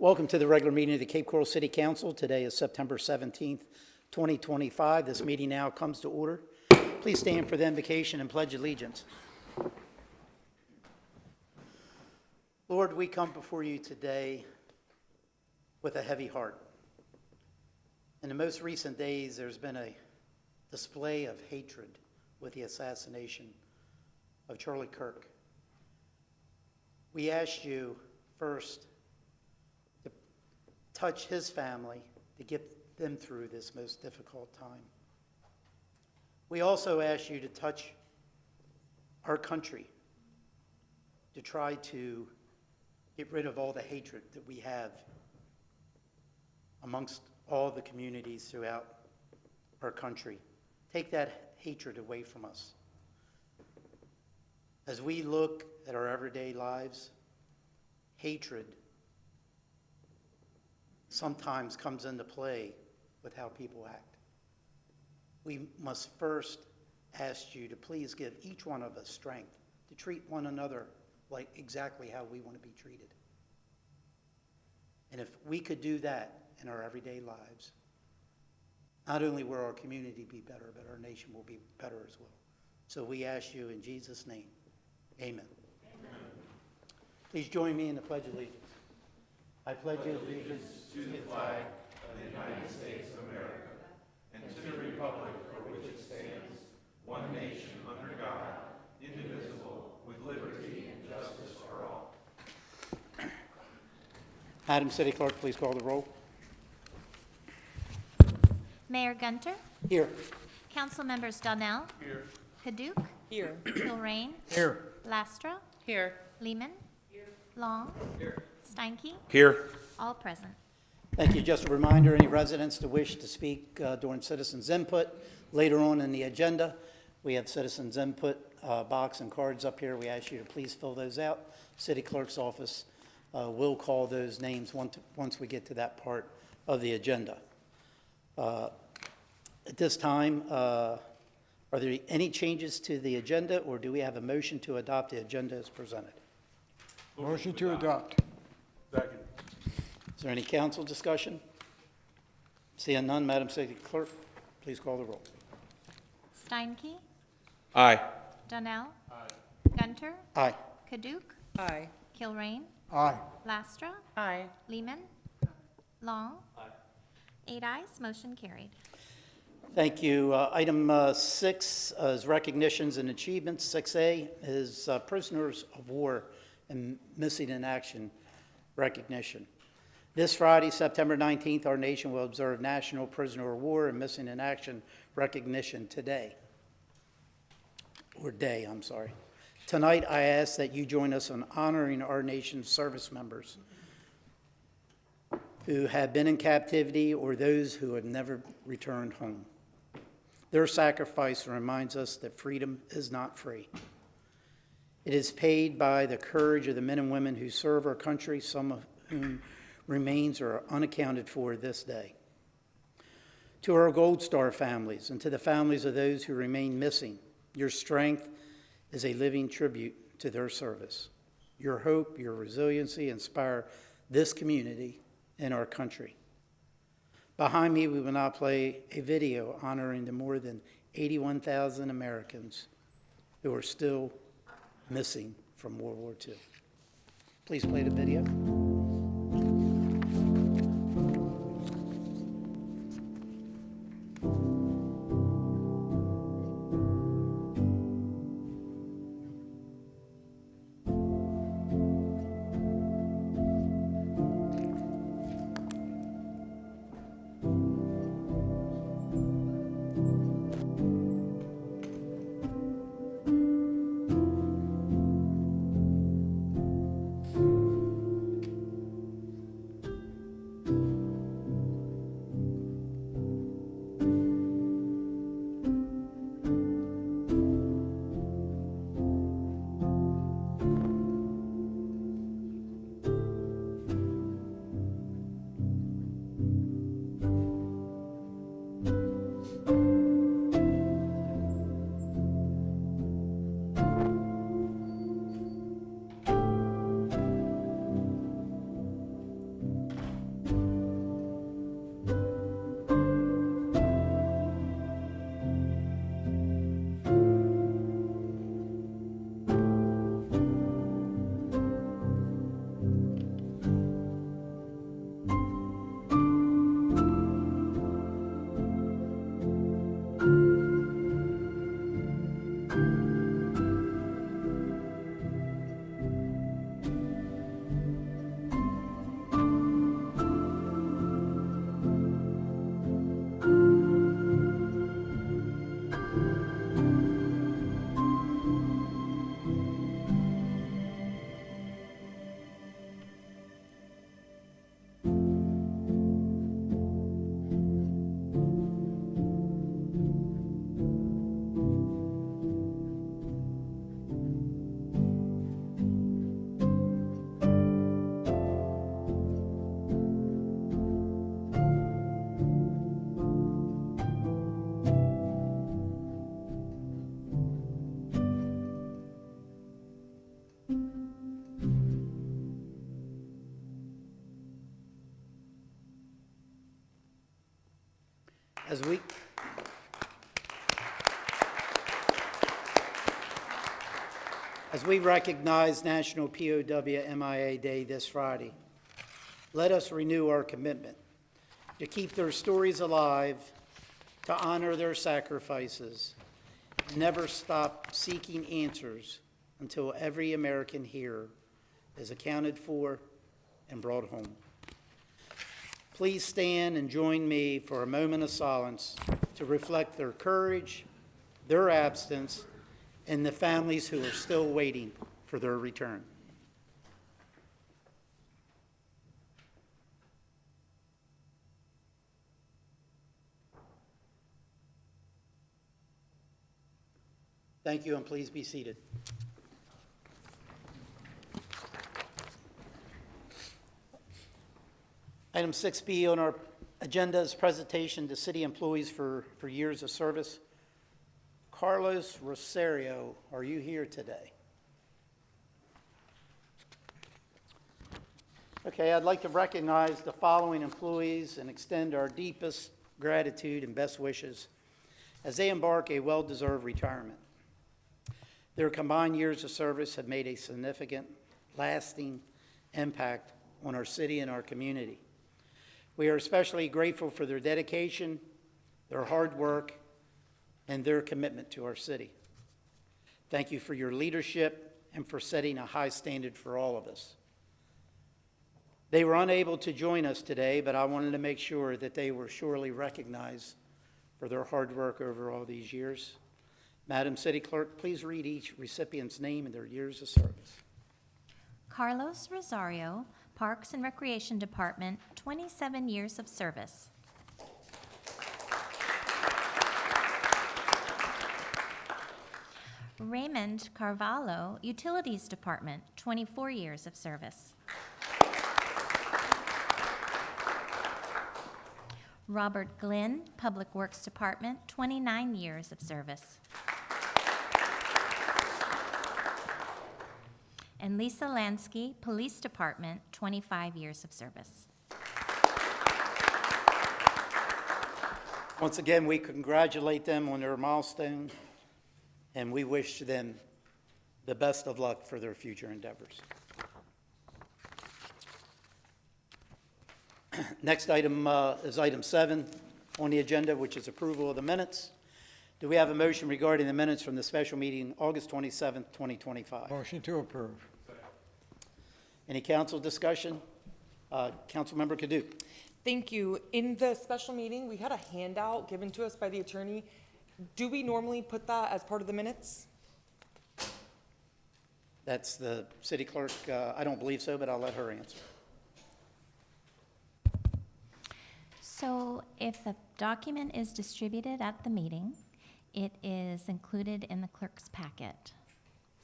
Welcome to the regular meeting of the Cape Coral City Council. Today is September 17th, 2025. This meeting now comes to order. Please stand for the invocation and pledge allegiance. Lord, we come before you today with a heavy heart. In the most recent days, there's been a display of hatred with the assassination of Charlie Kirk. We ask you first to touch his family, to get them through this most difficult time. We also ask you to touch our country, to try to get rid of all the hatred that we have amongst all the communities throughout our country. Take that hatred away from us. As we look at our everyday lives, hatred sometimes comes into play with how people act. We must first ask you to please give each one of us strength to treat one another like exactly how we want to be treated. And if we could do that in our everyday lives, not only will our community be better, but our nation will be better as well. So we ask you in Jesus' name, amen. Amen. Please join me in the Pledge of Allegiance. I pledge allegiance to the flag of the United States of America and to the republic for which it stands, one nation under God, indivisible, with liberty and justice for all. Madam City Clerk, please call the roll. Mayor Gunter, Here. Council Members Donnell, Here. Kaduke, Here. Kilrain, Here. Lastra, Here. Lehman, Long, Steinke, Here. all present. Thank you. Just a reminder, any residents that wish to speak during citizens' input, later on in the agenda, we have citizens' input box and cards up here. We ask you to please fill those out. City Clerk's office will call those names once we get to that part of the agenda. At this time, are there any changes to the agenda, or do we have a motion to adopt the agenda as presented? Motion to adopt. Second. Is there any council discussion? Seeing none, Madam City Clerk, please call the roll. Steinke, Aye. Donnell, Gunter, Aye. Kaduke, Aye. Kilrain, Aye. Lastra, Aye. Lehman, Long, 8 ayes, motion carried. Thank you. Item 6 is recognitions and achievements. 6A is prisoners of war and missing in action recognition. This Friday, September 19th, our nation will observe National Prisoner of War and Missing in Action Recognition Day. Tonight, I ask that you join us in honoring our nation's service members who have been in captivity or those who have never returned home. Their sacrifice reminds us that freedom is not free. It is paid by the courage of the men and women who serve our country, some of whom remains are unaccounted for this day. To our Gold Star families and to the families of those who remain missing, your strength is a living tribute to their service. Your hope, your resiliency inspire this community and our country. Behind me, we will now play a video honoring the more than 81,000 Americans who are still missing from World War II. Please play the video. As we recognize National POW MIA Day this Friday, let us renew our commitment to keep their stories alive, to honor their sacrifices, and never stop seeking answers until every American here is accounted for and brought home. Please stand and join me for a moment of silence to reflect their courage, their absence, and the families who are still waiting for their return. Thank you, and please be seated. Item 6B on our agenda is presentation to city employees for years of service. Carlos Rosario, are you here today? Okay, I'd like to recognize the following employees and extend our deepest gratitude and best wishes as they embark a well-deserved retirement. Their combined years of service have made a significant, lasting impact on our city and our community. We are especially grateful for their dedication, their hard work, and their commitment to our city. Thank you for your leadership and for setting a high standard for all of us. They were unable to join us today, but I wanted to make sure that they were surely recognized for their hard work over all these years. Madam City Clerk, please read each recipient's name and their years of service. Carlos Rosario, Parks and Recreation Department, 27 years of service. Raymond Carvalho, Utilities Department, 24 years of service. Robert Glenn, Public Works Department, 29 years of service. And Lisa Lansky, Police Department, 25 years of service. Once again, we congratulate them on their milestone, and we wish them the best of luck for their future endeavors. Next item is item 7 on the agenda, which is approval of the minutes. Do we have a motion regarding the minutes from the special meeting, August 27th, 2025? Motion to approve. Any council discussion? Councilmember Kaduc. Thank you. In the special meeting, we had a handout given to us by the attorney. Do we normally put that as part of the minutes? That's the city clerk. I don't believe so, but I'll let her answer. So if the document is distributed at the meeting, it is included in the clerk's packet.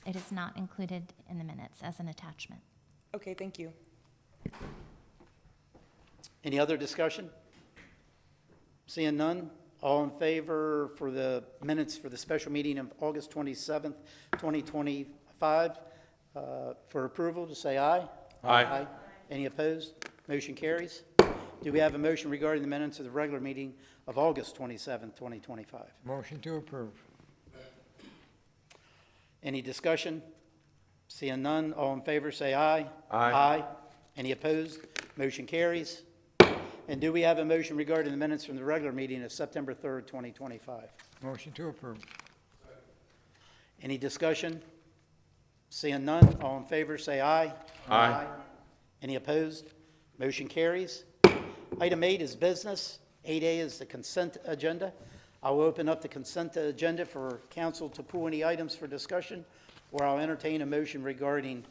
It is not included in the minutes as an attachment. Okay, thank you. Any other discussion? Seeing none, all in favor for the minutes for the special meeting of August 27th, 2025, for approval, to say aye. Aye. Any opposed? Motion carries. Do we have a motion regarding the minutes of the regular meeting of August 27th, 2025? Motion to approve. Any discussion? Seeing none, all in favor say aye. Aye. Any opposed? Motion carries. And do we have a motion regarding the minutes from the regular meeting of September 3rd, 2025? Motion to approve. Any discussion? Seeing none, all in favor say aye. Aye. Any opposed? Motion carries. Item 8 is business. 8A is the consent agenda. I will open up the consent agenda for council to pull any items for discussion, or I'll entertain a motion regarding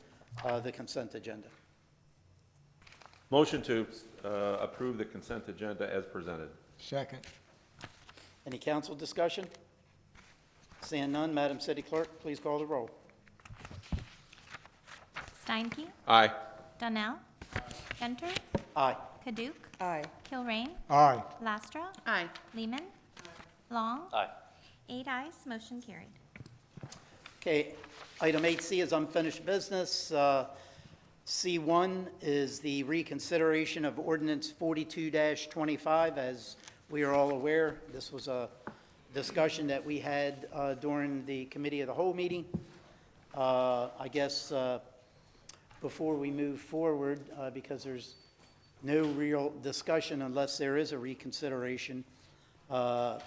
the consent agenda. Motion to approve the consent agenda as presented. Second. Any council discussion? Seeing none, Madam City Clerk, please call the roll. Steinke? Aye. Donnell? Gunter? Aye. Paduk? Aye. Kilrain? Aye. Lastra? Aye. Lehman? Long? Aye. 8 ayes, motion carried. Okay, item 8C is unfinished business. C1 is the reconsideration of ordinance 42-25 as we are all aware, this was a discussion that we had during the Committee of the Whole meeting. I guess before we move forward, because there's no real discussion unless there is a reconsideration, vote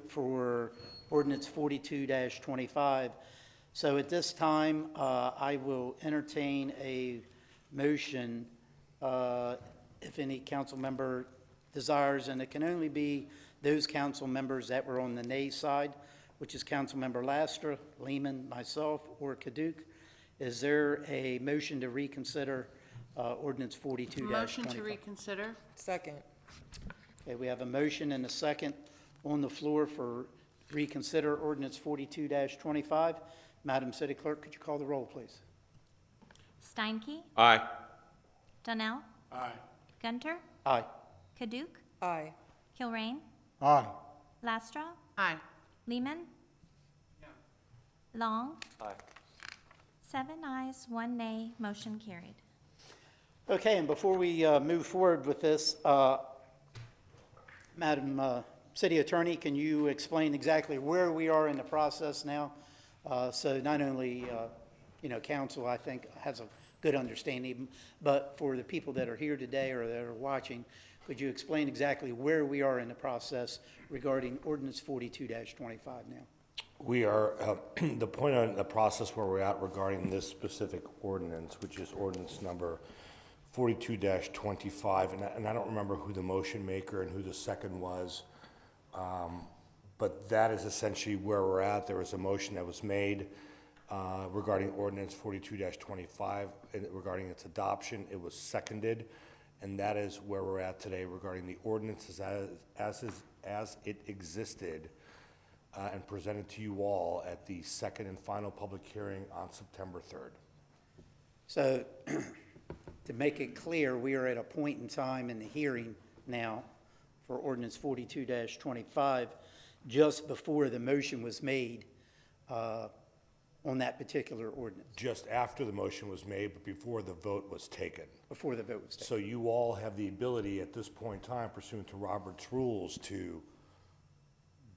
for ordinance 42-25. So at this time, I will entertain a motion, if any council member desires, and it can only be those council members that were on the nay side, which is Councilmember Lastra, Lehman, myself, or Kaduke. Is there a motion to reconsider ordinance 42-25? Motion to reconsider? Second. Okay, we have a motion and a second on the floor for reconsider ordinance 42-25. Madam City Clerk, could you call the roll, please? Steinke? Aye. Donnell? Aye. Gunter? Aye. Kaduke? Aye. Kilrain? Aye. Lastra? Aye. Lehman? Long? Aye. 7 ayes, 1 nay, motion carried. Okay, and before we move forward with this, Madam City Attorney, can you explain exactly where we are in the process now? So not only, council, I think, has a good understanding, but for the people that are here today or that are watching, could you explain exactly where we are in the process regarding ordinance 42-25 now? We are, the point on the process where we're at regarding this specific ordinance, which is ordinance number 42-25, and I don't remember who the motion maker and who the second was, but that is essentially where we're at. There was a motion that was made regarding ordinance 42-25, and regarding its adoption. It was seconded, and that is where we're at today regarding the ordinances as it existed and presented to you all at the second and final public hearing on September 3rd. So to make it clear, we are at a point in time in the hearing now for ordinance 42-25, just before the motion was made on that particular ordinance, Just after the motion was made, but before the vote was taken. before the vote was taken. So you all have the ability at this point in time pursuant to Robert's rules to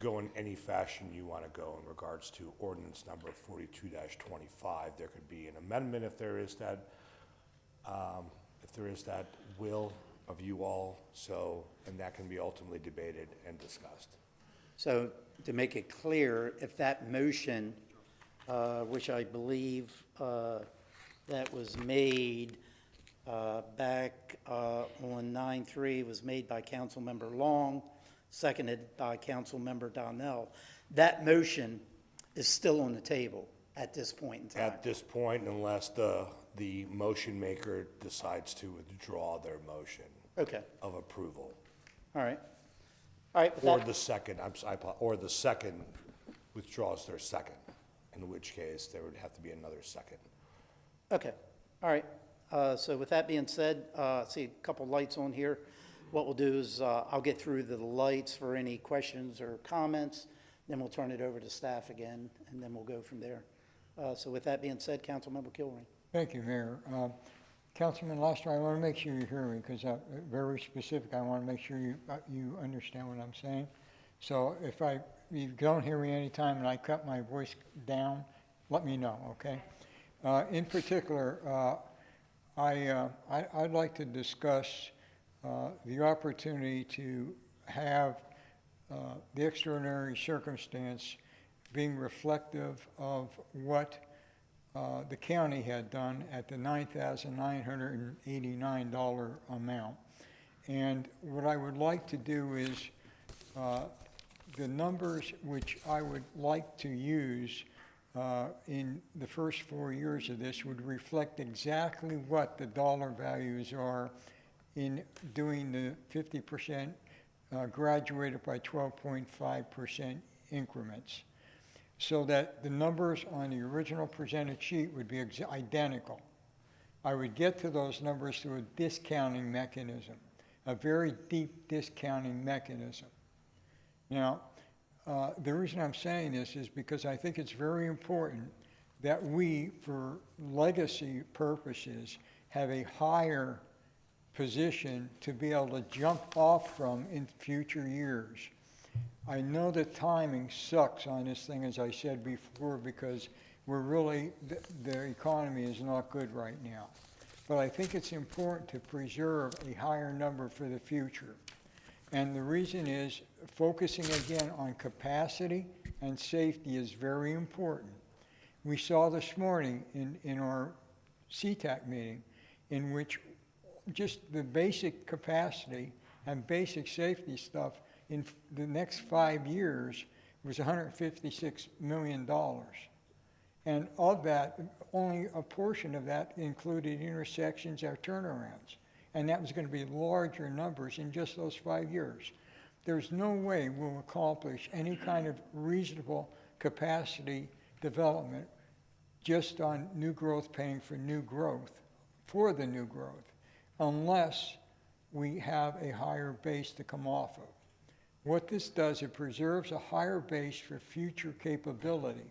go in any fashion you want to go in regards to ordinance number 42-25. There could be an amendment if there is that will of you all, so, and that can be ultimately debated and discussed. So to make it clear, if that motion, which I believe that was made back on 9/3, was made by Councilmember Long, seconded by Councilmember Donnell, that motion is still on the table at this point in time. At this point, unless the motion maker decides to withdraw their motion Okay, of approval. all right. All right, with Or that- the second, or the second withdraws their second, in which case there would have to be another second. Okay, all right. So with that being said, I see a couple lights on here. What we'll do is I'll get through the lights for any questions or comments, then we'll turn it over to staff again, and then we'll go from there. So with that being said, Councilmember Kilrain. Thank you, Mayor. Councilman Lester, I want to make sure you hear me because I'm very specific. I want to make sure you understand what I'm saying. So if you don't hear me anytime and I cut my voice down, let me know, okay? In particular, I'd like to discuss the opportunity to have the extraordinary circumstance being reflective of what the county had done at the $9,989 amount. And what I would like to do is the numbers which I would like to use in the first 4 years of this would reflect exactly what the dollar values are in doing the 50% graduated by 12.5% increments, so that the numbers on the original presented sheet would be identical. I would get to those numbers through a discounting mechanism, a very deep discounting mechanism. Now, the reason I'm saying this is because I think it's very important that we, for legacy purposes, have a higher position to be able to jump off from in future years. I know the timing sucks on this thing, as I said before, because we're really, the economy is not good right now. But I think it's important to preserve a higher number for the future. And the reason is focusing again on capacity and safety is very important. We saw this morning in our CTAC meeting, in which just the basic capacity and basic safety stuff in the next 5 years was $156 million. And of that, only a portion of that included intersections or turnarounds. And that was going to be larger numbers in just those 5 years. There's no way we'll accomplish any kind of reasonable capacity development just on new growth paying for new growth, for the new growth, unless we have a higher base to come off of. What this does, it preserves a higher base for future capability.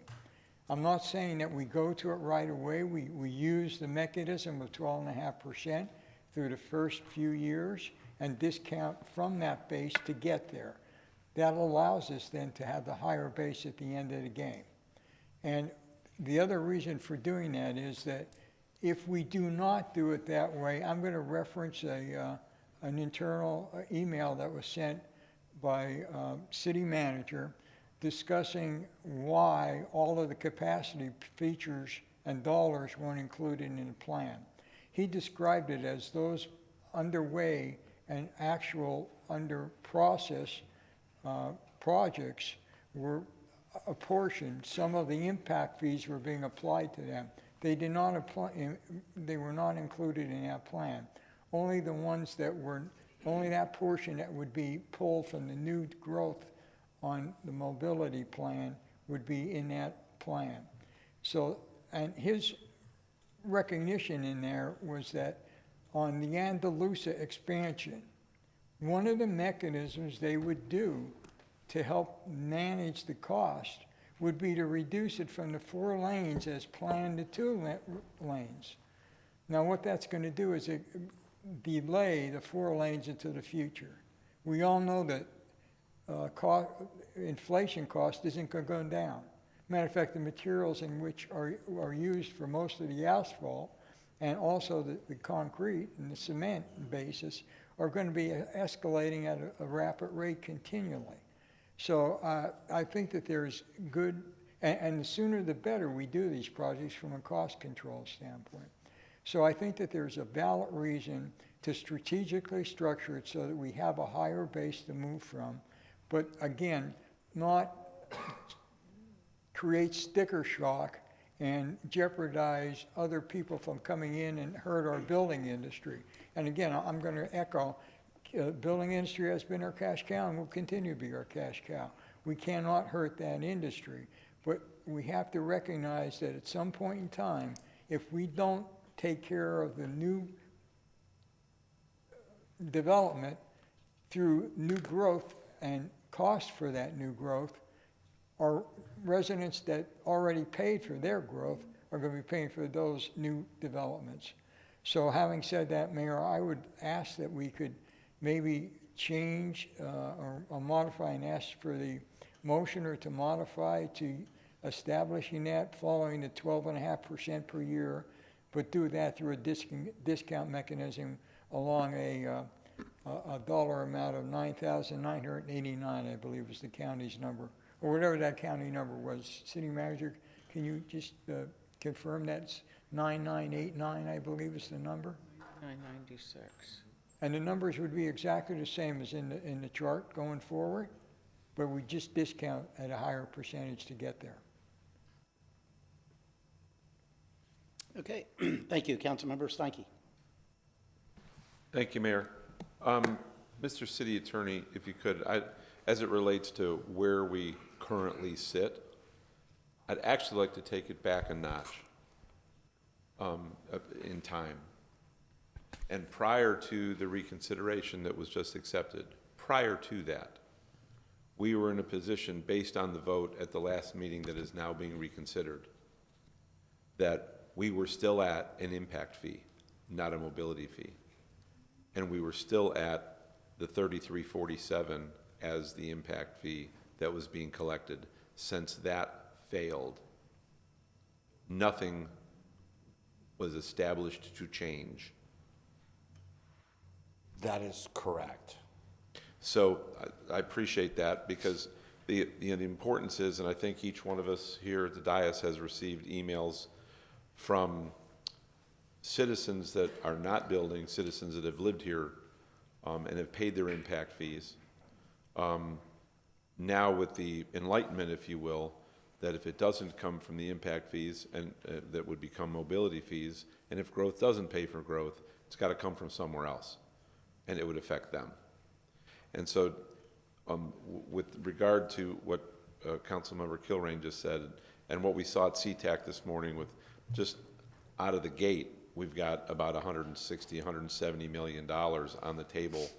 I'm not saying that we go to it right away. We use the mechanism of 12.5% through the first few years and discount from that base to get there. That allows us then to have the higher base at the end of the game. And the other reason for doing that is that if we do not do it that way, I'm going to reference an internal email that was sent by city manager discussing why all of the capacity features and dollars weren't included in the plan. He described it as those underway and actual under process projects were apportioned. Some of the impact fees were being applied to them. They did not apply, they were not included in that plan. Only the ones that were, only that portion that would be pulled from the new growth on the mobility plan would be in that plan. So, and his recognition in there was that on the Andalusia expansion, one of the mechanisms they would do to help manage the cost would be to reduce it from the 4 lanes as planned to 2 lanes. Now what that's going to do is delay the 4 lanes into the future. We all know that inflation cost isn't going to go down. Matter of fact, the materials in which are used for most of the asphalt and also the concrete and the cement basis are going to be escalating at a rapid rate continually. So I think that there's good, and the sooner the better we do these projects from a cost control standpoint. So I think that there's a valid reason to strategically structure it so that we have a higher base to move from, but again, not create sticker shock and jeopardize other people from coming in and hurt our building industry. And again, I'm going to echo, building industry has been our cash cow and will continue to be our cash cow. We cannot hurt that industry, but we have to recognize that at some point in time, if we don't take care of the new development through new growth and cost for that new growth, our residents that already paid for their growth are going to be paying for those new developments. So having said that, Mayor, I would ask that we could maybe change or modify and ask for the motioner to modify to establishing that following the 12.5% per year, but do that through a discount mechanism along a dollar amount of $9,989, I believe is the county's number, or whatever that county number was. City Manager, can you just confirm that's 9989, I believe is the number? 996. And the numbers would be exactly the same as in the chart going forward, but we just discount at a higher percentage to get there. Okay, thank you, Councilmember Steinke. Thank you, Mayor. Mr. City Attorney, if you could, as it relates to where we currently sit, I'd actually like to take it back a notch in time. And prior to the reconsideration that was just accepted, prior to that, we were in a position, based on the vote at the last meeting that is now being reconsidered, that we were still at an impact fee, not a mobility fee. and we were still at the 3347 as the impact fee that was being collected. Since that failed, nothing was established to change. That is correct. So I appreciate that, because the importance is, and I think each one of us here at the dais has received emails from citizens that are not building, citizens that have lived here and have paid their impact fees. Now with the enlightenment, if you will, that if it doesn't come from the impact fees, and that would become mobility fees, and if growth doesn't pay for growth, it's got to come from somewhere else, and it would affect them. And so with regard to what Councilmember Kilrain just said, and what we saw at CTAC this morning, with just out of the gate, we've got about $160, $170 million on the table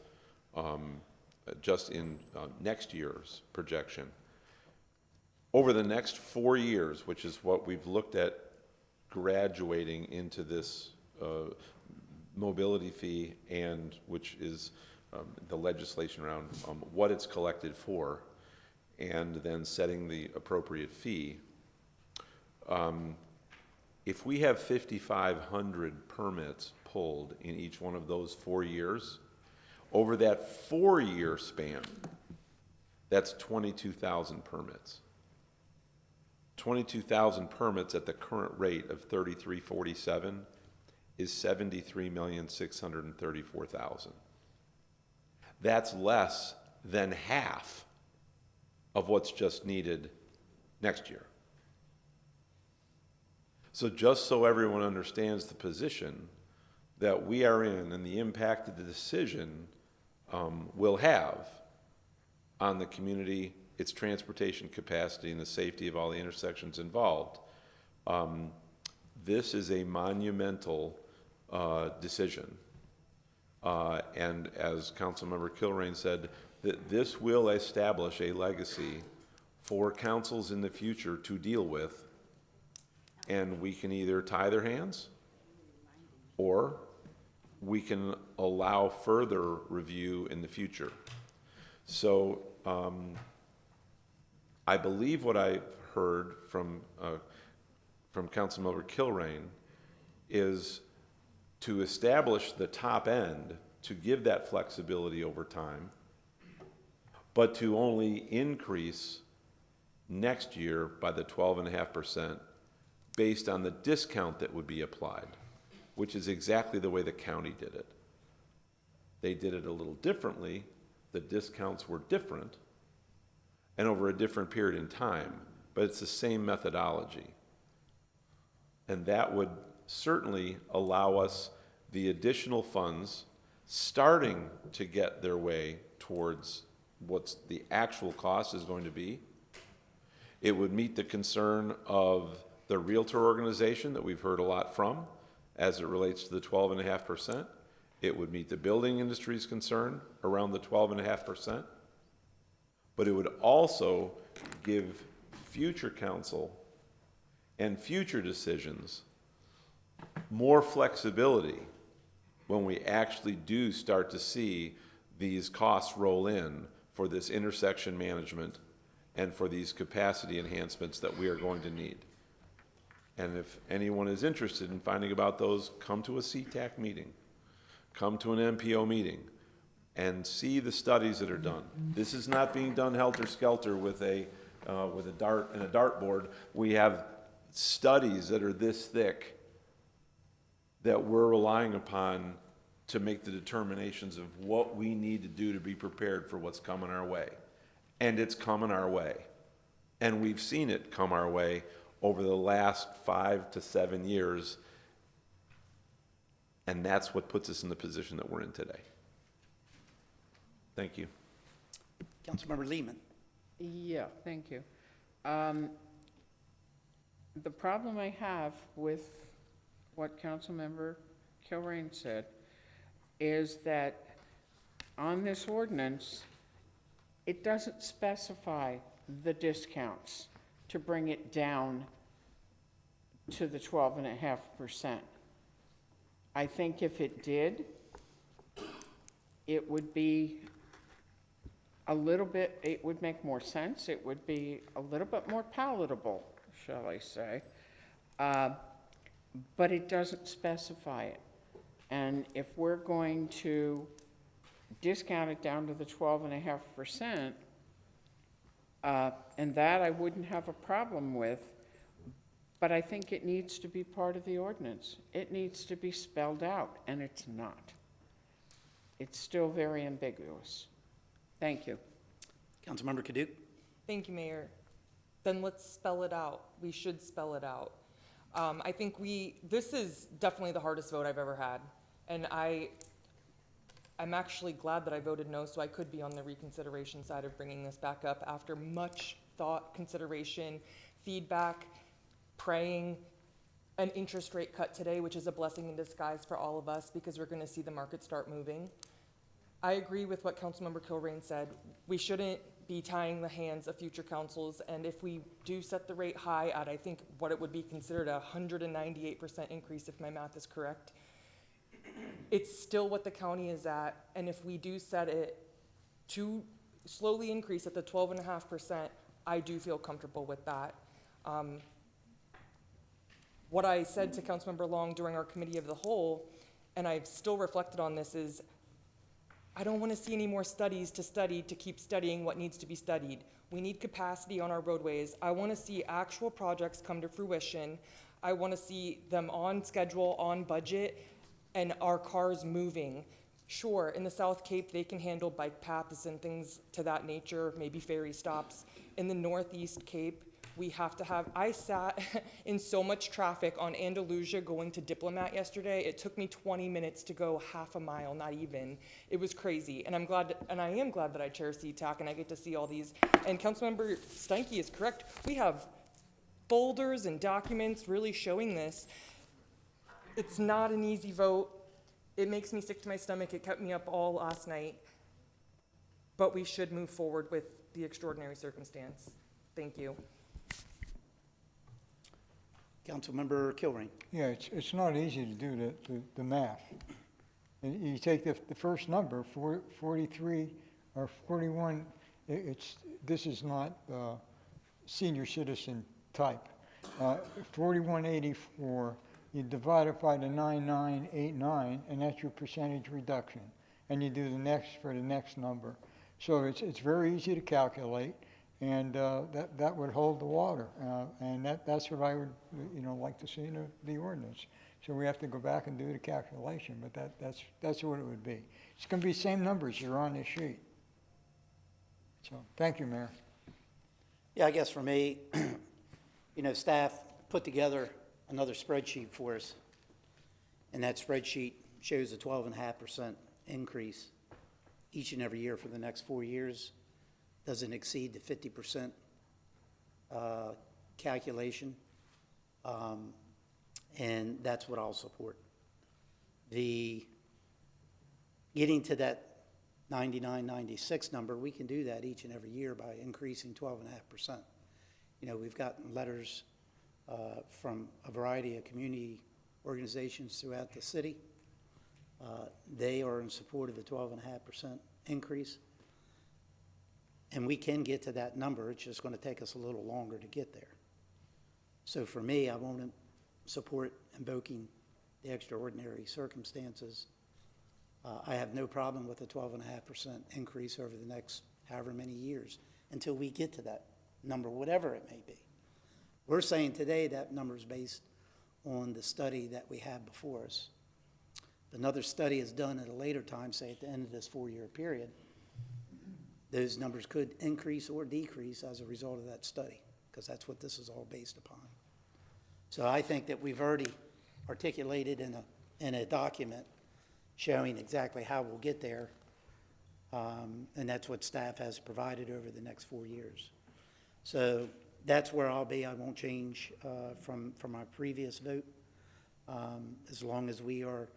just in next year's projection. Over the next 4 years, which is what we've looked at graduating into this mobility fee, and which is the legislation around what it's collected for, and then setting the appropriate fee. If we have 5,500 permits pulled in each one of those 4 years, over that 4-year span, that's 22,000 permits. 22,000 permits at the current rate of 3347 is 73,634,000. That's less than half of what's just needed next year. So just so everyone understands the position that we are in and the impact that the decision will have on the community, its transportation capacity, and the safety of all the intersections involved, this is a monumental decision. And as Councilmember Kilrain said, that this will establish a legacy for councils in the future to deal with, and we can either tie their hands, or we can allow further review in the future. So I believe what I heard from Councilmember Kilrain is to establish the top end, to give that flexibility over time, but to only increase next year by the 12.5% based on the discount that would be applied, which is exactly the way the county did it. They did it a little differently. The discounts were different and over a different period in time, but it's the same methodology. And that would certainly allow us the additional funds starting to get their way towards what's the actual cost is going to be. It would meet the concern of the realtor organization that we've heard a lot from as it relates to the 12.5%. It would meet the building industry's concern around the 12.5%. But it would also give future council and future decisions more flexibility when we actually do start to see these costs roll in for this intersection management and for these capacity enhancements that we are going to need. And if anyone is interested in finding about those, come to a CTAC meeting, come to an MPO meeting, and see the studies that are done. This is not being done helter-skelter with a dart and a dartboard. We have studies that are this thick that we're relying upon to make the determinations of what we need to do to be prepared for what's coming our way. And it's coming our way. And we've seen it come our way over the last 5 to 7 years. And that's what puts us in the position that we're in today. Thank you. Councilmember Lehman. Yeah, thank you. The problem I have with what Councilmember Kilrain said is that on this ordinance, it doesn't specify the discounts to bring it down to the 12.5%. I think if it did, it would be a little bit, it would make more sense, it would be a little bit more palatable, shall I say. But it doesn't specify it. And if we're going to discount it down to the 12.5%, and that I wouldn't have a problem with, but I think it needs to be part of the ordinance. It needs to be spelled out, and it's not. It's still very ambiguous. Thank you. Councilmember Kaduc? Thank you, Mayor. Then let's spell it out. We should spell it out. I think this is definitely the hardest vote I've ever had. And I'm actually glad that I voted no, so I could be on the reconsideration side of bringing this back up after much thought, consideration, feedback, praying, an interest rate cut today, which is a blessing in disguise for all of us because we're gonna see the market start moving. I agree with what Councilmember Kilrain said. We shouldn't be tying the hands of future councils, and if we do set the rate high at, I think, what it would be considered a 198% increase, if my math is correct, it's still what the county is at, and if we do set it to slowly increase at the 12.5%, I do feel comfortable with that. What I said to Councilmember Long during our committee of the whole, and I've still reflected on this, is I don't want to see any more studies to keep studying what needs to be studied. We need capacity on our roadways. I want to see actual projects come to fruition. I want to see them on schedule, on budget, and our cars moving. Sure, in the South Cape, they can handle bike paths and things to that nature, maybe ferry stops. In the Northeast Cape, we have to have, I sat in so much traffic on Andalusia going to Diplomat yesterday. It took me 20 minutes to go half a mile, not even. It was crazy. And I am glad that I chair CTAC and I get to see all these. And Councilmember Steinke is correct. We have folders and documents really showing this. It's not an easy vote. It makes me sick to my stomach. It kept me up all last night. But we should move forward with the extraordinary circumstance. Thank you. Councilmember Kilrain? Yeah, it's not easy to do the math. And you take the first number, 43 or 41, this is not senior citizen type. 4184, you divide it by the 9989, and that's your percentage reduction. And you do the next for the next number. So it's very easy to calculate. And that would hold the water, and that's what I would, like to see in the ordinance. So we have to go back and do the calculation, but that's what it would be. It's going to be the same numbers that are on this sheet. So thank you, Mayor. Yeah, I guess for me, staff put together another spreadsheet for us, and that spreadsheet shows a 12.5% increase each and every year for the next 4 years. Doesn't exceed the 50% calculation, and that's what I'll support. The getting to that 99, 96 number, we can do that each and every year by increasing 12.5%. We've gotten letters from a variety of community organizations throughout the city. They are in support of the 12.5% increase. And we can get to that number. It's just going to take us a little longer to get there. So for me, I won't support invoking the extraordinary circumstances. I have no problem with a 12.5% increase over the next however many years until we get to that number, whatever it may be. We're saying today that number is based on the study that we have before us. If another study is done at a later time, say at the end of this 4-year period, those numbers could increase or decrease as a result of that study, because that's what this is all based upon. So I think that we've already articulated in a document showing exactly how we'll get there, and that's what staff has provided over the next 4 years. So that's where I'll be. I won't change from our previous vote, as long as we are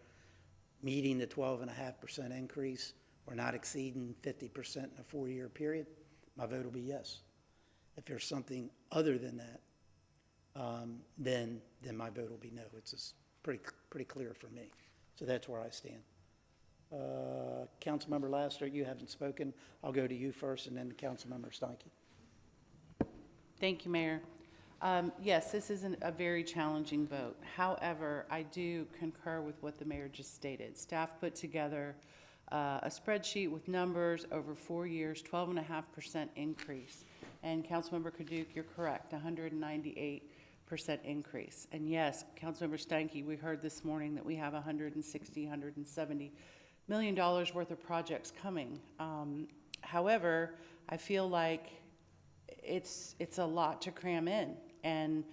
meeting the 12.5% increase. We're not exceeding 50% in a 4-year period, my vote will be yes. If there's something other than that, then my vote will be no. It's just pretty clear for me. So that's where I stand. Councilmember Laster, you haven't spoken. I'll go to you first, and then Councilmember Steinke. Thank you, Mayor. Yes, this is a very challenging vote. However, I do concur with what the mayor just stated. Staff put together a spreadsheet with numbers over 4 years, 12.5% increase. And Councilmember Kaduke, you're correct, 198% increase. And yes, Councilmember Steinke, we heard this morning that we have $160, $170 million worth of projects coming. However, I feel like it's a lot to cram in. And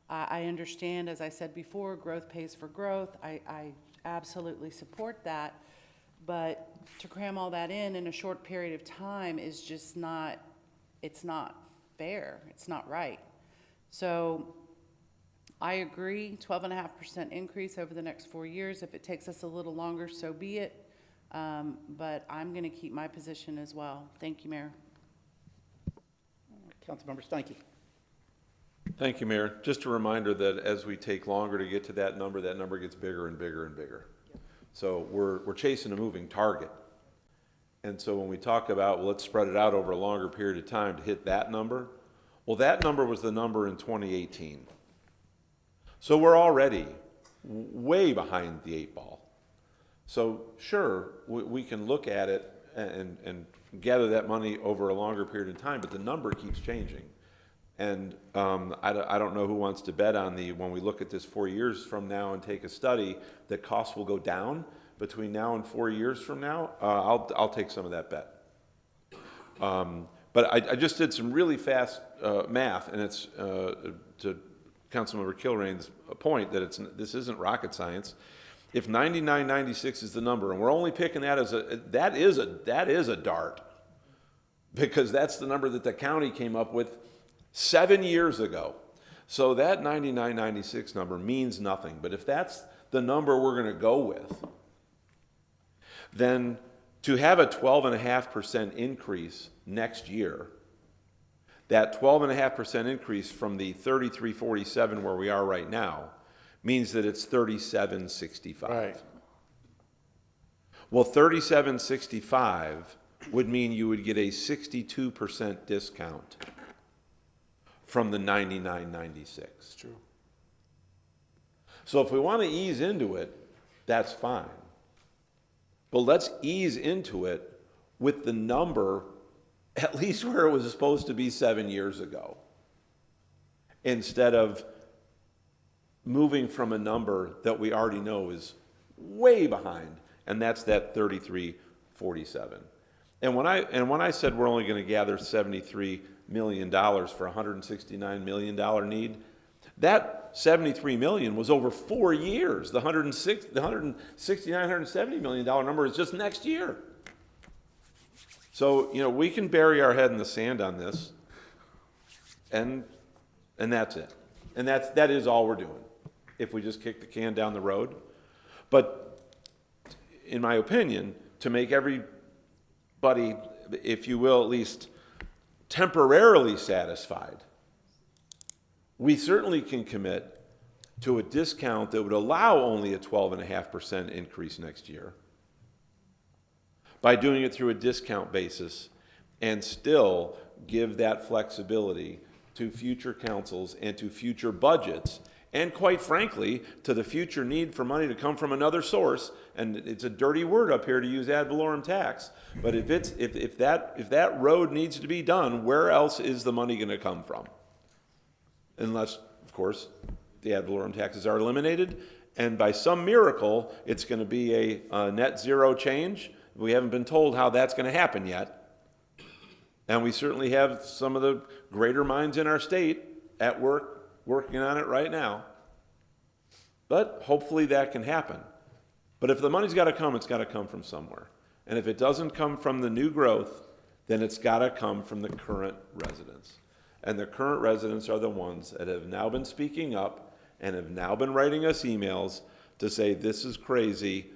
I understand, as I said before, growth pays for growth. I absolutely support that. But to cram all that in a short period of time is just not, it's not fair. It's not right. So I agree, 12.5% increase over the next 4 years. If it takes us a little longer, so be it. But I'm going to keep my position as well. Thank you, Mayor. Councilmember Steinke. Thank you, Mayor. Just a reminder that as we take longer to get to that number gets bigger and bigger and bigger. So we're chasing a moving target. And so when we talk about, well, let's spread it out over a longer period of time to hit that number, well, that number was the number in 2018. So we're already way behind the 8 ball. So sure, we can look at it and gather that money over a longer period of time, but the number keeps changing. And I don't know who wants to bet on when we look at this 4 years from now and take a study, that costs will go down between now and 4 years from now. I'll take some of that bet. But I just did some really fast math, and it's to Councilmember Kilrain's point that this isn't rocket science. If 99.96 is the number, and we're only picking that as that is a dart, because that's the number that the county came up with 7 years ago. So that 99.96 number means nothing. But if that's the number we're going to go with, then to have a 12.5% increase next year, that 12.5% increase from the 33.47 where we are right now, means that it's 37.65. Right. Well, 37.65 would mean you would get a 62% discount from the 99.96. True. So if we want to ease into it, that's fine. But let's ease into it with the number at least where it was supposed to be 7 years ago, instead of moving from a number that we already know is way behind, and that's that 33.47. And when I said we're only going to gather $73 million for a $169 million need, that $73 million was over 4 years. The $170 million number is just next year. So, we can bury our head in the sand on this, and that's it. And that is all we're doing, if we just kick the can down the road. But in my opinion, to make everybody, if you will, at least temporarily satisfied, we certainly can commit to a discount that would allow only a 12.5% increase next year, by doing it through a discount basis, and still give that flexibility to future councils and to future budgets, and quite frankly, to the future need for money to come from another source. And it's a dirty word up here to use ad valorem tax, but if that road needs to be done, where else is the money going to come from? Unless, of course, the ad valorem taxes are eliminated, and by some miracle, it's going to be a net zero change. We haven't been told how that's going to happen yet. And we certainly have some of the greater minds in our state at work, working on it right now. But hopefully that can happen. But if the money's got to come, it's got to come from somewhere. And if it doesn't come from the new growth, then it's got to come from the current residents. And the current residents are the ones that have now been speaking up and have now been writing us emails to say, this is crazy.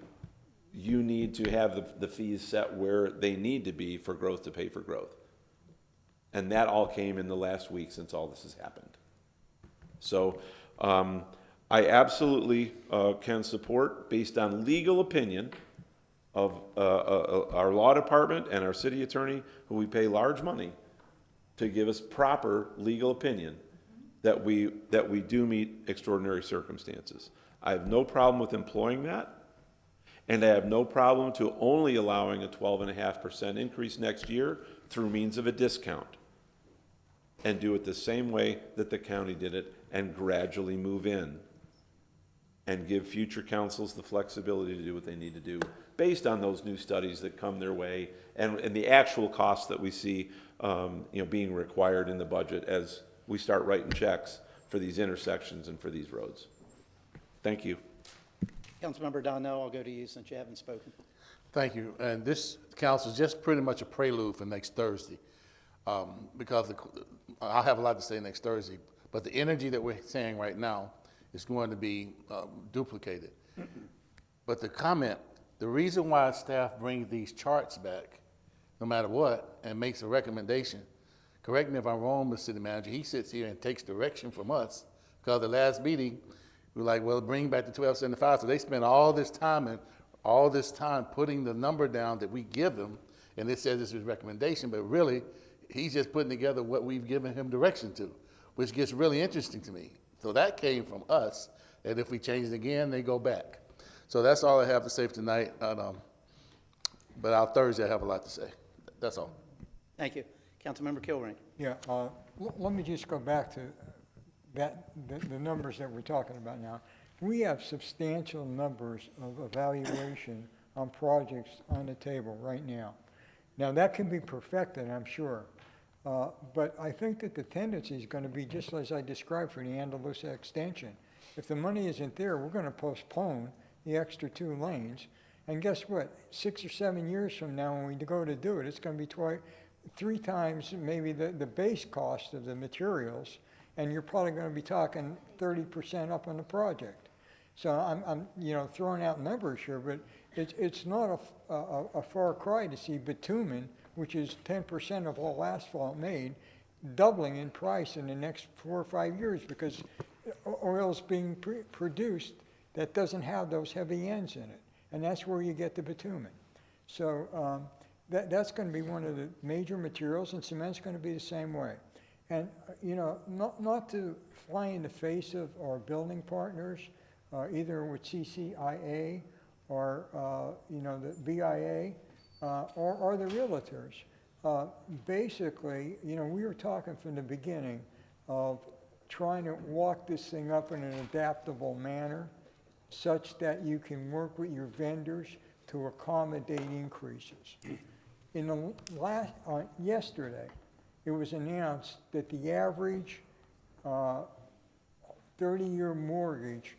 You need to have the fees set where they need to be for growth to pay for growth. And that all came in the last week since all this has happened. So I absolutely can support, based on legal opinion, of our law department and our city attorney, who we pay large money to give us proper legal opinion that we do meet extraordinary circumstances. I have no problem with employing that, and I have no problem to only allowing a 12.5% increase next year through means of a discount, and do it the same way that the county did it, and gradually move in, and give future councils the flexibility to do what they need to do based on those new studies that come their way, and the actual costs that we see being required in the budget as we start writing checks for these intersections and for these roads. Thank you. Councilmember Donnell, I'll go to you since you haven't spoken. Thank you. And this council is just pretty much a prelude for next Thursday, because I'll have a lot to say next Thursday, but the energy that we're saying right now is going to be duplicated. But the reason why staff brings these charts back, no matter what, and makes a recommendation, correct me if I'm wrong, Mr. City Manager, he sits here and takes direction from us, because the last meeting, we were like, well, bring back the 1275. So they spent all this time putting the number down that we give them, and it says this is recommendation, but really, he's just putting together what we've given him direction to, which gets really interesting to me. So that came from us, and if we change it again, they go back. So that's all I have to say for tonight, but on Thursday I have a lot to say. That's all. Thank you. Councilmember Kilrain. Yeah, let me just go back to the numbers that we're talking about now. We have substantial numbers of evaluation on projects on the table right now. Now, that can be perfected, I'm sure, but I think that the tendency is going to be just as I described for the Andalusia extension. If the money isn't there, we're going to postpone the extra 2 lanes, and guess what? 6 or 7 years from now, when we go to do it, it's going to be 3 times maybe the base cost of the materials, and you're probably going to be talking 30% up on the project. So I'm throwing out numbers here, but it's not a far cry to see bitumen, which is 10% of all asphalt made, doubling in price in the next 4 or 5 years, because oil is being produced that doesn't have those heavy ends in it, and that's where you get the bitumen. So that's going to be one of the major materials, and cement's going to be the same way. And not to fly in the face of our building partners, either with CCIA or the BIA or the realtors. Basically, we were talking from the beginning of trying to walk this thing up in an adaptable manner, such that you can work with your vendors to accommodate increases. In the yesterday, it was announced that the average 30-year mortgage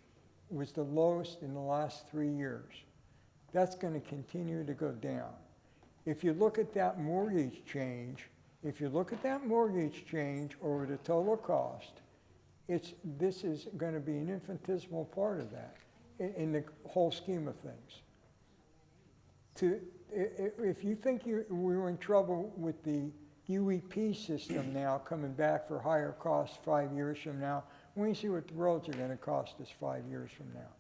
was the lowest in the last 3 years. That's going to continue to go down. If you look at that mortgage change, over the total cost, this is going to be an infinitesimal part of that in the whole scheme of things. If you think we were in trouble with the UEP system now coming back for higher costs 5 years from now, we see what the roads are going to cost us 5 years from now.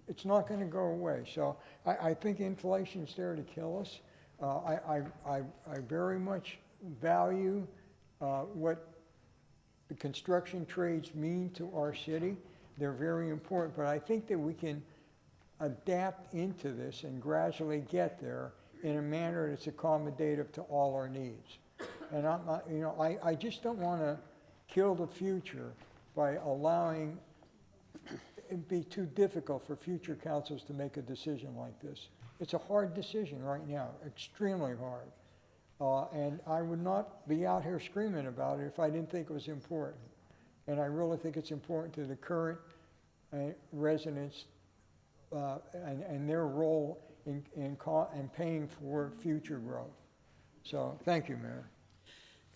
It's not going to go away. So I think inflation's there to kill us. I very much value what the construction trades mean to our city. They're very important, but I think that we can adapt into this and gradually get there in a manner that's accommodative to all our needs. And I'm not, I just don't want to kill the future by allowing it be too difficult for future councils to make a decision like this. It's a hard decision right now, extremely hard. And I would not be out here screaming about it if I didn't think it was important. And I really think it's important to the current residents and their role in paying for future growth. So thank you, Mayor.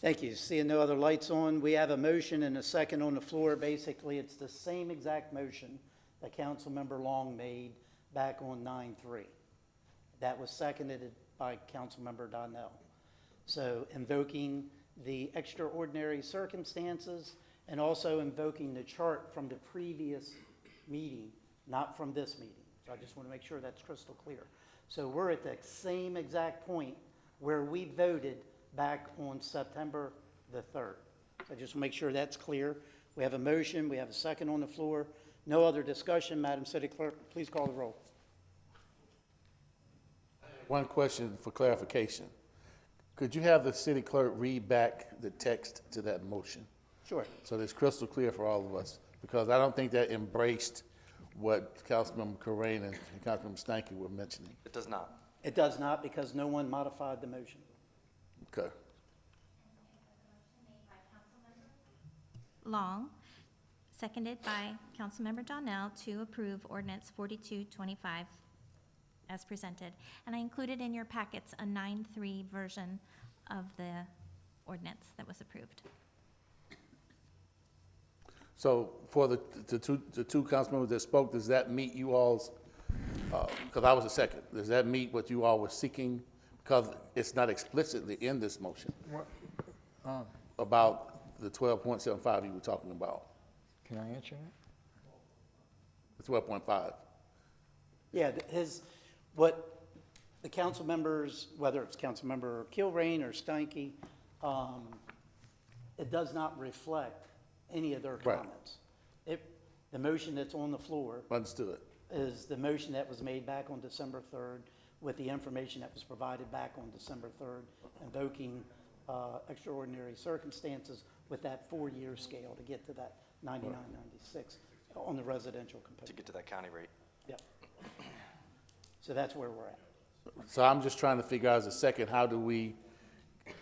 Thank you. Seeing no other lights on, we have a motion and a second on the floor. Basically, it's the same exact motion that Councilmember Long made back on 9-3. That was seconded by Councilmember Donnell. So invoking the extraordinary circumstances and also invoking the chart from the previous meeting, not from this meeting. So I just want to make sure that's crystal clear. So we're at the same exact point where we voted back on September the 3rd. So just make sure that's clear. We have a motion, we have a second on the floor. No other discussion. Madam City Clerk, please call the roll. One question for clarification. Could you have the city clerk read back the text to that motion? Sure. So that it's crystal clear for all of us, because I don't think that embraced what Councilmember Corain and Councilmember Stanky were mentioning. It does not. It does not, because no one modified the motion. Okay. Long, seconded by Councilmember Donnell to approve ordinance 4225 as presented. And I included in your packets a 9-3 version of the ordinance that was approved. So for the two council members that spoke, does that meet you all's, because I was a second, does that meet what you all were seeking? Because it's not explicitly in this motion about the 12.75 you were talking about, Can I answer that? the 12.5. Yeah, what the council members, whether it's Councilmember Kilrain or Steinke, it does not reflect any of their Right. comments. The motion that's on the floor Understood. is the motion that was made back on December 3rd with the information that was provided back on December 3rd, invoking extraordinary circumstances with that 4-year scale to get to that 99.96 on the residential To component. get to that county rate. Yep. So that's where we're at. So I'm just trying to figure out as a second, how do we,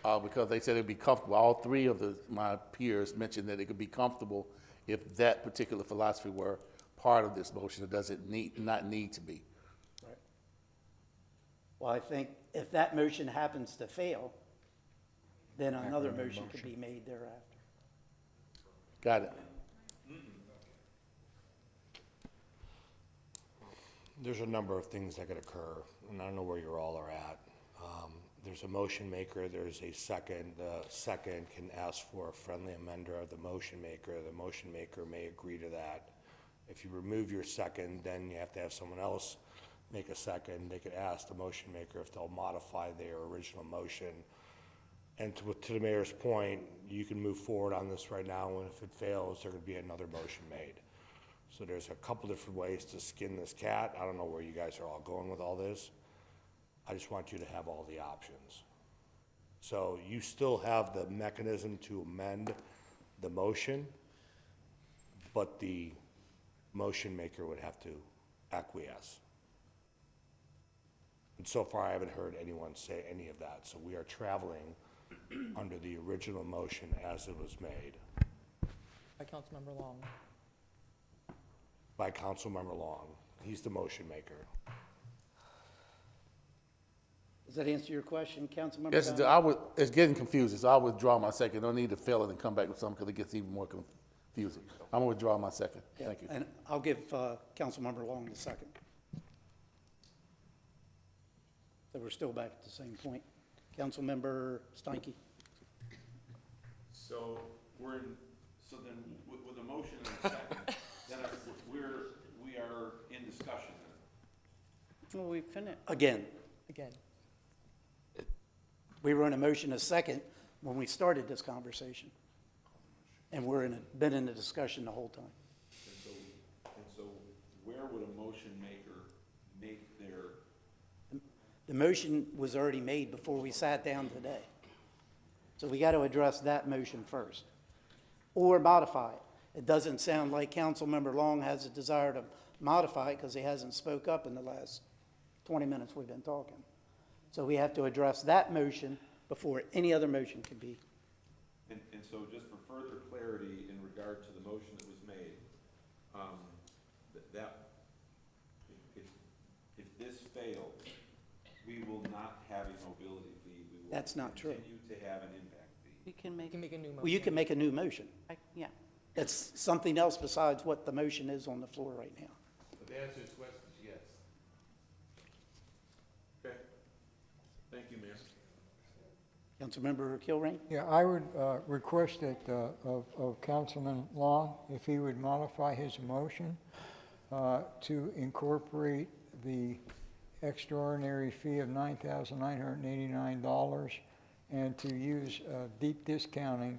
because they said it'd be comfortable, all three of my peers mentioned that it could be comfortable if that particular philosophy were part of this motion. It doesn't not need to be. Right. Well, I think if that motion happens to fail, then another motion could be made thereafter. Got it. There's a number of things that could occur, and I don't know where you all are at. There's a motion maker, there's a second. The second can ask for a friendly amender of the motion maker. The motion maker may agree to that. If you remove your second, then you have to have someone else make a second. They could ask the motion maker if they'll modify their original motion. And to the mayor's point, you can move forward on this right now, and if it fails, there could be another motion made. So there's a couple different ways to skin this cat. I don't know where you guys are all going with all this. I just want you to have all the options. So you still have the mechanism to amend the motion, but the motion maker would have to acquiesce. And so far, I haven't heard anyone say any of that. So we are traveling under the original motion as it was made By Councilmember Long. by Councilmember Long. He's the motion maker. Does that answer your question, Councilmember? Yes, Donnell? it's getting confusing, so I'll withdraw my second. Don't need to fail it and come back with something because it gets even more confusing. I'm gonna withdraw my second. Yeah, Thank you. And I'll give Councilmember Long the second. So we're still back at the same point. Councilmember Steinke? So so then with a motion and a second, then we are in discussion then. Well, we finished. Again, Again, we were in a motion a second when we started this conversation. And been in a discussion the whole time. And so where would a motion maker make their, The motion was already made before we sat down today. So we got to address that motion first, or modify it. It doesn't sound like Councilmember Long has a desire to modify it because he hasn't spoke up in the last 20 minutes we've been talking. So we have to address that motion before any other motion can be. and so just for further clarity in regard to the motion that was made, if this fails, we will not have a mobility fee. We will That's not true. continue to have an impact fee. You can you make, can make a new motion. Well, you can make a new motion. yeah. That's something else besides what the motion is on the floor right now. But the answer to this question is yes. Okay. Thank you, Mayor. Councilmember Kilrain? Yeah, I would request that of Councilman Long, if he would modify his motion to incorporate the extraordinary fee of $9,989 and to use deep discounting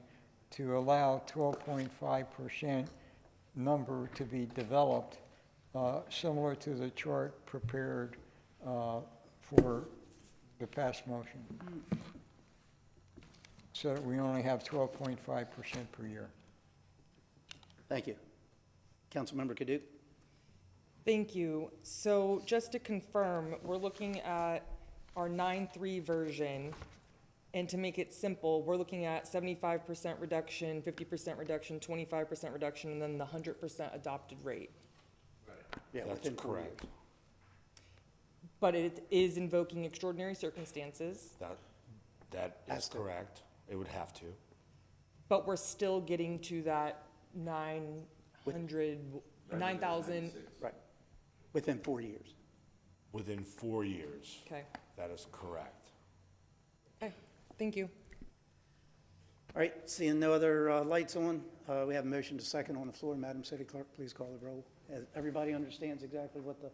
to allow 12.5% number to be developed, similar to the chart prepared for the past motion. So that we only have 12.5% per year. Thank you. Councilmember Kaduc? Thank you. So just to confirm, we're looking at our 9.3 version, and to make it simple, we're looking at 75% reduction, 50% reduction, 25% reduction, and then the 100% adopted rate. Yeah, That's within 4 years. correct. But it is invoking extraordinary circumstances, That is Has to. correct. It would have to. but we're still getting to that 9,000, Right. Within 4 years. Within 4 years. okay, That is correct. okay, thank you. All right, seeing no other lights on, we have a motion to second on the floor. Madam City Clerk, please call the roll. Everybody understands exactly what The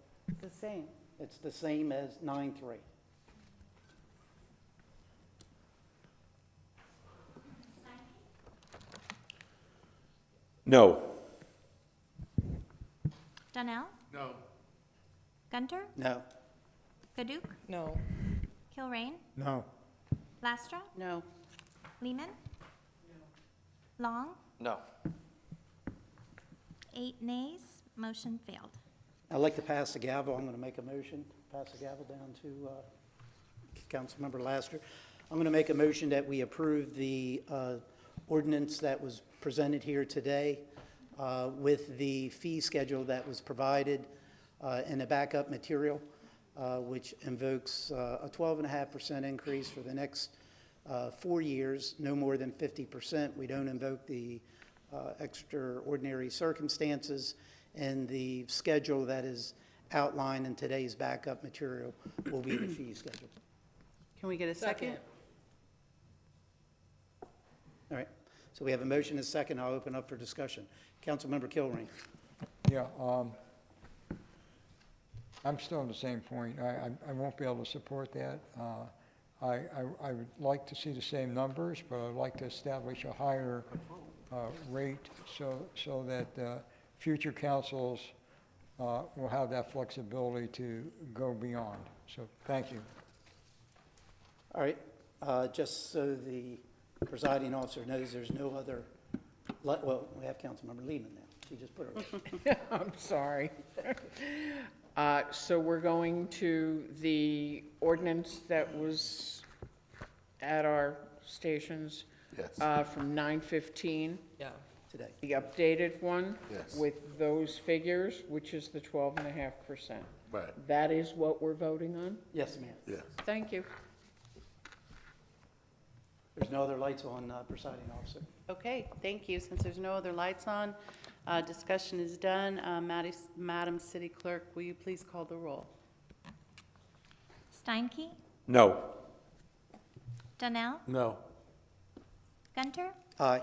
same. it's the same as 9.3. No. Donnell? No. Gunter? No. Gaduk? No, Kilrain? No. Lastra? No. Lehman? Long? No. 8 nays, motion failed. I'd like to pass the gavel. I'm going to make a motion, pass the gavel down to Councilmember Laster. I'm going to make a motion that we approve the ordinance that was presented here today with the fee schedule that was provided in the backup material, which invokes a 12.5% increase for the next 4 years, no more than 50%. We don't invoke the extraordinary circumstances, and the schedule that is outlined in today's backup material will be the fee schedule. Can we get a second? All right, so we have a motion and a second. I'll open up for discussion. Councilmember Kilrain. Yeah, I'm still on the same point. I won't be able to support that. I would like to see the same numbers, but I'd like to establish a higher rate so that future councils will have that flexibility to go beyond. So, thank you. All right, just so the presiding officer knows, there's no other, well, we have Councilmember Lehman now. She just put her. I'm sorry. So we're going to the ordinance that was at our stations Yes. from 9:15, yeah. Today. the updated one Yes. with those figures, which is the 12.5%. Right. That is what we're voting on? Yes, ma'am. Yes. Thank you. There's no other lights on, presiding officer. Okay, thank you. Since there's no other lights on, discussion is done. Madam City Clerk, will you please call the roll? Steinke? No. Donnell? No. Gunter? Aye.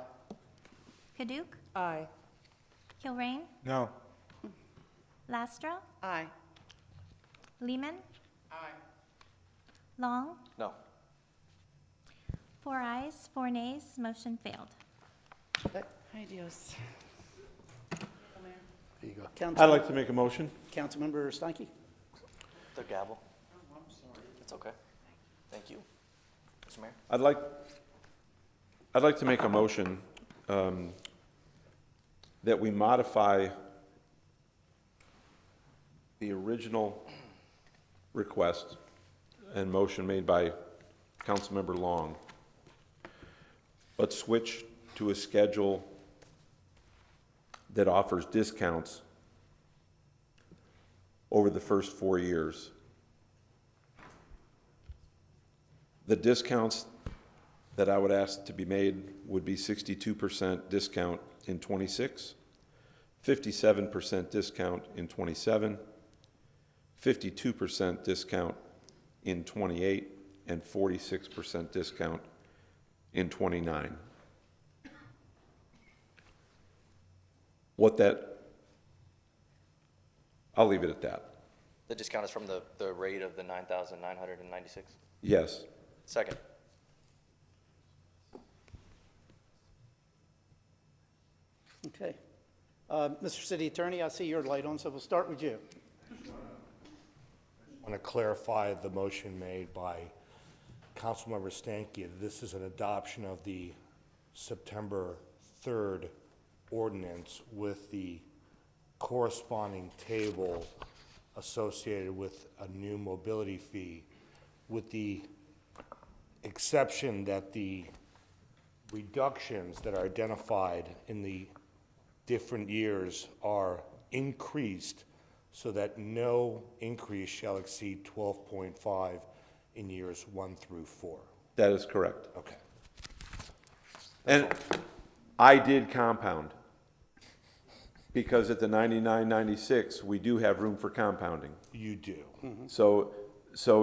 Gaduk? Aye, Kilrain? No. Lastra? Aye. Lehman? Aye. Long? No. 4 ayes, 4 nays, motion failed. Hi, Dios. Here you go. Council- I'd like to make a motion. Councilmember Steinke? The gavel. It's okay. Thank you. Mr. Mayor? I'd like to make a motion that we modify the original request and motion made by Councilmember Long, but switch to a schedule that offers discounts over the first 4 years. The discounts that I would ask to be made would be 62% discount in '26, 57% discount in '27, 52% discount in '28, and 46% discount in '29. I'll leave it at that. The discount is from the rate of the 9,996? Yes. Second. Okay. Mr. City Attorney, I see your light on, so we'll start with you. I want to clarify the motion made by Councilmember Stankey. This is an adoption of the September 3rd ordinance with the corresponding table associated with a new mobility fee, with the exception that the reductions that are identified in the different years are increased so that no increase shall exceed 12.5 in years 1 through 4. That is correct. Okay. And I did compound, because at the 99.96, we do have room for compounding. You do. So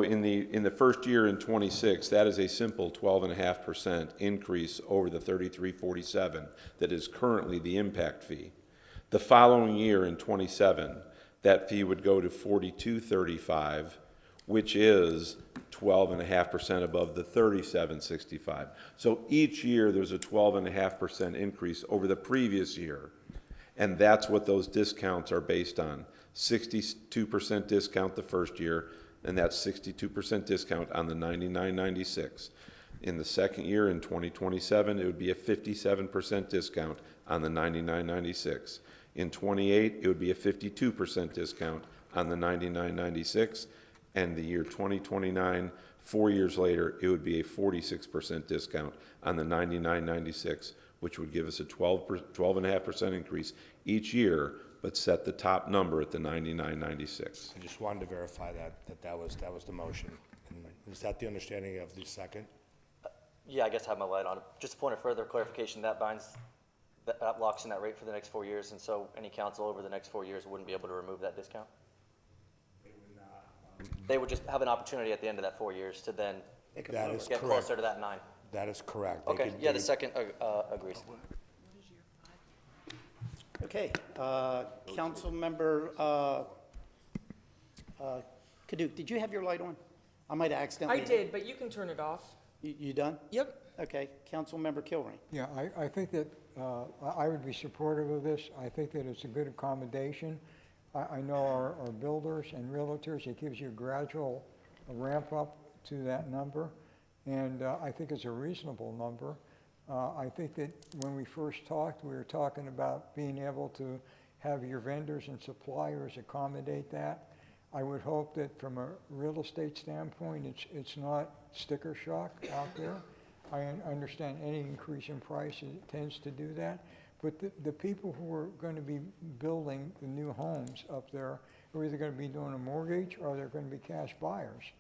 in the first year in 26, that is a simple 12.5% increase over the 33.47 that is currently the impact fee. The following year in 27, that fee would go to 42.35, which is 12.5% above the 37.65. So each year there's a 12.5% increase over the previous year. And that's what those discounts are based on. 62% discount the first year, and that's 62% discount on the 99.96. In the second year, in 2027, it would be a 57% discount on the 99.96. In 28, it would be a 52% discount on the 99.96. And the year 2029, 4 years later, it would be a 46% discount on the 99.96, which would give us a 12.5% increase each year, but set the top number at the 99.96. I just wanted to verify that was the motion. And is that the understanding of the second? Yeah, I guess I have my light on. Just a point of further clarification, that locks in that rate for the next 4 years, and so any council over the next 4 years wouldn't be able to remove that discount? They would just have an opportunity at the end of that 4 years to then That is get correct. closer to that 9. That is correct. They Okay, could- yeah, they- the second agrees. Okay, Councilmember Kaduke, did you have your light on? I might have accidentally. I did, but you can turn it off. You done? Yep. Okay, Councilmember Kilrain. Yeah, I think that, I would be supportive of this. I think that it's a good accommodation. I know our builders and realtors, it gives you a gradual ramp up to that number, and I think it's a reasonable number. I think that when we first talked, we were talking about being able to have your vendors and suppliers accommodate that. I would hope that from a real estate standpoint, it's not sticker shock out there. I understand any increase in price tends to do that, but the people who are going to be building the new homes up there are either going to be doing a mortgage or they're going to be cash buyers.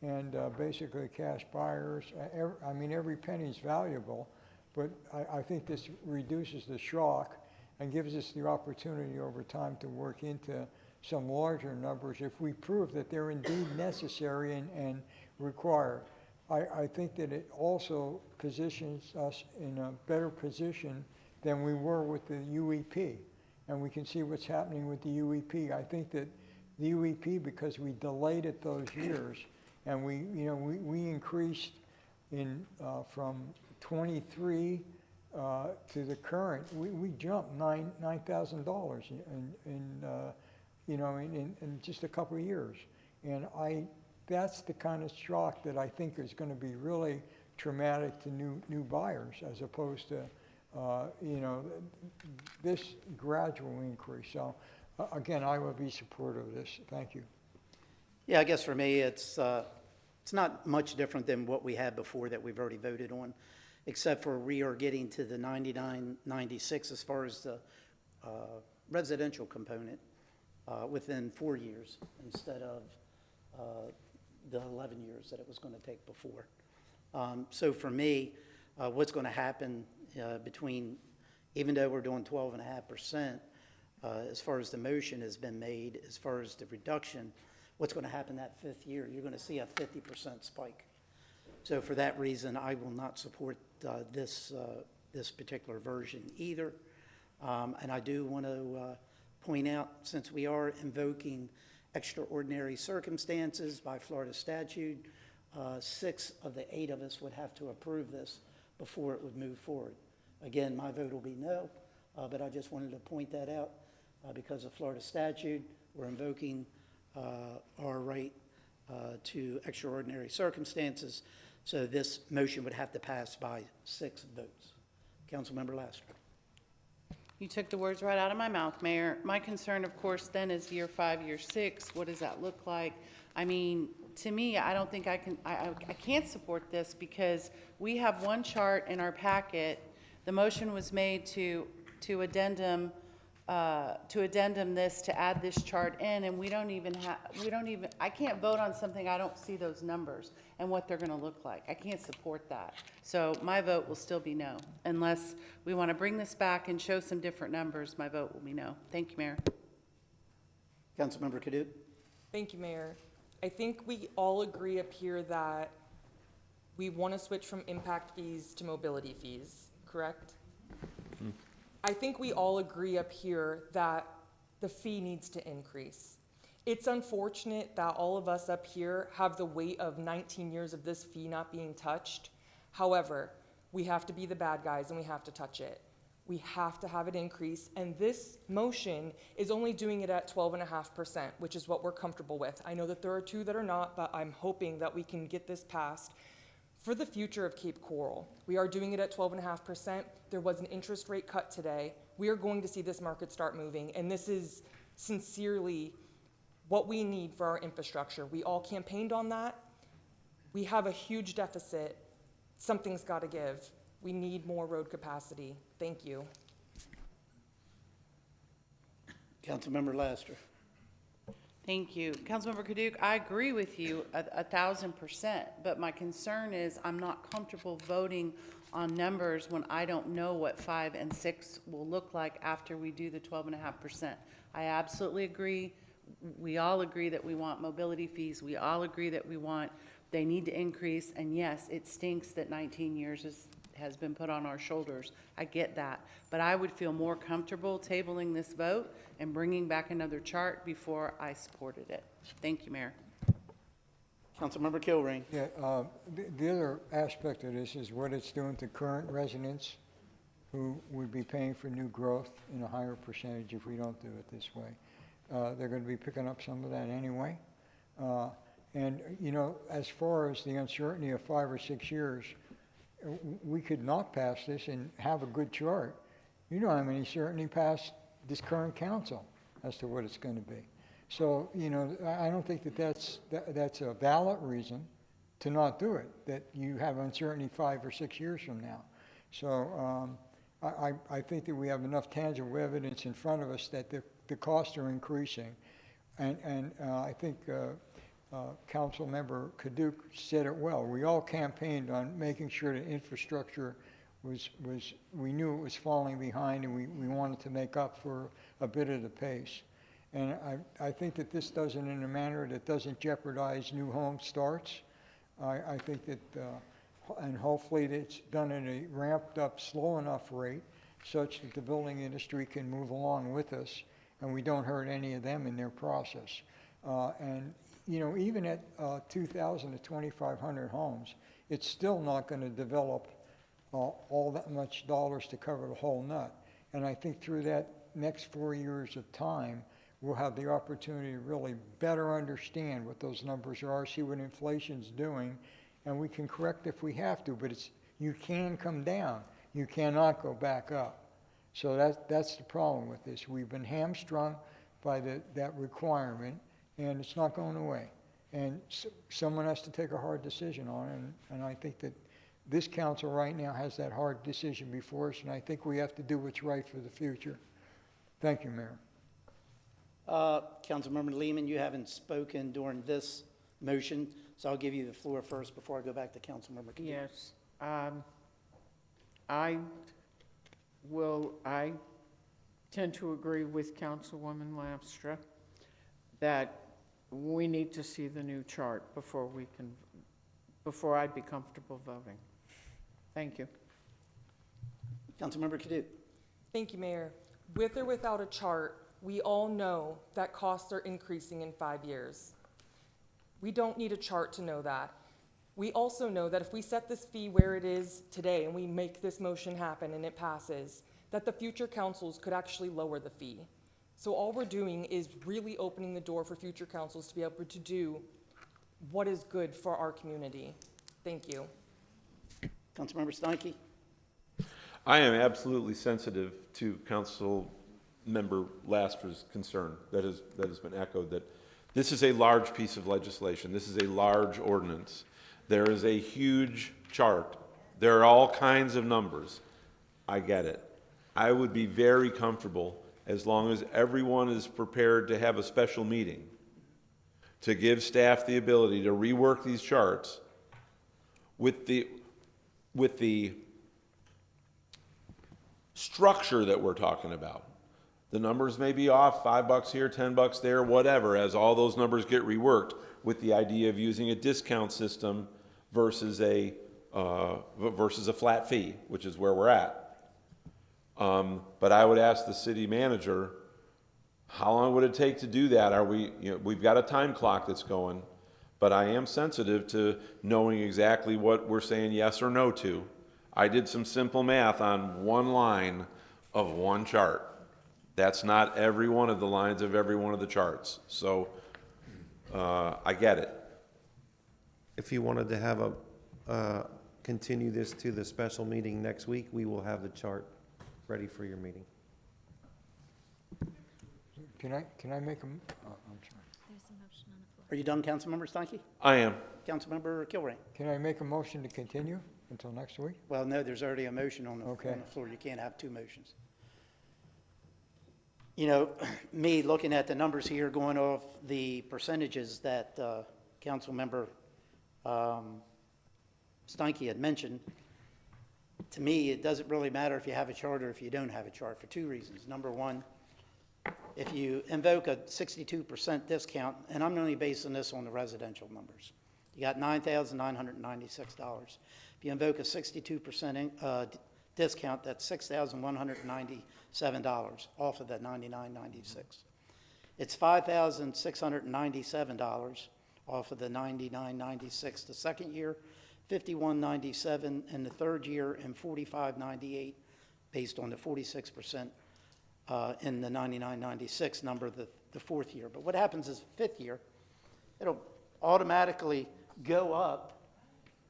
And basically cash buyers, every penny is valuable, but I think this reduces the shock and gives us the opportunity over time to work into some larger numbers if we prove that they're indeed necessary and required. I think that it also positions us in a better position than we were with the UEP. And we can see what's happening with the UEP. I think that the UEP, because we delayed it those years, and we increased from 23 to the current, we jumped $9,000 in just a couple of years. And that's the kind of shock that I think is going to be really traumatic to new buyers, as opposed to this gradual increase. So again, I would be supportive of this. Thank you. Yeah, I guess for me, it's not much different than what we had before that we've already voted on, except for we are getting to the 99.96 as far as the residential component within 4 years instead of the 11 years that it was going to take before. So for me, what's going to happen between, even though we're doing 12.5%, as far as the motion has been made, as far as the reduction, what's going to happen that 5th year? You're going to see a 50% spike. So for that reason, I will not support this particular version either. And I do want to point out, since we are invoking extraordinary circumstances by Florida statute. 6 of the 8 of us would have to approve this before it would move forward. Again, my vote will be no, but I just wanted to point that out because of Florida statute. We're invoking our right to extraordinary circumstances, so this motion would have to pass by 6 votes. Councilmember Laster. You took the words right out of my mouth, Mayor. My concern, of course, then is year 5, year 6. What does that look like? I mean, to me, I don't think I can't support this because we have one chart in our packet. The motion was made to addendum this, to add this chart in, and I can't vote on something I don't see those numbers and what they're gonna look like. I can't support that. So my vote will still be no. Unless we wanna bring this back and show some different numbers, my vote will be no. Thank you, Mayor. Councilmember Kaduc. Thank you, Mayor. I think we all agree up here that we want to switch from impact fees to mobility fees, correct? I think we all agree up here that the fee needs to increase. It's unfortunate that all of us up here have the weight of 19 years of this fee not being touched. However, we have to be the bad guys and we have to touch it. We have to have it increase, and this motion is only doing it at 12.5%, which is what we're comfortable with. I know that there are 2 that are not, but I'm hoping that we can get this passed. For the future of Cape Coral, we are doing it at 12.5%. There was an interest rate cut today. We are going to see this market start moving, and this is sincerely what we need for our infrastructure. We all campaigned on that. We have a huge deficit. Something's got to give. We need more road capacity. Thank you. Councilmember Laster. Thank you. Councilmember Kaduc, I agree with you 1,000%, but my concern is I'm not comfortable voting on numbers when I don't know what 5 and 6 will look like after we do the 12.5%. I absolutely agree. We all agree that we want mobility fees. We all agree that they need to increase, and yes, it stinks that 19 years has been put on our shoulders. I get that. But I would feel more comfortable tabling this vote and bringing back another chart before I supported it. Thank you, Mayor. Councilmember Kilrain. Yeah, the other aspect of this is what it's doing to current residents who would be paying for new growth in a higher percentage if we don't do it this way. They're going to be picking up some of that anyway. And, you know, as far as the uncertainty of 5 or 6 years, we could not pass this and have a good chart. You don't have any certainty past this current council as to what it's going to be. So, you know, I don't think that's a valid reason to not do it, that you have uncertainty 5 or 6 years from now. So I think that we have enough tangible evidence in front of us that the costs are increasing. And I think Councilmember Kaduc said it well. We all campaigned on making sure that infrastructure we knew it was falling behind, and we wanted to make up for a bit of the pace. And I think that this does it in a manner that doesn't jeopardize new home starts. I think that, and hopefully it's done at a ramped up, slow enough rate such that the building industry can move along with us and we don't hurt any of them in their process. And, you know, even at 2,000 to 2,500 homes, it's still not going to develop all that much dollars to cover the whole nut. And I think through that next 4 years of time, we'll have the opportunity to really better understand what those numbers are, see what inflation's doing, and we can correct if we have to, but you can come down. You cannot go back up. So that's the problem with this. We've been hamstrung by that requirement, and it's not going away. And someone has to take a hard decision on it, and I think that this council right now has that hard decision before us, and I think we have to do what's right for the future. Thank you, Mayor. Councilmember Lehman, you haven't spoken during this motion, so I'll give you the floor first before I go back to Councilmember Kaduc. Yes. I tend to agree with Councilwoman Lamstra that we need to see the new chart before I'd be comfortable voting. Thank you. Councilmember Kaduc. Thank you, Mayor. With or without a chart, we all know that costs are increasing in 5 years. We don't need a chart to know that. We also know that if we set this fee where it is today and we make this motion happen and it passes, that the future councils could actually lower the fee. So all we're doing is really opening the door for future councils to be able to do what is good for our community. Thank you. Councilmember Steinke? I am absolutely sensitive to Council Member Lastra's concern that has been echoed, that this is a large piece of legislation. This is a large ordinance. There is a huge chart. There are all kinds of numbers. I get it. I would be very comfortable as long as everyone is prepared to have a special meeting to give staff the ability to rework these charts with the structure that we're talking about. The numbers may be off, $5 here, $10 there, whatever, as all those numbers get reworked, with the idea of using a discount system versus a flat fee, which is where we're at. But I would ask the city manager, how long would it take to do that? We've got a time clock that's going, but I am sensitive to knowing exactly what we're saying yes or no to. I did some simple math on one line of one chart. That's not every one of the lines of every one of the charts. So I get it. If you wanted to have continue this to the special meeting next week, we will have the chart ready for your meeting. Can I make a, I'm sorry. There's a motion on the floor. Are you done, Councilmember Steinke? I am. Councilmember Kilrain? Can I make a motion to continue until next week? Well, no, there's already a motion on the Okay. floor. You can't have two motions. You know, me looking at the numbers here, going off the percentages that Councilmember Steinke had mentioned, to me, it doesn't really matter if you have a chart or if you don't have a chart, for two reasons. Number one, if you invoke a 62% discount, and I'm only basing this on the residential numbers, you got $9,996. If you invoke a 62% discount, that's $6,197 off of that $99.96. It's $5,697 off of the $99.96 the second year, $51.97 in the third year, and $45.98 based on the 46% in the $99.96 number the fourth year. But what happens is fifth year, it'll automatically go up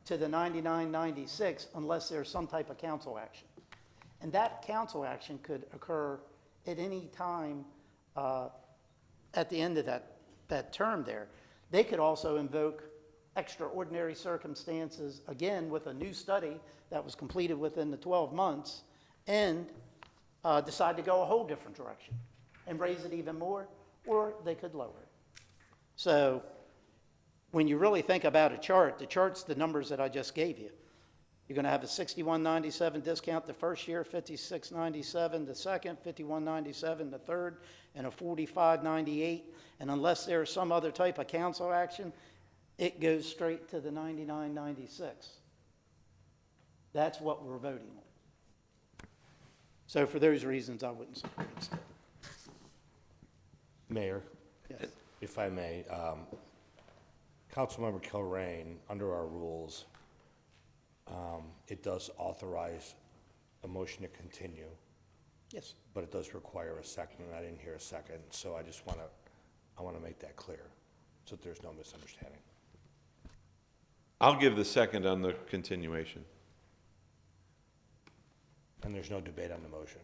to the $99.96 unless there's some type of council action. And that council action could occur at any time at the end of that term there. They could also invoke extraordinary circumstances, again, with a new study that was completed within the 12 months, and decide to go a whole different direction and raise it even more, or they could lower it. So when you really think about a chart, the chart's the numbers that I just gave you. You're going to have a $61.97 discount the first year, $56.97 the second, $51.97 the third, and a $45.98. And unless there's some other type of council action, it goes straight to the $99.96. That's what we're voting on. So for those reasons, I wouldn't support it still. Mayor, Yes. if I may, Councilmember Kilrain, under our rules, it does authorize a motion to continue, Yes. but it does require a second, and I didn't hear a second, so I want to make that clear, so that there's no misunderstanding. I'll give the second on the continuation. And there's no debate on the motion,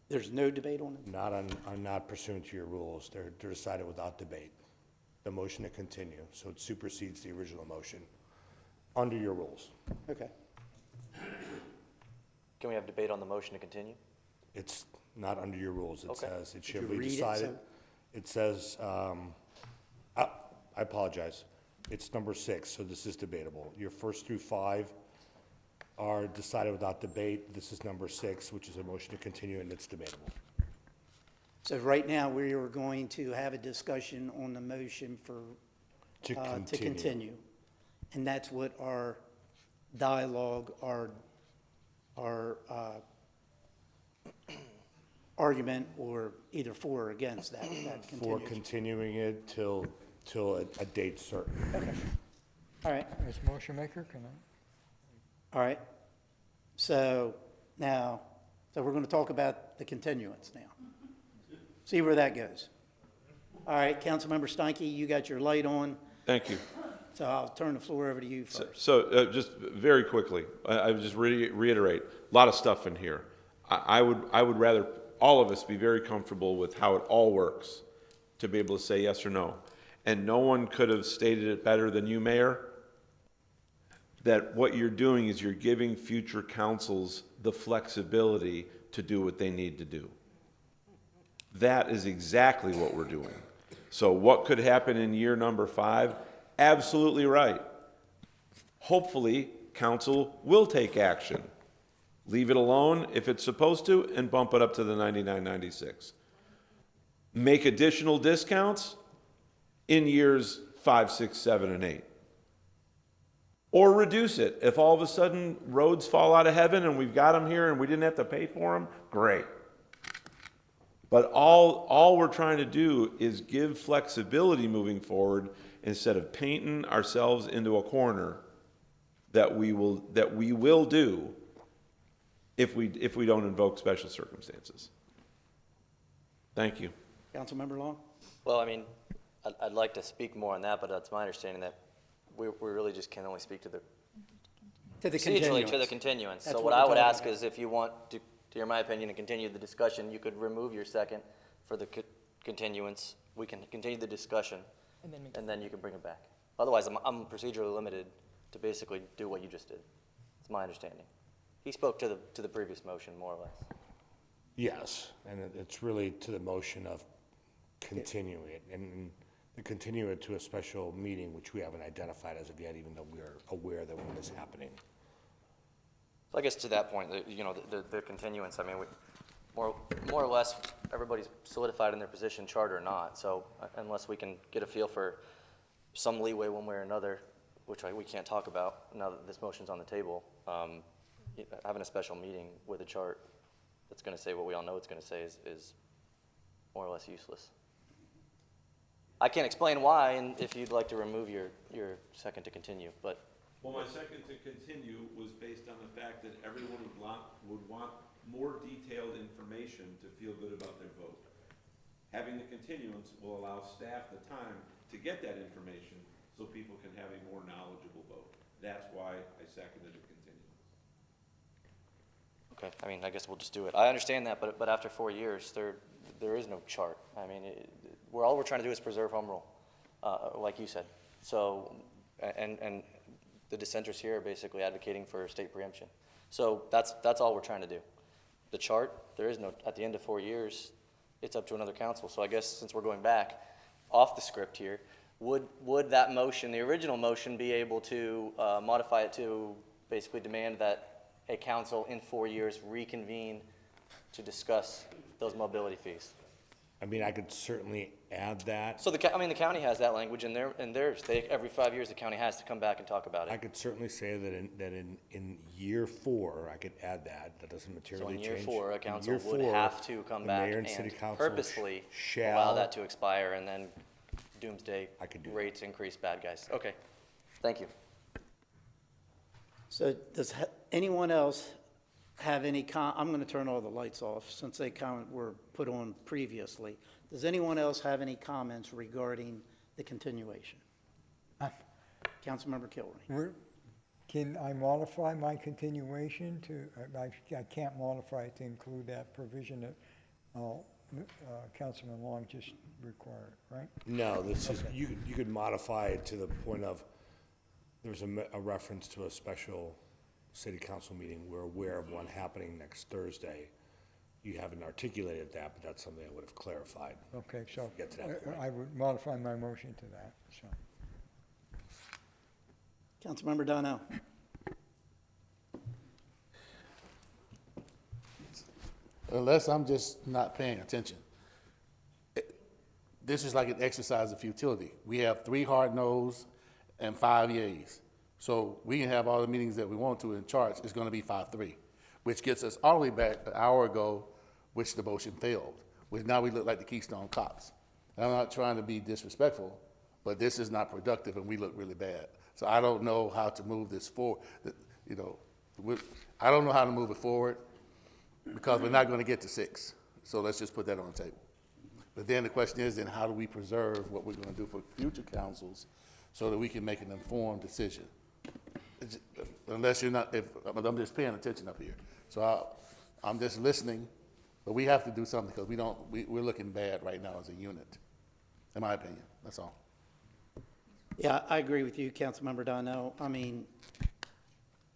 There's no debate on it? not pursuant to your rules. They're decided without debate. The motion to continue, so it supersedes the original motion under your rules. Okay. Can we have debate on the motion to continue? It's not under your rules. It Okay. says it Did should you be read it? decided. So- It says, I apologize. It's number 6, so this is debatable. Your first through 5 are decided without debate. This is number 6, which is a motion to continue, and it's debatable. So right now, we are going to have a discussion on the motion for, To to continue. And that's what our dialogue, our argument or either for or against that For continuation. continuing it till a date certain. Okay. All right, As motion maker, can I? all right. So now, so we're going to talk about the continuance now. See where that goes. All right, Councilmember Steinke, you got your light on, Thank you. so I'll turn the floor over to you first. So, just very quickly, I would just reiterate, a lot of stuff in here. I would rather all of us be very comfortable with how it all works, to be able to say yes or no. And no one could have stated it better than you, Mayor, that what you're doing is you're giving future councils the flexibility to do what they need to do. That is exactly what we're doing. So what could happen in year number 5? Absolutely right. Hopefully, council will take action. Leave it alone if it's supposed to and bump it up to the 99.96. Make additional discounts in years 5, 6, 7, and 8. Or reduce it. If all of a sudden roads fall out of heaven and we've got them here and we didn't have to pay for them, great. But all we're trying to do is give flexibility moving forward instead of painting ourselves into a corner that we will do if we don't invoke special circumstances. Thank you. Councilmember Long? Well, I mean, I'd like to speak more on that, but that's my understanding that we really just can only speak to the, To the procedurally continuance. to the continuance. That's So what what I we're would talking ask about. is if you want to hear my opinion and continue the discussion, you could remove your second for the continuance. We can continue the discussion, And then make and then you can bring it back. Otherwise, I'm procedurally limited to basically do what you just did. It's my understanding. He spoke to the previous motion, more or less. Yes, and it's really to the motion of continuing it, and to continue it to a special meeting, which we haven't identified as of yet, even though we're aware that one is happening. So I guess to that point, the continuance, I mean, more or less, everybody's solidified in their position, charter or not. So unless we can get a feel for some leeway one way or another, which we can't talk about now that this motion's on the table, having a special meeting with a chart that's going to say what we all know it's going to say is more or less useless. I can't explain why, and if you'd like to remove your second to continue, but Well, my second to continue was based on the fact that everyone would want more detailed information to feel good about their vote. Having the continuance will allow staff the time to get that information so people can have a more knowledgeable vote. That's why I seconded the continuance. okay, I mean, I guess we'll just do it. I understand that, but after 4 years, there is no chart. I mean, all we're trying to do is preserve home rule, like you said. So, and the dissenters here are basically advocating for state preemption. So that's all we're trying to do. The chart, there is no, at the end of 4 years, it's up to another council. So I guess since we're going back off the script here, would that motion, the original motion, be able to modify it to basically demand that a council in 4 years reconvene to discuss those mobility fees? I mean, I could certainly add that. So the county has that language in theirs. Every 5 years, the county has to come back and talk about I it. could certainly say that in year 4, I could add that. That doesn't So materially in change. year 4, a In council year would 4, have to come the back mayor and city council purposely allow shall- that to expire, and then doomsday I could do that. rates increase, bad guys. Okay, thank you. So does anyone else have any I'm going to turn all the lights off since they were put on previously. Does anyone else have any comments regarding the continuation? Councilmember Kilrain. Can I modify my continuation to, I can't modify it to include that provision that Councilman Long just required, right? No, this is, you could modify it to the point of, there's a reference to a special city council meeting. We're aware of one happening next Thursday. You haven't articulated that, but that's something I would have clarified. Okay, so Get to that point. I would modify my motion to that, so. Councilmember Donnell. Unless I'm just not paying attention. This is like an exercise of futility. We have 3 hard no's and 5 yays. So we can have all the meetings that we want to in charts, it's gonna be 5-3, which gets us all the way back an hour ago which the motion failed, which now we look like the Keystone Cops. And I'm not trying to be disrespectful, but this is not productive and we look really bad. So I don't know how to move this forward, you know, I don't know how to move it forward because we're not going to get to 6. So let's just put that on the table. But then the question is, then how do we preserve what we're going to do for future councils so that we can make an informed decision? Unless you're not, I'm just paying attention up here. So I'm just listening, but we have to do something because we're looking bad right now as a unit, in my opinion. That's all. Yeah, I agree with you, Councilmember Donnell. I mean,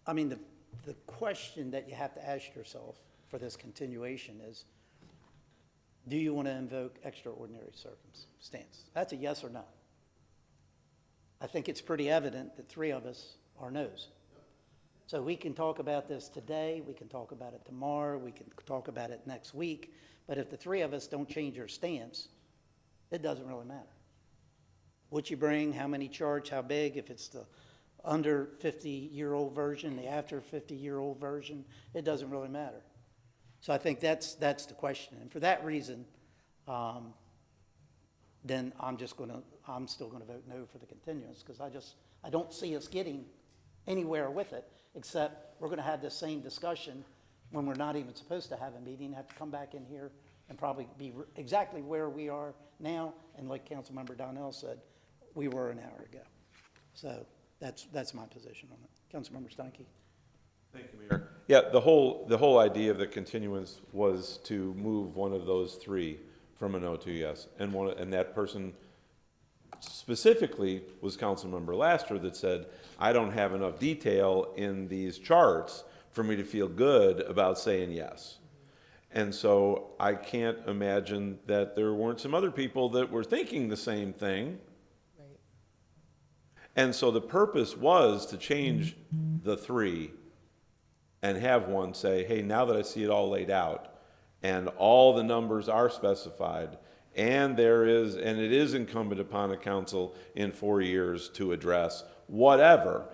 the question that you have to ask yourself for this continuation is, do you want to invoke extraordinary circumstance? That's a yes or no. I think it's pretty evident that 3 of us are no's. So we can talk about this today, we can talk about it tomorrow, we can talk about it next week, but if the 3 of us don't change our stance, it doesn't really matter. What you bring, how many charge, how big, if it's the under 50-year-old version, the after 50-year-old version, it doesn't really matter. So I think that's the question. And for that reason, then I'm still gonna vote no for the continuance because I don't see us getting anywhere with it, except we're gonna have the same discussion when we're not even supposed to have a meeting, have to come back in here and probably be exactly where we are now. And like Councilmember Donnell said, we were an hour ago. So that's my position on it. Councilmember Steinke. Thank you, Mayor. Yeah, the whole idea of the continuance was to move one of those 3 from a no to yes. And that person specifically was Councilmember Laster that said, I don't have enough detail in these charts for me to feel good about saying yes. And so I can't imagine that there weren't some other people that were thinking the same thing. Right. And so the purpose was to change the 3 and have one say, hey, now that I see it all laid out and all the numbers are specified and it is incumbent upon a council in 4 years to address whatever,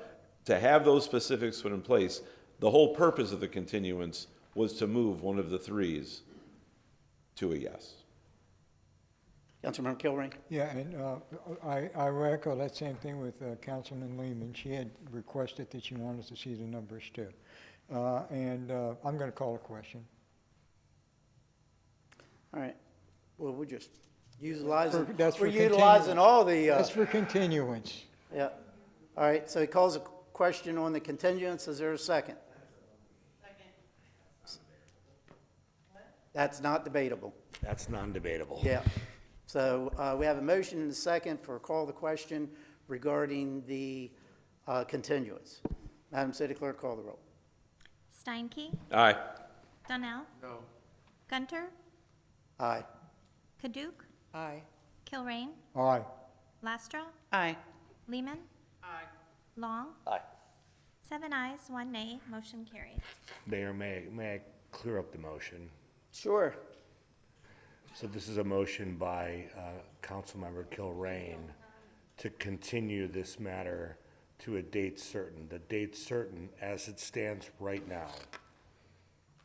to have those specifics put in place, the whole purpose of the continuance was to move one of the 3s to a yes. Councilmember Kilrain. Yeah, and I will echo that same thing with Councilman Lehman. She had requested that she wanted to see the numbers too. And I'm going to call a question. All right. Well, we're just utilizing, That's we're for utilizing all the, That's for continuance. yeah. All right, so he calls a question on the continuance. Is there a second? Second. That's not debatable. That's non-debatable. Yeah. So we have a motion and a second for a call the question regarding the continuance. Madam City Clerk, call the roll. Steinke? Aye. Donnell? No. Gunter? Aye. Kaduk? Aye. Kilrain? Aye. Lastra? Aye. Lehman? Aye. Long? Aye. 7 ayes, 1 nay, motion carried. Mayor, may I clear up the motion? Sure. So this is a motion by Councilmember Kilrain to continue this matter to a date certain. The date certain, as it stands right now,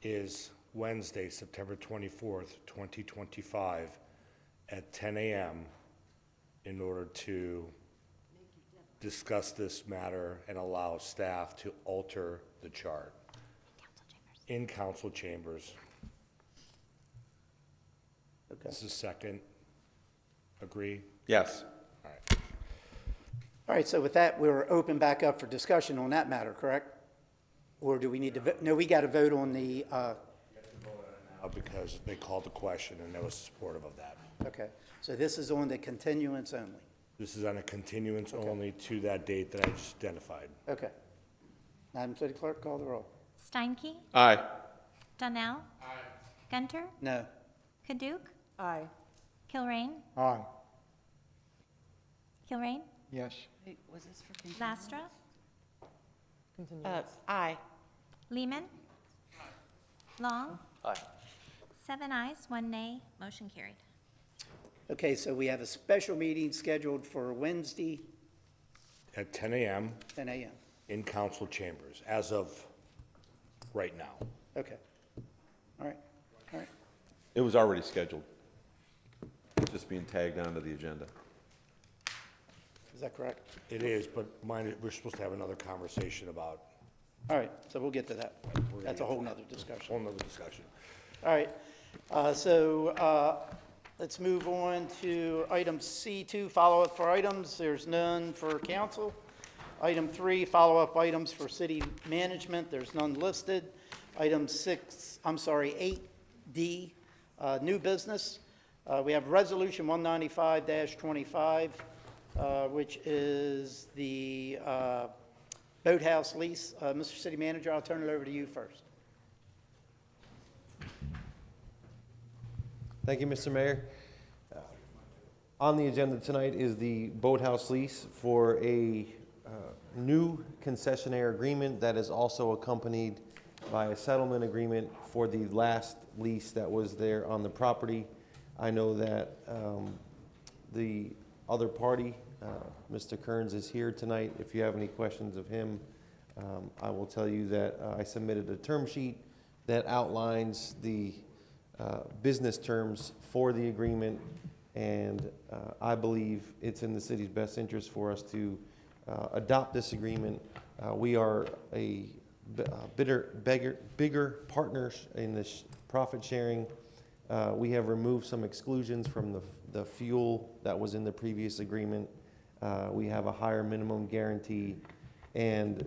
is Wednesday, September 24th, 2025, at 10 a.m. in order to discuss this matter and allow staff to alter the chart in council chambers. Okay. This is second. Agree? Yes. All right. All right, so with that, we're open back up for discussion on that matter, correct? Or do we need to, no, we got to vote on the, Because they called the question and they was supportive of that. okay. So this is on the continuance only. This is on a continuance only to that date that I just identified. Okay. Madam City Clerk, call the roll. Steinke? Aye. Donnell? Aye. Gunter? No. Kaduk? Aye. Kilrain? Aye. Kilrain? Yes. Wait, was this for continuance? Lastra? Continuance. Aye. Lehman? Long? Aye. 7 ayes, 1 nay, motion carried. Okay, so we have a special meeting scheduled for Wednesday, At 10 a.m. 10 a.m. in council chambers, as of right now. Okay. All right, all right. It was already scheduled. It's just being tagged onto the agenda. Is that correct? It is, but we're supposed to have another conversation about, All right, so we'll get to that. That's a whole nother discussion. whole nother discussion. All right, let's move on to item C2, follow-up for items. There's none for council. Item 3, follow-up items for city management. There's none listed. Item 8D, new business. We have Resolution 195-25, which is the boathouse lease. Mr. City Manager, I'll turn it over to you first. Thank you, Mr. Mayor. On the agenda tonight is the boathouse lease for a new concessionaire agreement that is also accompanied by a settlement agreement for the last lease that was there on the property. I know that the other party, Mr. Kearns, is here tonight. If you have any questions of him, I will tell you that I submitted a term sheet that outlines the business terms for the agreement, and I believe it's in the city's best interest for us to adopt this agreement. We are a bigger partners in this profit sharing. We have removed some exclusions from the fuel that was in the previous agreement. We have a higher minimum guarantee, and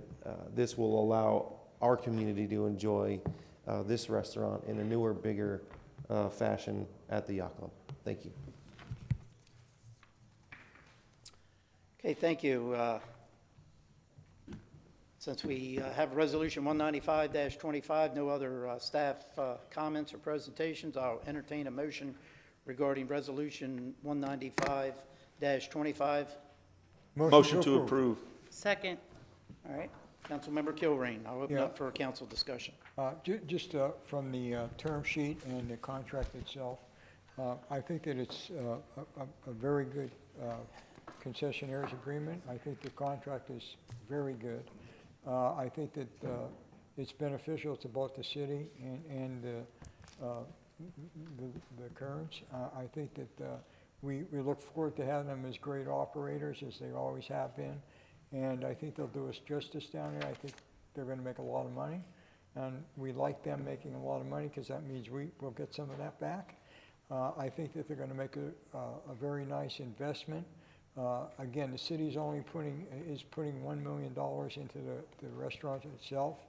this will allow our community to enjoy this restaurant in a newer, bigger fashion at the Yacht Club. Thank you. Okay, thank you. Since we have Resolution 195-25, no other staff comments or presentations, I'll entertain a motion regarding Resolution 195-25. Motion to approve. Second. All right, Councilmember Kilrain, I'll open Yeah. up for a council discussion. Just from the term sheet and the contract itself, I think that it's a very good concessionaires agreement. I think the contract is very good. I think that it's beneficial to both the city and the Kearns. I think that we look forward to having them as great operators, as they always have been. And I think they'll do us justice down there. I think they're going to make a lot of money. And we like them making a lot of money because that means we will get some of that back. I think that they're going to make a very nice investment. Again, the city's only putting $1 million into the restaurant itself,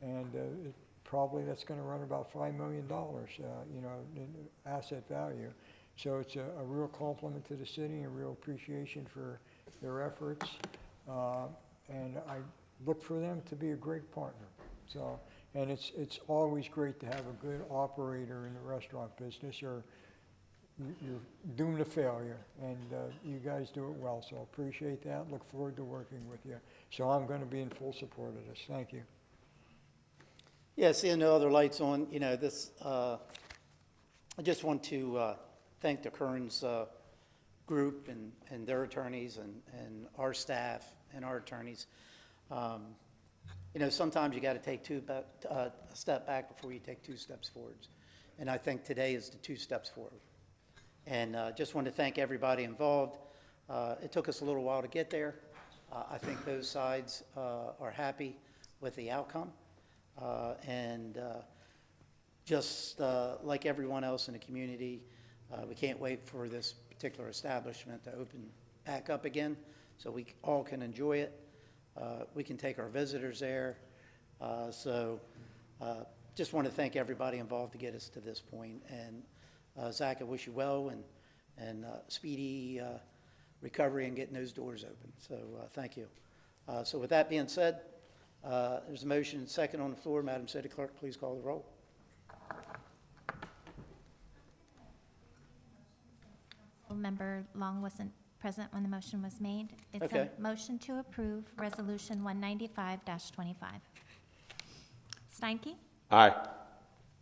and probably that's going to run about $5 million, in asset value. So it's a real compliment to the city, and a real appreciation for their efforts, and I look for them to be a great partner. So, and it's always great to have a good operator in the restaurant business, or you're doomed to failure, and you guys do it well, so I appreciate that. Look forward to working with you. So I'm going to be in full support of this. Thank you. Yeah, seeing no other lights on, this, I just want to thank the Kearns group and their attorneys and our staff and our attorneys. Sometimes you got to take a step back before you take 2 steps forwards. And I think today is the 2 steps forward. And just want to thank everybody involved. It took us a little while to get there. I think both sides are happy with the outcome. And just like everyone else in the community, we can't wait for this particular establishment to open back up again so we all can enjoy it. We can take our visitors there. Just want to thank everybody involved to get us to this point. And Zach, I wish you well and speedy recovery and getting those doors open. So thank you. So with that being said, there's a motion and second on the floor. Madam City Clerk, please call the roll. Member Long wasn't present when the motion was made. It's Okay. a motion to approve Resolution 195-25. Steinke? Aye.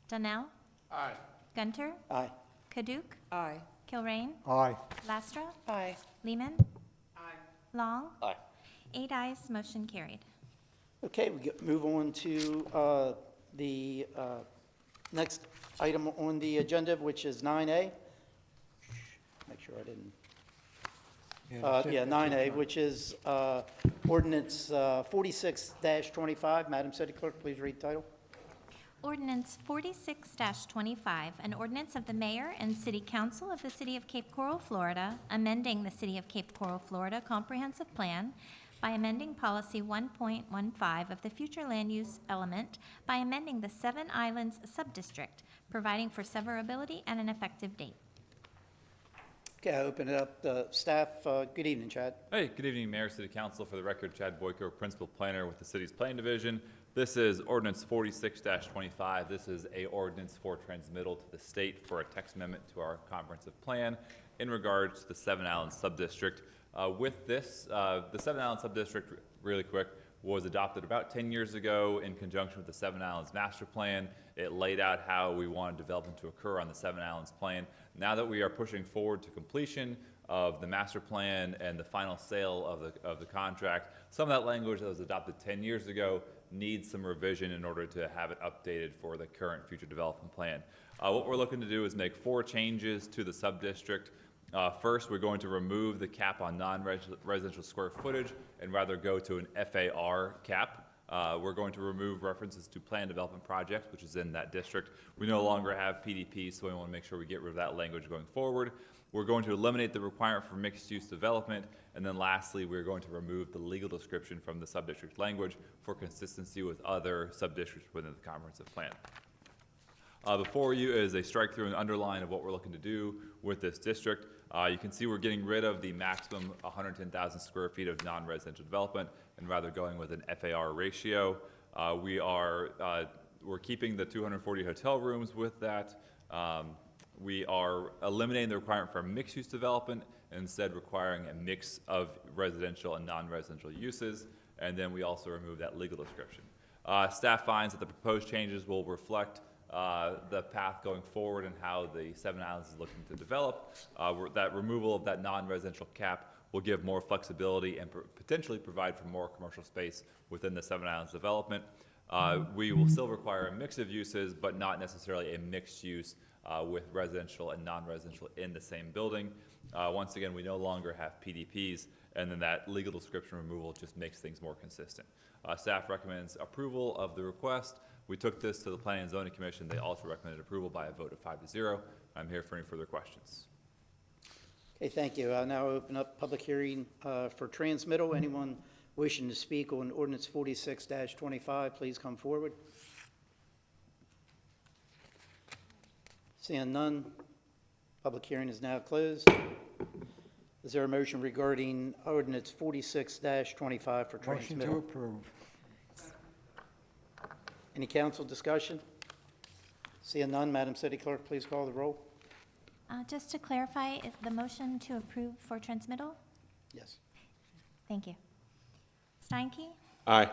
Donnell? Aye. Gunter? Aye. Paduk? Aye. Kilrain? Aye. Lastra? Aye. Lehman? Aye. Long? Aye. 8 ayes, motion carried. Okay, move on to the Next item on the agenda, which is 9A. Make sure I didn't. Yeah, 9A, which is ordinance 46-25. Madam City Clerk, please read title. Ordinance 46-25, an ordinance of the mayor and city council of the city of Cape Coral, Florida, amending the city of Cape Coral, Florida comprehensive plan by amending policy 1.15 of the future land use element by amending the Seven Islands subdistrict, providing for severability and an effective date. Okay, I open it up to staff. Good evening, Chad. Hey, good evening, Mayor, City Council. For the record, Chad Boyko, Principal Planner with the city's Planning Division. This is ordinance 46-25. This is a ordinance for transmittal to the state for a text amendment to our comprehensive plan in regards to the Seven Islands subdistrict. With this, the Seven Islands subdistrict, really quick, was adopted about 10 years ago in conjunction with the Seven Islands Master Plan. It laid out how we wanted development to occur on the Seven Islands plan. Now that we are pushing forward to completion of the master plan and the final sale of the contract, some of that language that was adopted 10 years ago needs some revision in order to have it updated for the current future development plan. What we're looking to do is make 4 changes to the sub-district. First, we're going to remove the cap on non-residential square footage and rather go to an FAR cap. We're going to remove references to planned development projects, which is in that district. We no longer have PDP, so we want to make sure we get rid of that language going forward. We're going to eliminate the requirement for mixed-use development, and then lastly, we're going to remove the legal description from the sub-district language for consistency with other sub-districts within the comprehensive plan. Before you is a strike-through and underline of what we're looking to do with this district. You can see we're getting rid of the maximum 110,000 square feet of non-residential development and rather going with an FAR ratio. We're keeping the 240 hotel rooms with that. We are eliminating the requirement for mixed-use development and instead requiring a mix of residential and non-residential uses. And then we also remove that legal description. Staff finds that the proposed changes will reflect the path going forward and how the Seven Islands is looking to develop. That removal of that non-residential cap will give more flexibility and potentially provide for more commercial space within the Seven Islands development. We will still require a mix of uses, but not necessarily a mixed use with residential and non-residential in the same building. Once again, we no longer have PDPs, and then that legal description removal just makes things more consistent. Staff recommends approval of the request. We took this to the Planning and Zoning Commission. They also recommended approval by a vote of 5-0. I'm here for any further questions. Okay, thank you. I'll now open up public hearing for transmittal. Anyone wishing to speak on ordinance 46-25, please come forward. Seeing none, public hearing is now closed. Is there a motion regarding ordinance 46-25 for Motion to transmittal? approve. Any council discussion? Seeing none, Madam City Clerk, please call the roll. Just to clarify, is the motion to approve for transmittal? Yes. Thank you. Steinke? Aye.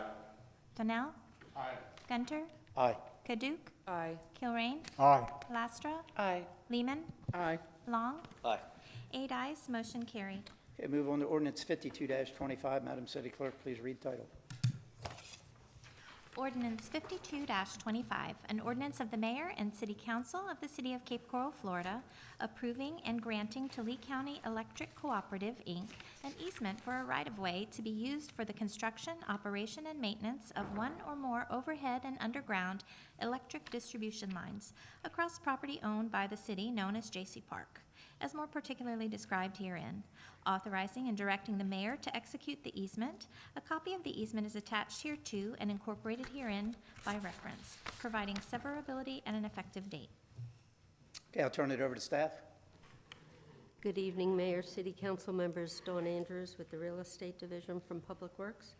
Donnell? Aye. Gunter? Aye. Kaduk? Aye. Kilrain? Aye. Lastra? Aye. Lehman? Aye. Long? Aye. 8 ayes, motion carried. Okay, move on to ordinance 52-25. Madam City Clerk, please read title. Ordinance 52-25, an ordinance of the mayor and city council of the city of Cape Coral, Florida, approving and granting to Lee County Electric Cooperative, Inc., an easement for a right-of-way to be used for the construction, operation, and maintenance of one or more overhead and underground electric distribution lines across property owned by the city known as J.C. Park, as more particularly described herein, authorizing and directing the mayor to execute the easement. A copy of the easement is attached hereto and incorporated herein by reference, providing severability and an effective date. Okay, I'll turn it over to staff. Good evening, Mayor, City Council members. Dawn Andrews with the Real Estate Division from Public Works.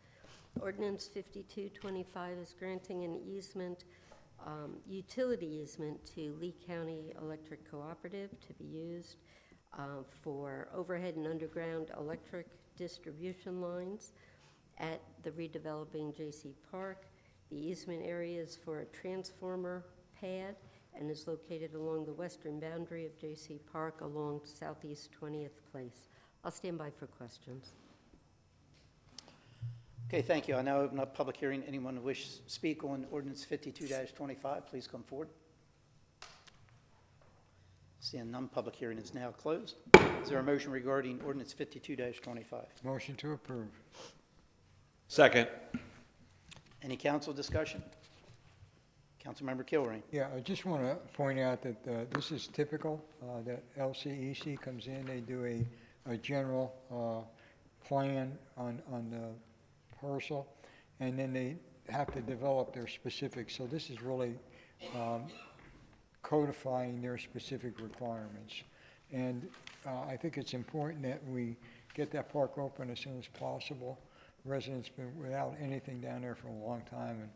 Ordinance 5225 is granting an easement, utility easement to Lee County Electric Cooperative to be used for overhead and underground electric distribution lines at the redeveloping J.C. Park. The easement area is for a transformer pad and is located along the western boundary of J.C. Park along Southeast 20th Place. I'll stand by for questions. Okay, thank you. I now open up public hearing. Anyone who wishes to speak on ordinance 52-25, please come forward. Seeing none, public hearing is now closed. Is there a motion regarding ordinance 52-25? Motion to approve. Second. Any council discussion? Councilmember Kilrain. Yeah, I just want to point out that this is typical, that LCEC comes in, they do a general plan on the parcel, and then they have to develop their specifics. So this is really codifying their specific requirements. And I think it's important that we get that park open as soon as possible. Residents been without anything down there for a long time,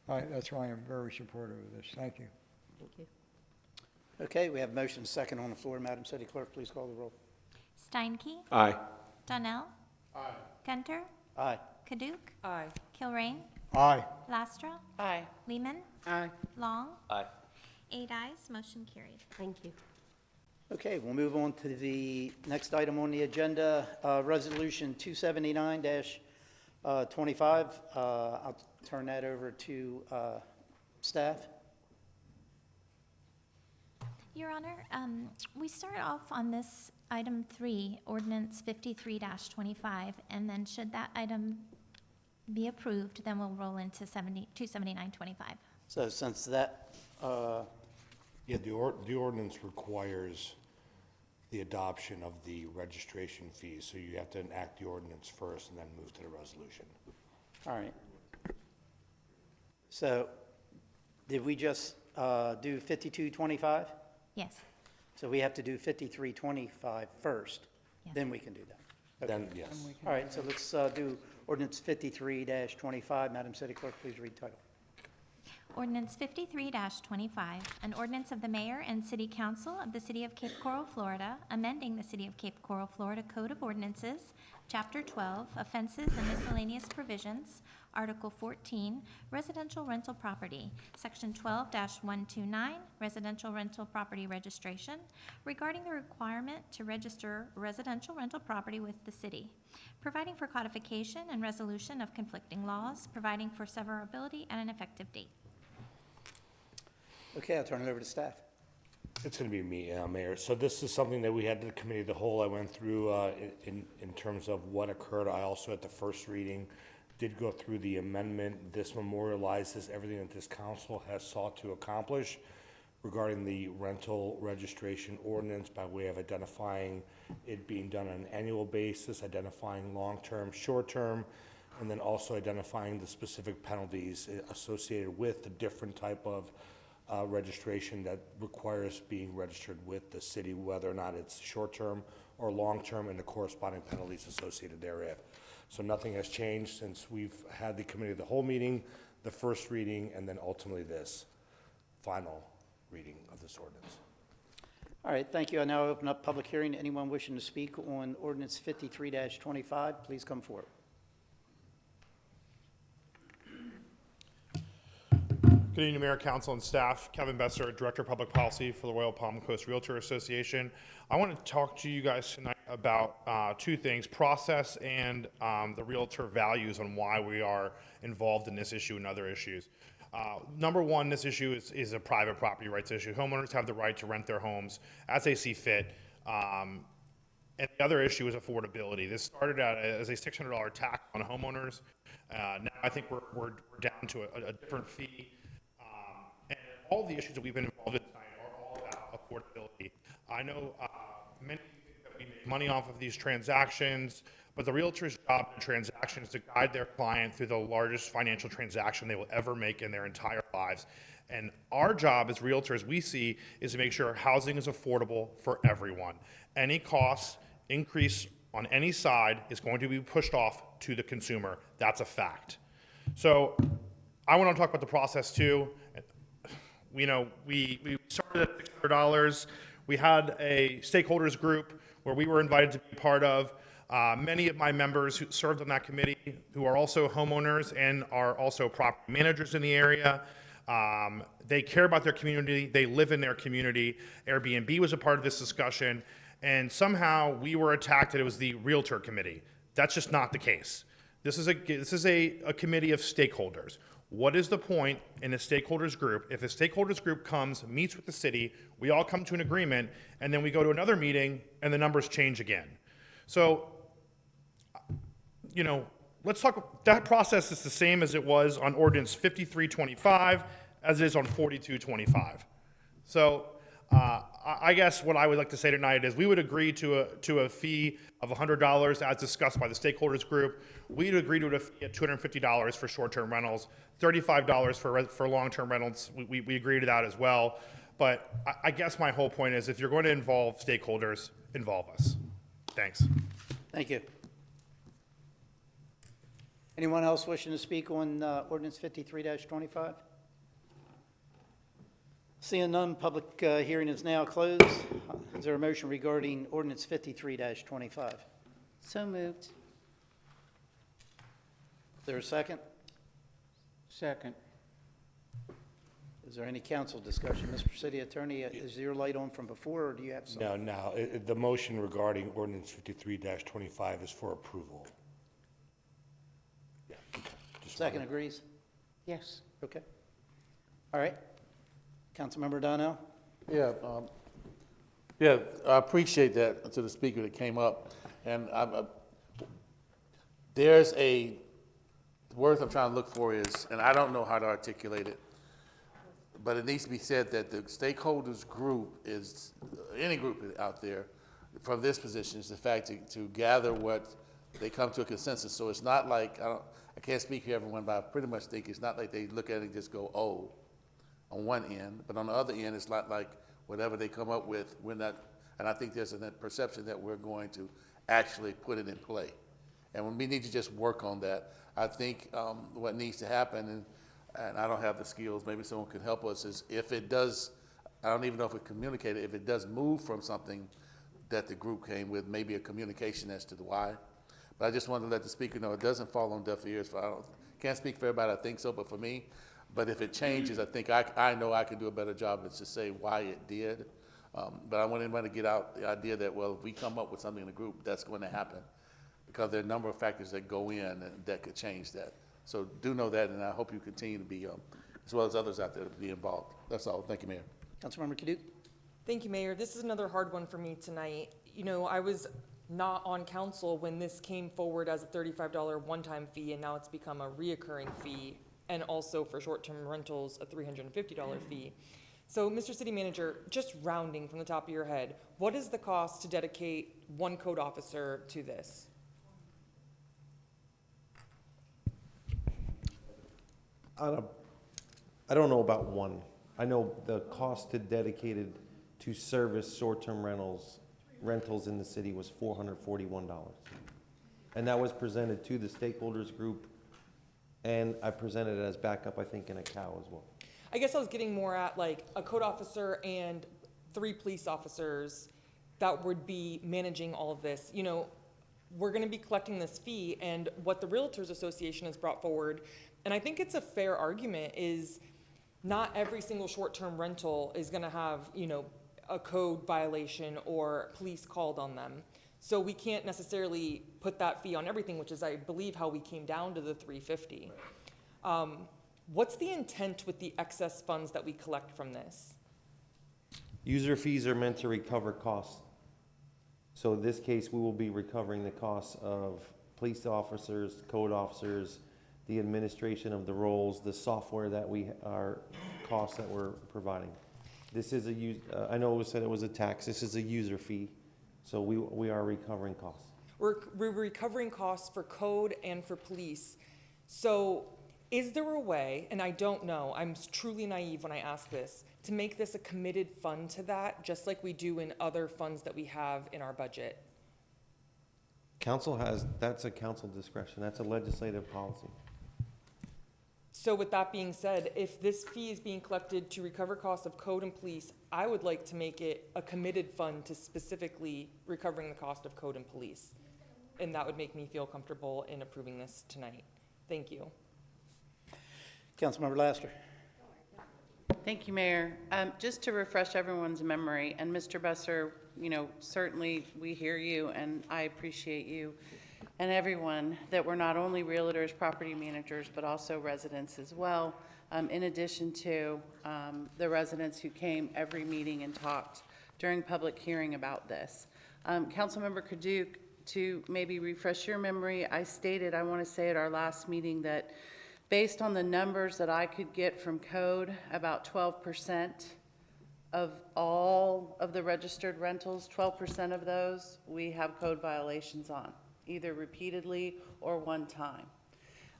and that's why I'm very supportive of this. Thank you. Thank you. Okay, we have motion second on the floor. Madam City Clerk, please call the roll. Steinke? Aye. Donnell? Aye. Gunter? Aye. Kaduk? Aye. Kilrain? Aye. Lastra? Aye. Lehman? Aye. Long? Aye. 8 ayes, motion carried. Thank you. Okay, we'll move on to the next item on the agenda, Resolution 279-25. I'll turn that over to staff. Your Honor, we start off on this item 3, ordinance 53-25, and then should that item be approved, then we'll roll into 279-25. So since that, Yeah, the ordinance requires the adoption of the registration fees, so you have to enact the ordinance first and then move to the resolution. all right. So did we just do 52-25? Yes. So we have to do 53-25 first, Yes. then we can do that. Okay. Then, yes. All right, so let's do ordinance 53-25. Madam City Clerk, please read title. Ordinance 53-25, an ordinance of the Mayor and City Council of the City of Cape Coral, Florida, amending the City of Cape Coral, Florida Code of Ordinances, Chapter 12, Offenses and Miscellaneous Provisions, Article 14, Residential Rental Property, Section 12-129, Residential Rental Property Registration, regarding the requirement to register residential rental property with the city, providing for codification and resolution of conflicting laws, providing for severability and an effective date. Okay, I'll turn it over to staff. It's going to be me, Mayor. So this is something that we had to the committee of the whole. I went through in terms of what occurred. I also, at the first reading, did go through the amendment. This memorializes everything that this council has sought to accomplish regarding the rental registration ordinance by way of identifying it being done on an annual basis, identifying long-term, short-term, and then also identifying the specific penalties associated with the different type of registration that requires being registered with the city, whether or not it's short-term or long-term, and the corresponding penalties associated therein. So nothing has changed since we've had the committee of the whole meeting, the first reading, and then ultimately this final reading of this ordinance. All right, thank you. I now open up public hearing. Anyone wishing to speak on ordinance 53-25, please come forward. Good evening, Mayor, Council, and staff. Kevin Besser, Director of Public Policy for the Royal Palm Coast Realtor Association. I want to talk to you guys tonight about two things, process and the realtor values on why we are involved in this issue and other issues. Number one, this issue is a private property rights issue. Homeowners have the right to rent their homes as they see fit. And the other issue is affordability. This started out as a $600 tax on homeowners. Now I think we're down to a different fee. And all the issues that we've been involved in tonight are all about affordability. I know many think that we make money off of these transactions, but the realtor's job in transactions is to guide their client through the largest financial transaction they will ever make in their entire lives. And our job as realtors, we see, is to make sure housing is affordable for everyone. Any cost increase on any side is going to be pushed off to the consumer. That's a fact. So I want to talk about the process too. We started at $600. We had a stakeholders group where we were invited to be part of. Many of my members who served on that committee, who are also homeowners and are also property managers in the area, they care about their community. They live in their community. Airbnb was a part of this discussion, and somehow we were attacked that it was the realtor committee. That's just not the case. This is a committee of stakeholders. What is the point in a stakeholders group if a stakeholders group comes, meets with the city, we all come to an agreement, and then we go to another meeting and the numbers change again? So, you know, let's talk, that process is the same as it was on ordinance 5325, as it is on 4225. So, I guess what I would like to say tonight is we would agree to a fee of $100 as discussed by the stakeholders group. We'd agree to a fee at $250 for short-term rentals, $35 for long-term rentals. We agree to that as well. But I guess my whole point is if you're going to involve stakeholders, involve us. Thanks. Thank you. Anyone else wishing to speak on ordinance 53-25? Seeing none, public hearing is now closed. Is there a motion regarding ordinance 53-25? So moved. Is there a second? Second. Is there any council discussion? Mr. City Attorney, is your light on from before, or do you have some? No, the motion regarding ordinance 53-25 is for approval. Yeah. Second agrees? Yes. Okay. All right. Councilmember Donnell? Yeah, I appreciate that to the speaker that came up. And there's a word I'm trying to look for is, and I don't know how to articulate it, but it needs to be said that the stakeholders group is, any group out there from this position is the fact to gather what they come to a consensus. So it's not like, I can't speak for everyone, but I pretty much think it's not like they look at it and just go, oh, on one end, but on the other end, it's not like whatever they come up with, we're not, and I think there's a perception that we're going to actually put it in play. And we need to just work on that. I think what needs to happen, and I don't have the skills, maybe someone could help us, is if it does, I don't even know if it communicated, if it does move from something that the group came with, maybe a communication as to the why. But I just wanted to let the speaker know it doesn't fall on deaf ears. Can't speak for everybody, I think so, but for me, but if it changes, I think I know I can do a better job to say why it did. But I want anybody to get out the idea that, well, if we come up with something in the group, that's going to happen. Because there are a number of factors that go in and that could change that. So do know that, and I hope you continue to be, as well as others out there, to be involved. That's all. Thank you, Mayor. Councilmember Kadook? Thank you, Mayor. This is another hard one for me tonight. You know, I was not on council when this came forward as a $35 one-time fee, and now it's become a reoccurring fee, and also for short-term rentals, a $350 fee. So, Mr. City Manager, just rounding from the top of your head, what is the cost to dedicate one code officer to this? I don't know about one. I know the cost to dedicated to service short-term rentals in the city was $441. And that was presented to the stakeholders group, and I presented it as backup, I think, in a cow as well. I guess I was getting more at like a code officer and 3 police officers that would be managing all of this. You know, we're gonna be collecting this fee, and what the Realtors Association has brought forward, and I think it's a fair argument, is not every single short-term rental is gonna have, you know, a code violation or police called on them. So we can't necessarily put that fee on everything, which is, I believe, how we came down to the $350. What's the intent with the excess funds that we collect from this? User fees are meant to recover costs. So in this case, we will be recovering the costs of police officers, code officers, the administration of the roles, the software that costs that we're providing. This is I know it was said it was a tax, this is a user fee, so we are recovering costs. We're recovering costs for code and for police. So is there a way, and I don't know, I'm truly naive when I ask this, to make this a committed fund to that, just like we do in other funds that we have in our budget? That's a council discretion, that's a legislative policy. So with that being said, if this fee is being collected to recover costs of code and police, I would like to make it a committed fund to specifically recovering the cost of code and police. And that would make me feel comfortable in approving this tonight. Thank you. Councilmember Laster? Thank you, Mayor. Just to refresh everyone's memory, and Mr. Besser, you know, certainly we hear you and I appreciate you. and everyone that we're not only realtors, property managers, but also residents as well, in addition to the residents who came every meeting and talked during public hearing about this. Councilmember Kaduke, to maybe refresh your memory, I stated, I want to say at our last meeting, that based on the numbers that I could get from code, about 12% of all of the registered rentals, 12% of those we have code violations on, either repeatedly or one time.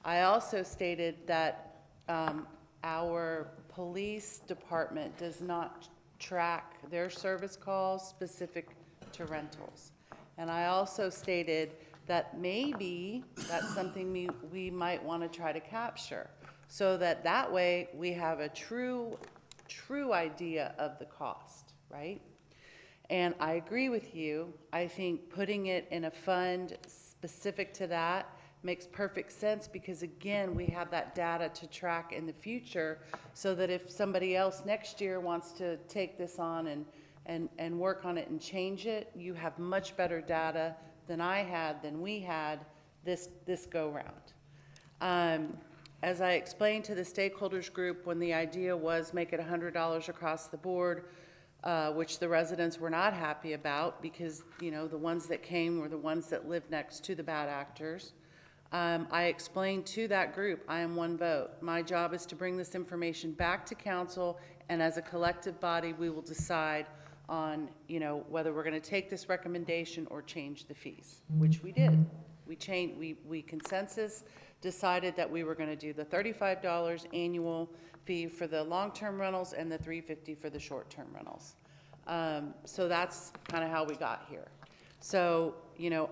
I also stated that our police department does not track their service calls specific to rentals. And I also stated that maybe that's something we might want to try to capture, so that way we have a true idea of the cost, right? And I agree with you. I think putting it in a fund specific to that makes perfect sense, because again, we have that data to track in the future, so that if somebody else next year wants to take this on and work on it and change it, you have much better data than we had this go round. As I explained to the stakeholders group, when the idea was make it $100 across the board, which the residents were not happy about, because the ones that came were the ones that lived next to the bad actors. I explained to that group, I am one vote. My job is to bring this information back to council, and as a collective body, we will decide on, whether we're going to take this recommendation or change the fees, which we did. We consensus decided that we were going to do the $35 annual fee for the long-term rentals and the $350 for the short-term rentals. So that's kind of how we got here. So,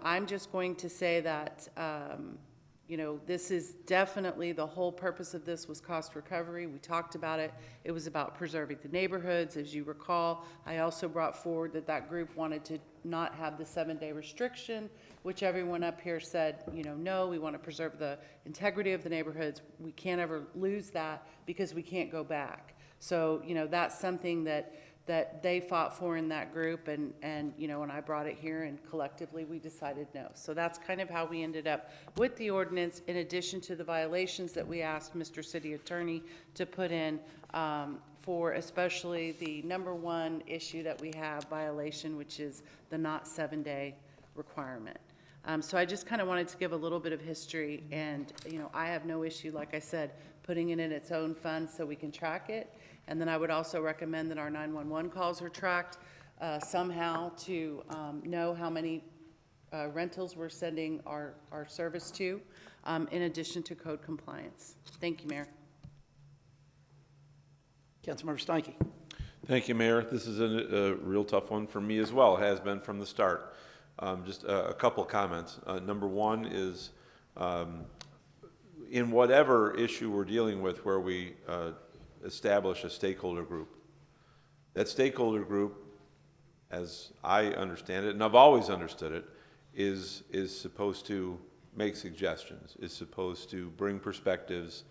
I'm just going to say that, this is definitely, the whole purpose of this was cost recovery. We talked about it. It was about preserving the neighborhoods. As you recall, I also brought forward that group wanted to not have the 7-day restriction, which everyone up here said, no, we want to preserve the integrity of the neighborhoods. We can't ever lose that, because we can't go back. So, that's something that they fought for in that group, and I brought it here, and collectively we decided no. So that's kind of how we ended up with the ordinance, in addition to the violations that we asked Mr. City Attorney to put in, for especially the number one issue that we have violation, which is the not 7-day requirement. So I just kind of wanted to give a little bit of history, and I have no issue, like I said, putting it in its own fund so we can track it. And then I would also recommend that our 911 calls are tracked somehow to know how many rentals we're sending our service to, in addition to code compliance. Thank you, Mayor. Councilmember Steinke. Thank you, Mayor. This is a real tough one for me as well, has been from the start. Just a couple comments. Number one is, in whatever issue we're dealing with where we establish a stakeholder group, that stakeholder group, as I understand it, and I've always understood it, is supposed to make suggestions, is supposed to bring perspectives,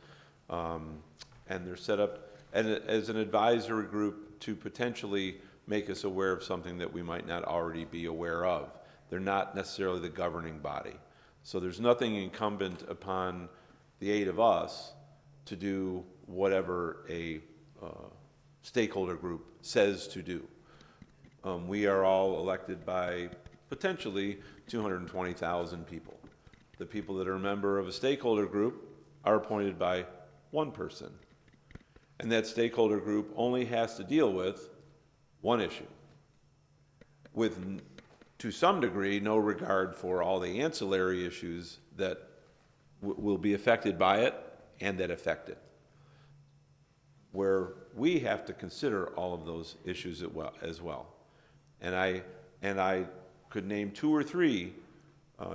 and they're set up as an advisory group to potentially make us aware of something that we might not already be aware of. They're not necessarily the governing body. So there's nothing incumbent upon the 8 of us to do whatever a stakeholder group says to do. We are all elected by potentially 220,000 people. The people that are a member of a stakeholder group are appointed by one person. And that stakeholder group only has to deal with one issue, with, to some degree, no regard for all the ancillary issues that will be affected by it and that affect it, where we have to consider all of those issues as well. And I could name 2 or 3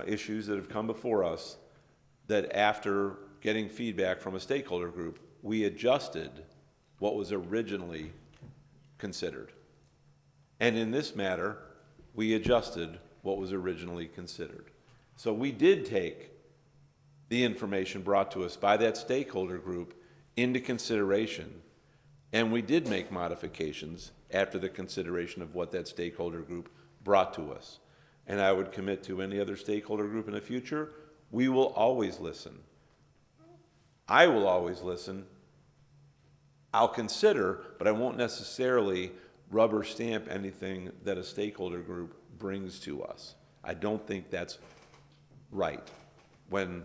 issues that have come before us that, after getting feedback from a stakeholder group, we adjusted what was originally considered. And in this matter, we adjusted what was originally considered. So we did take the information brought to us by that stakeholder group into consideration, and we did make modifications after the consideration of what that stakeholder group brought to us. and I would commit to any other stakeholder group in the future, we will always listen. I will always listen. I'll consider, but I won't necessarily rubber stamp anything that a stakeholder group brings to us. I don't think that's right. When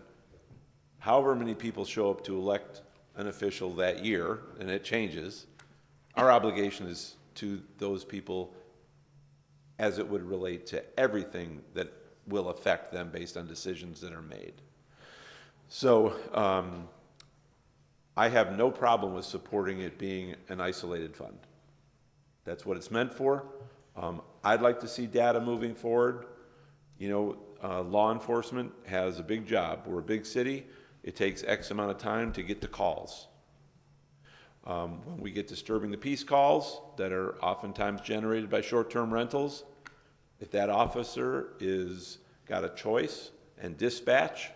however many people show up to elect an official that year, and it changes, our obligation is to those people as it would relate to everything that will affect them based on decisions that are made. So I have no problem with supporting it being an isolated fund. That's what it's meant for. I'd like to see data moving forward. You know, law enforcement has a big job. We're a big city. It takes X amount of time to get the calls. When we get disturbing the peace calls that are oftentimes generated by short-term rentals, if that officer is got a choice and dispatch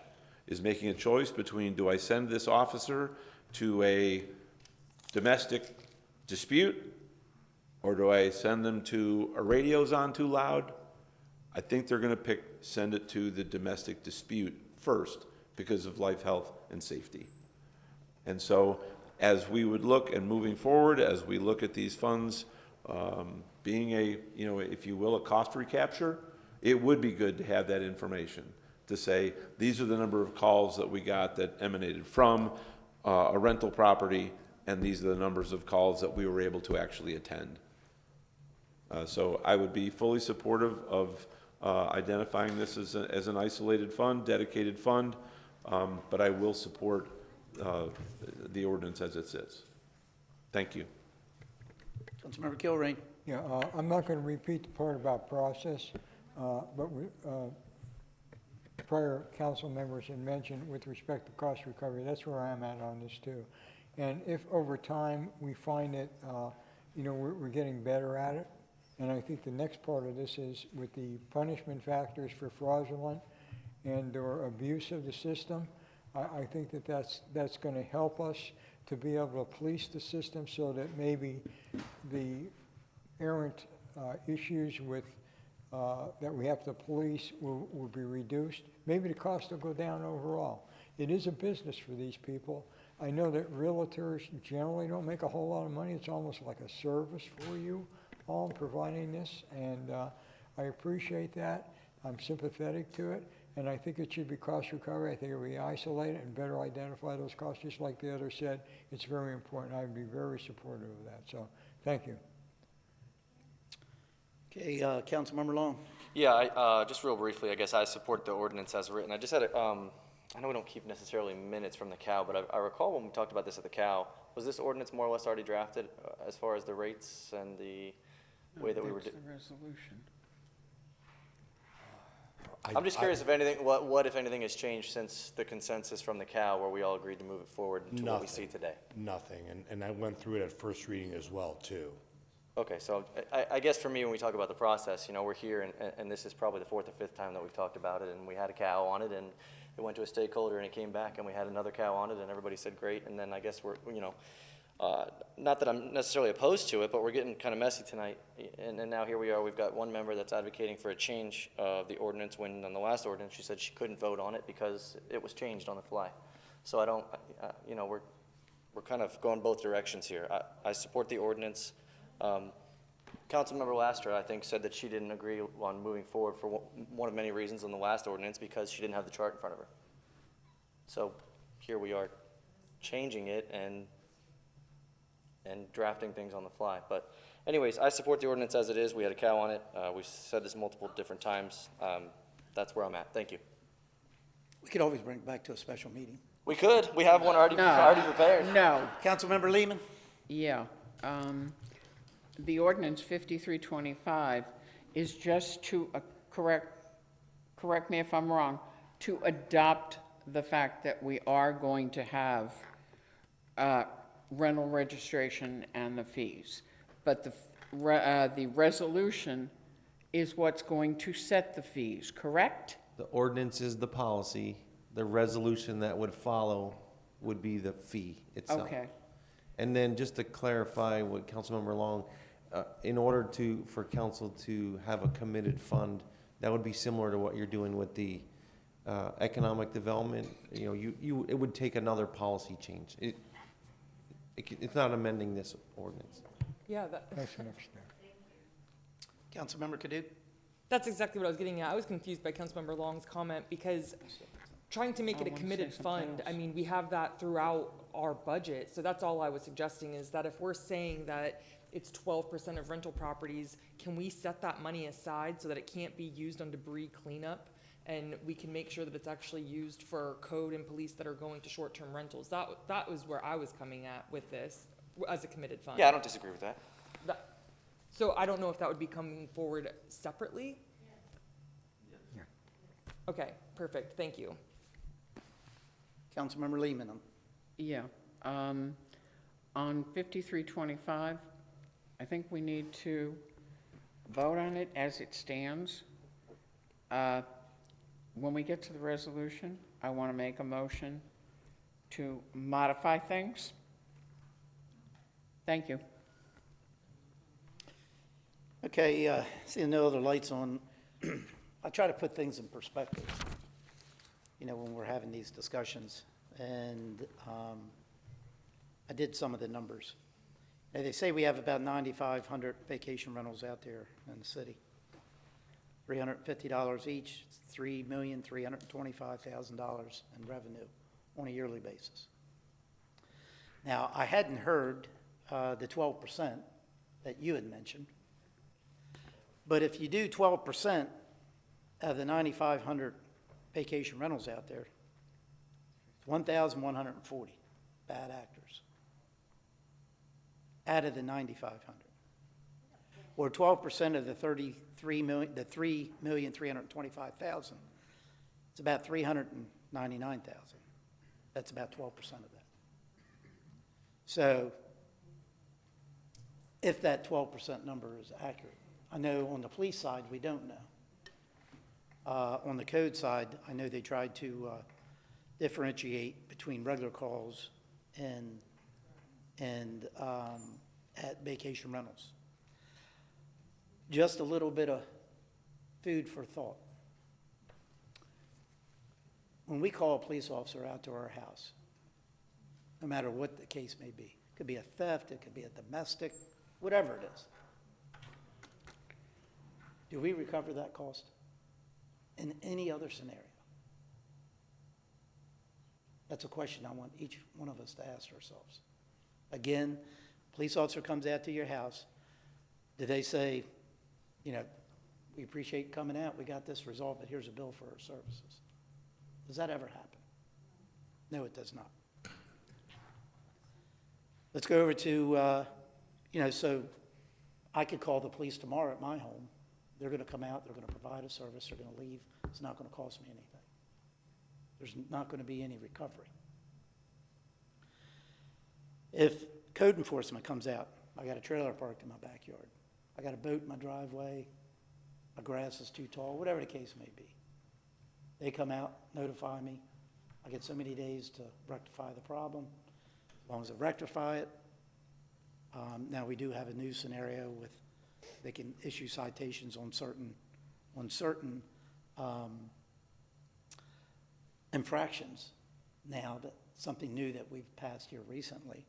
is making a choice between, do I send this officer to a domestic dispute or do I send them to a radio's on too loud? I think they're going to send it to the domestic dispute first because of life, health, and safety. And so as we would look and moving forward, as we look at these funds being a, you know, if you will, a cost recapture, it would be good to have that information to say, these are the number of calls that we got that emanated from a rental property, and these are the numbers of calls that we were able to actually attend. So I would be fully supportive of identifying this as an isolated fund, dedicated fund, but I will support the ordinance as it sits. Thank you. Councilmember Kilrain. Yeah, I'm not going to repeat the part about process, but prior council members had mentioned with respect to cost recovery, that's where I'm at on this too. And if over time we find that, you know, we're getting better at it, and I think the next part of this is with the punishment factors for fraudulent and or abuse of the system, I think that that's going to help us to be able to police the system so that maybe the errant issues with that we have to police will be reduced. Maybe the cost will go down overall. It is a business for these people. I know that realtors generally don't make a whole lot of money. It's almost like a service for you all providing this, and I appreciate that. I'm sympathetic to it, and I think it should be cost recovery. I think it will be isolated and better identify those costs, just like the other said. It's very important. I would be very supportive of that, so thank you. Okay, Councilmember Long. Yeah, just real briefly, I guess I support the ordinance as written. I just had I know we don't keep necessarily minutes from the COW, but I recall when we talked about this at the COW, was this ordinance more or less already drafted as far as the rates and the way that we were doing the resolution. I'm just curious if anything, what if anything has changed since the consensus from the COW where we all agreed to move it forward to what we see today? Nothing, and I went through it at first reading as well, too. Okay, so I guess for me, when we talk about the process, you know, we're here, and this is probably the fourth or fifth time that we've talked about it, and we had a COW on it, and it went to a stakeholder, and it came back, and we had another COW on it, and everybody said great, and then I guess we're, you know, not that I'm necessarily opposed to it, but we're getting kind of messy tonight, and now here we are, we've got one member that's advocating for a change of the ordinance, when on the last ordinance, she said she couldn't vote on it because it was changed on the fly. So I don't, you know, we're kind of going both directions here. I support the ordinance. Councilmember Lastra, I think, said that she didn't agree on moving forward for one of many reasons on the last ordinance because she didn't have the chart in front of her. So here we are changing it and drafting things on the fly. But anyways, I support the ordinance as it is. We had a COW on it. We've said this multiple different times. That's where I'm at. Thank you. We could always bring it back to a special meeting. We could. We have one already prepared. No. Councilmember Lehman. Yeah. The ordinance 5325 is just to correct me if I'm wrong, to adopt the fact that we are going to have rental registration and the fees. But the resolution is what's going to set the fees, correct? The ordinance is the policy. The resolution that would follow would be the fee itself. Okay. And then just to clarify what Councilmember Long, in order for council to have a committed fund, That would be similar to what you're doing with the economic development. You know, it would take another policy change. It's not amending this ordinance. Yeah, That's enough stuff. Councilmember Kaduc? that's exactly what I was getting at. I was confused by Councilmember Long's comment because trying to make it a wanna say committed something fund, I else. mean, we have that throughout our budget. So that's all I was suggesting is that if we're saying that it's 12% of rental properties, can we set that money aside so that it can't be used on debris cleanup? And we can make sure that it's actually used for code and police that are going to short-term rentals. That was where I was coming at with this, as a committed fund. Yeah, I don't disagree with that. So I don't know if that would be coming forward separately? Okay, perfect, thank you. Councilmember Lehman? Yeah, on 5325, I think we need to vote on it as it stands. When we get to the resolution, I want to make a motion to modify things. Thank you. Okay, seeing no other lights on, I try to put things in perspective, you know, when we're having these discussions. And I did some of the numbers. Now, they say we have about 9,500 vacation rentals out there in the city. $350 each, $3,325,000 in revenue on a yearly basis. Now, I hadn't heard the 12% that you had mentioned. But if you do 12% of the 9,500 vacation rentals out there, it's 1,140 bad actors out of the 9,500. Or 12% of the 3,325,000, it's about 399,000. That's about 12% of that. So if that 12% number is accurate, I know on the police side, we don't know. On the code side, I know they tried to differentiate between regular calls and at vacation rentals. Just a little bit of food for thought. When we call a police officer out to our house, no matter what the case may be, it could be a theft, it could be a domestic, whatever it is. Do we recover that cost in any other scenario? That's a question I want each one of us to ask ourselves. Again, police officer comes out to your house. Do they say, you know, we appreciate you coming out, we got this resolved, but here's a bill for our services? Does that ever happen? No, it does not. Let's go over to, so I could call the police tomorrow at my home. They're going to come out, they're going to provide a service, they're going to leave. It's not going to cost me anything. There's not going to be any recovery. If code enforcement comes out, I got a trailer parked in my backyard, I got a boat in my driveway, my grass is too tall, whatever the case may be. They come out, notify me. I get so many days to rectify the problem. As long as I rectify it. Now, we do have a new scenario with, they can issue citations on certain infractions now, that something new that we've passed here recently.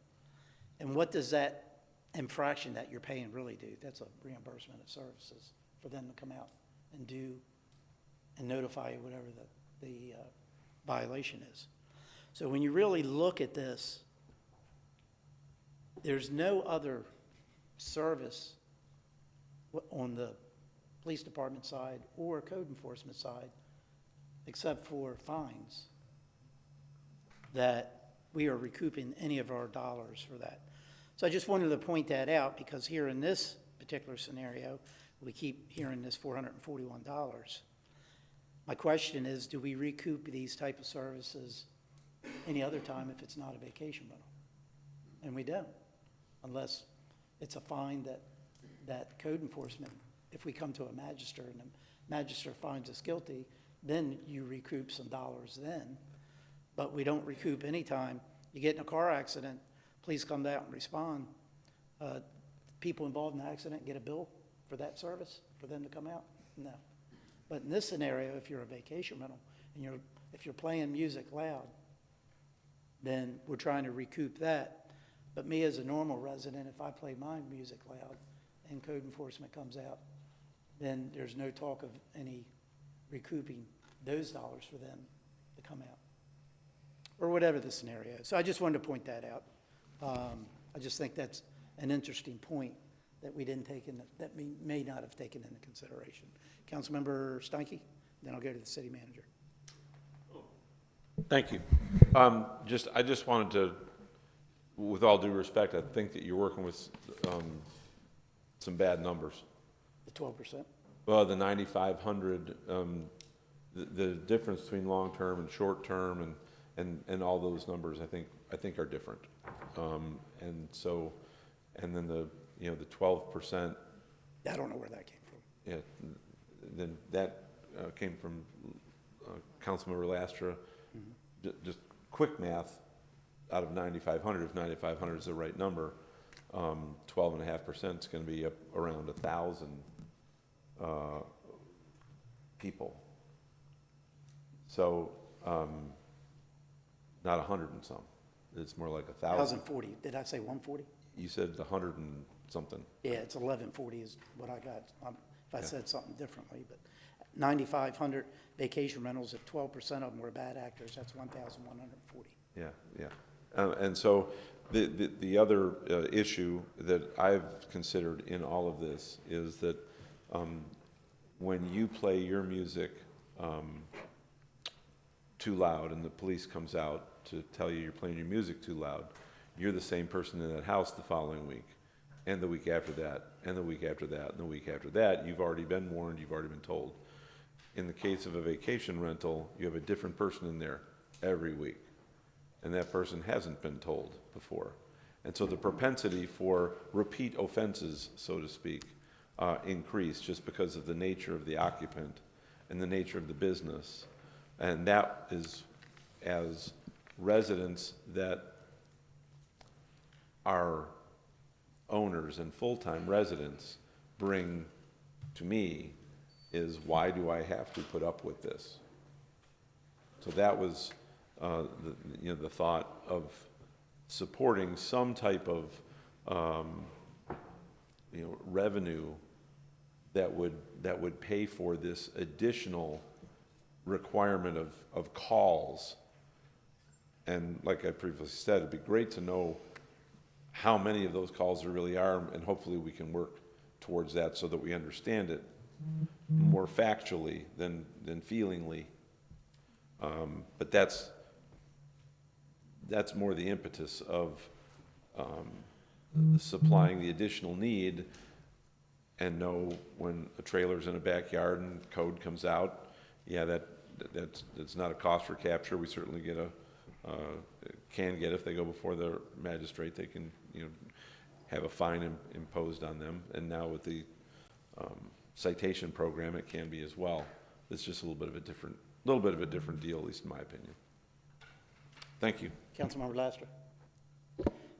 And what does that infraction that you're paying really do? That's a reimbursement of services for them to come out and do and notify you whatever the violation is. So when you really look at this, there's no other service on the police department side or code enforcement side, except for fines, that we are recouping any of our dollars for that. So I just wanted to point that out, because here in this particular scenario, we keep hearing this $441. My question is, do we recoup these type of services any other time if it's not a vacation rental? And we don't, unless it's a fine that code enforcement, if we come to a magistrate and the magistrate finds us guilty, then you recoup some dollars then. But we don't recoup any time. You get in a car accident, police come out and respond. People involved in the accident get a bill for that service, for them to come out? No. But in this scenario, if you're a vacation rental and if you're playing music loud, then we're trying to recoup that. But me as a normal resident, if I play my music loud and code enforcement comes out, then there's no talk of any recouping those dollars for them to come out, or whatever the scenario is. So I just wanted to point that out. I just think that's an interesting point that we didn't take in, that we may not have taken into consideration. Councilmember Steinke, then I'll go to the city manager. Thank you. I just wanted to, with all due respect, I think that you're working with some bad numbers. The 12%? Well, the 9,500, the difference between long-term and short-term and all those numbers, I think are different. And so, and then the 12%. I don't know where that came from. Yeah, then that came from Councilmember Lastra. Just quick math, out of 9,500, if 9,500 is the right number, 12.5% is going to be up around 1,000 people. So not 100 and some. It's more like 1,000. 1,040. Did I say 140? You said 100 and something. Yeah, it's 1140 is what I got. If I said something differently, but 9,500 vacation rentals, if 12% of them were bad actors, that's 1,140. Yeah, yeah. And so the other issue that I've considered in all of this is that when you play your music too loud and the police comes out to tell you you're playing your music too loud, you're the same person in that house the following week, and the week after that, and the week after that, and the week after that. You've already been warned, you've already been told. In the case of a vacation rental, you have a different person in there every week, and that person hasn't been told before. And so the propensity for repeat offenses, so to speak, increase just because of the nature of the occupant and the nature of the business. And that is, as residents that are owners and full-time residents bring to me, is why do I have to put up with this? So that was the thought of supporting some type of revenue that would pay for this additional requirement of calls. And like I previously said, it'd be great to know how many of those calls there really are, and hopefully we can work towards that so that we understand it more factually than feelingly. But that's more the impetus of supplying the additional need, and know when a trailer's in a backyard and code comes out, yeah, that's not a cost for capture. We certainly can get, if they go before the magistrate, they can have a fine imposed on them. And now with the citation program, it can be as well. It's just a little bit of a different deal, at least in my opinion. Thank you. Councilmember Laster.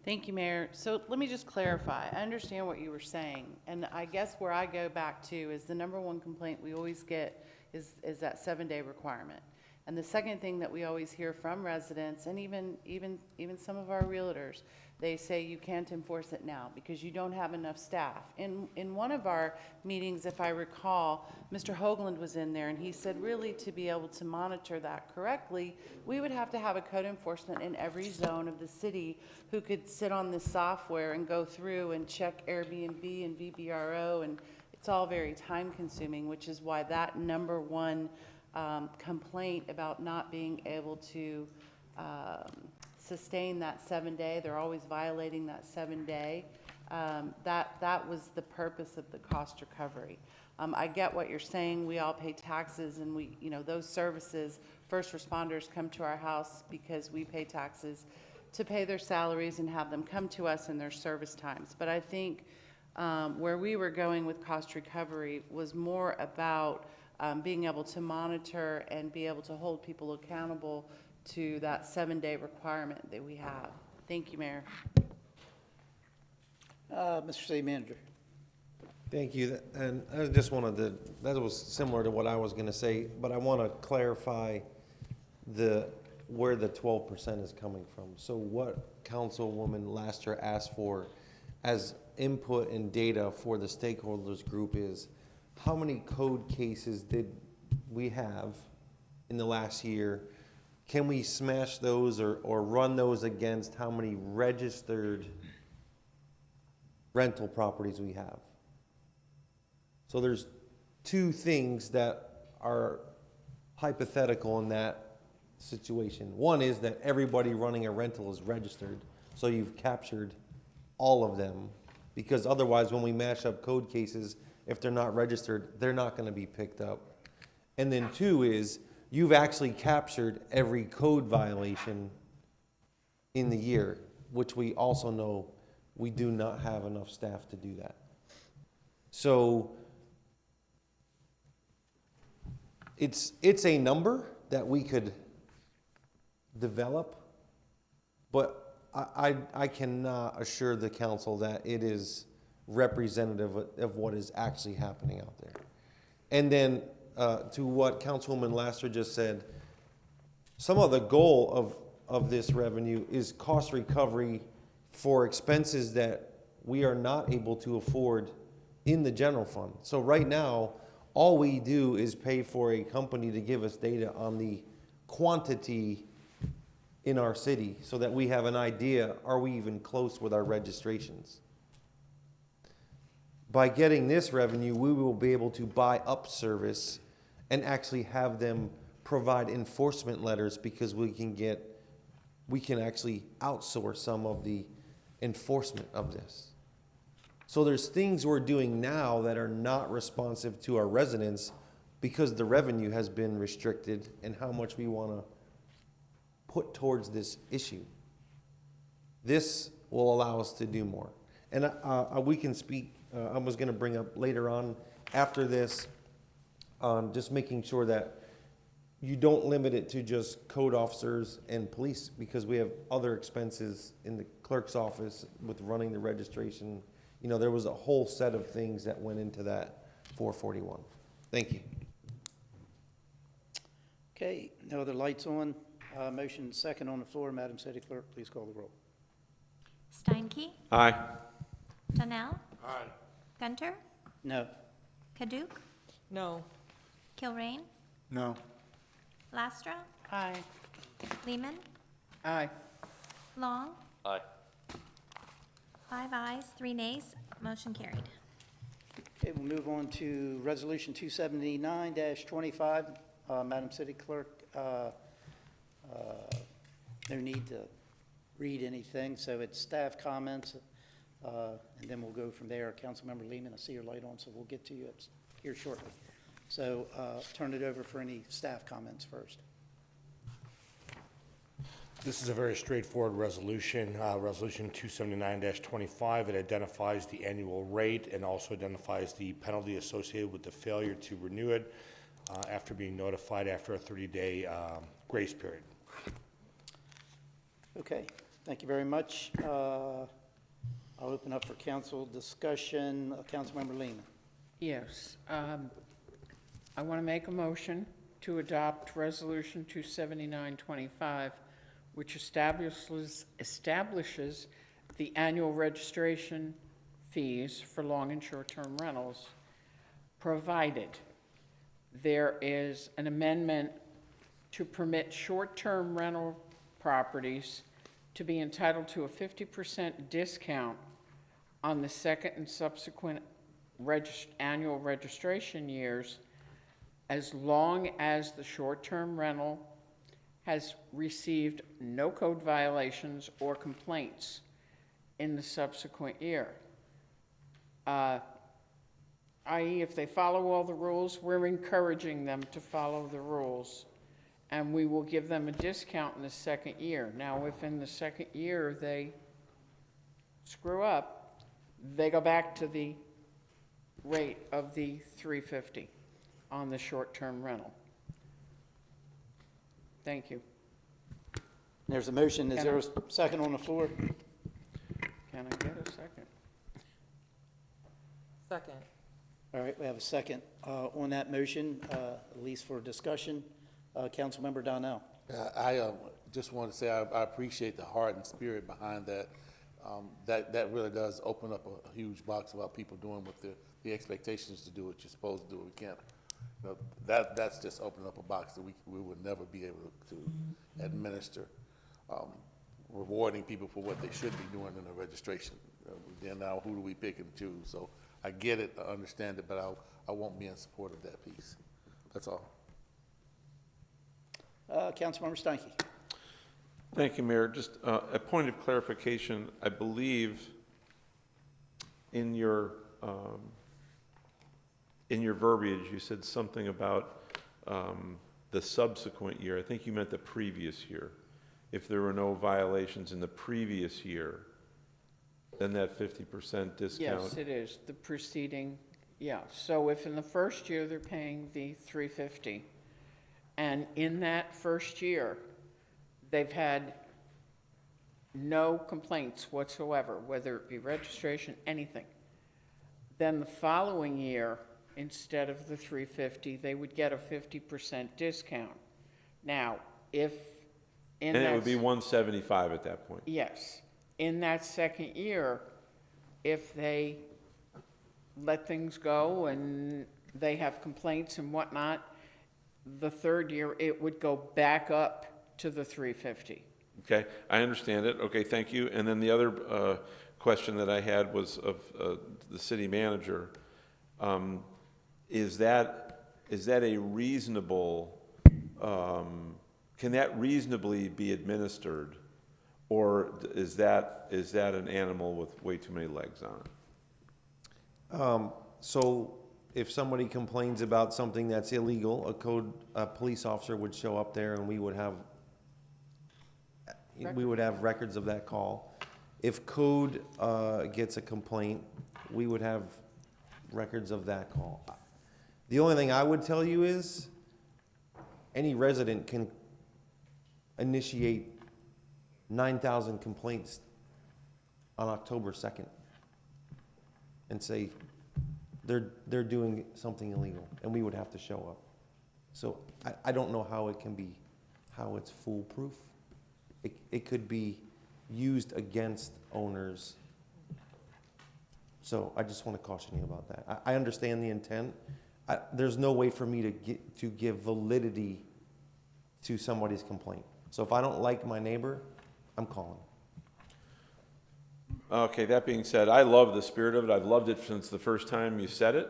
Thank you, Mayor. So let me just clarify. I understand what you were saying, and I guess where I go back to is the number one complaint we always get is that 7-day requirement. And the second thing that we always hear from residents, and even some of our realtors, they say you can't enforce it now because you don't have enough staff. In one of our meetings, if I recall, Mr. Hoagland was in there, and he said really to be able to monitor that correctly, we would have to have a code enforcement in every zone of the city who could sit on this software and go through and check Airbnb and VBRO, and it's all very time consuming, which is why that number one complaint about not being able to sustain that 7-day, they're always violating that 7-day, that was the purpose of the cost recovery. I get what you're saying. We all pay taxes, and we, those services, first responders come to our house because we pay taxes to pay their salaries and have them come to us in their service times. But I think where we were going with cost recovery was more about being able to monitor and be able to hold people accountable to that 7-day requirement that we have. Thank you, Mayor. Mr. City Manager. Thank you, and I just wanted to, that was similar to what I was gonna say, but I wanna clarify where the 12% is coming from. So what Councilwoman Laster asked for as input and data for the stakeholders group is, how many code cases did we have in the last year? Can we smash those or run those against how many registered rental properties we have? So there's two things that are hypothetical in that situation. One is that everybody running a rental is registered, so you've captured all of them, because otherwise when we mash up code cases, if they're not registered, they're not gonna be picked up. And then two is, you've actually captured every code violation in the year, which we also know we do not have enough staff to do that. So it's a number that we could develop, but I cannot assure the council that it is representative of what is actually happening out there. And then to what Councilwoman Laster just said, some of the goal of this revenue is cost recovery for expenses that we are not able to afford in the general fund. So right now, all we do is pay for a company to give us data on the quantity in our city so that we have an idea, are we even close with our registrations? By getting this revenue, we will be able to buy up service and actually have them provide enforcement letters, because we can actually outsource some of the enforcement of this. So there's things we're doing now that are not responsive to our residents because the revenue has been restricted and how much we want to put towards this issue. This will allow us to do more. And we can speak, I was going to bring up later on after this, just making sure that you don't limit it to just code officers and police, because we have other expenses in the clerk's office with running the registration. You know, there was a whole set of things that went into that 441. Thank you. Okay, no other lights on. Motion second on the floor. Madam City Clerk, please call the roll. Steinke? Aye. Donnell? Aye. Gunter? No. Paduk? No. Kilrain? No. Lastra? Aye. Lehman? Aye. Long? Aye. 5 ayes, 3 nays, motion carried. Okay, we'll move on to Resolution 279-25. Madam City Clerk, no need to read anything, so it's staff comments, and then we'll go from there. Councilmember Lehman, I see your light on, so we'll get to you here shortly. So turn it over for any staff comments first. This is a very straightforward resolution, Resolution 279-25. It identifies the annual rate and also identifies the penalty associated with the failure to renew it after being notified after a 30-day grace period. Okay, thank you very much. I'll open up for council discussion. Councilmember Lehman. Yes. I want to make a motion to adopt Resolution 279-25, which establishes the annual registration fees for long and short-term rentals, provided there is an amendment to permit short-term rental properties to be entitled to a 50% discount on the second and subsequent annual registration years, as long as the short-term rental has received no code violations or complaints in the subsequent year. I.e., if they follow all the rules, we're encouraging them to follow the rules, and we will give them a discount in the second year. Now, if in the second year they screw up, they go back to the rate of the $350 on the short-term rental. Thank you. There's a motion. Is there a second on the floor? Can I get a second? Second. All right, we have a second on that motion, at least for discussion. Councilmember Donnell. I just want to say I appreciate the heart and spirit behind that. That really does open up a huge box about people doing what the expectations to do what you're supposed to do. We can't, you know, that's just opening up a box that we would never be able to administer. Rewarding people for what they should be doing in the registration. Then now, who do we pick and choose? So I get it, I understand it, but I won't be in support of that piece. That's all. Councilmember Steinke. Thank you, Mayor. Just a point of clarification. I believe in your verbiage, you said something about the subsequent year. I think you meant the previous year. If there were no violations in the previous year, then that 50% discount. Yes, it is, the preceding, yeah. So if in the first year they're paying the $350, and in that first year, they've had no complaints whatsoever, whether it be registration, anything, then the following year, instead of the $350, they would get a 50% discount. Now, if in And that... it would be $175 at that point. Yes. In that second year, if they let things go and they have complaints and whatnot, the third year, it would go back up to the $350. Okay, I understand it. Okay, thank you. And then the other question that I had was of the city manager. Is that a reasonable, can that reasonably be administered? Or is that an animal with way too many legs on it? So if somebody complains about something that's illegal, a police officer would show up there and we would have records of that call. If code gets a complaint, we would have records of that call. The only thing I would tell you is any resident can initiate 9,000 complaints on October 2nd and say they're doing something illegal, and we would have to show up. So I don't know how it's foolproof. It could be used against owners. So I just want to caution you about that. I understand the intent. There's no way for me to give validity to somebody's complaint. So if I don't like my neighbor, I'm calling. Okay, that being said, I love the spirit of it. I've loved it since the first time you said it.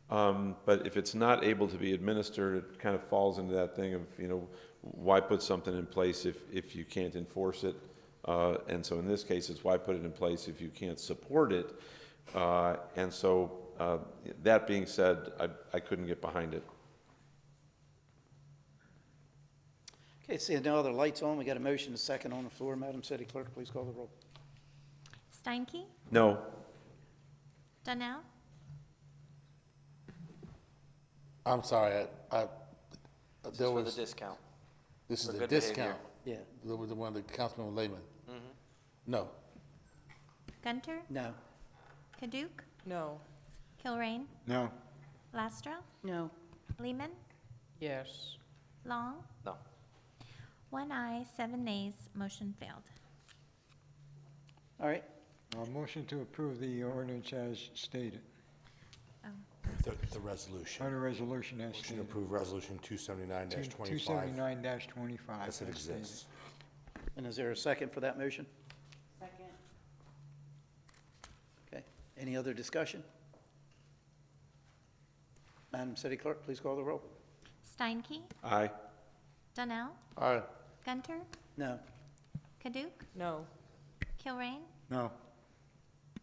But if it's not able to be administered, it kind of falls into that thing of, you know, why put something in place if you can't enforce it? And so in this case, it's why put it in place if you can't support it? And so that being said, I couldn't get behind it. Okay, seeing no other lights on, we got a motion, a second on the floor. Madam City Clerk, please call the roll. Steinke? No. Donnell? I'm sorry, This is there for the was, discount. this is for the good discount. behavior. Yeah. There was the one that Councilman Lehman. No. Gunter? No. Kaduke? No. Kilrain? No. Lastro? No. Lehman? Yes. Long? No. 1 aye, 7 nays, motion failed. All right, Motion to approve the ordinance as stated, Oh, The resolution. or the resolution as Motion to stated. approve resolution 279-25 279-25. as it as stated. exists. and is there a second for that motion? Second. Okay, any other discussion? Madam City Clerk, please call the roll. Steinke? Aye. Donnell? All right. Gunter? No. Kaduke? No. Kilrain? No.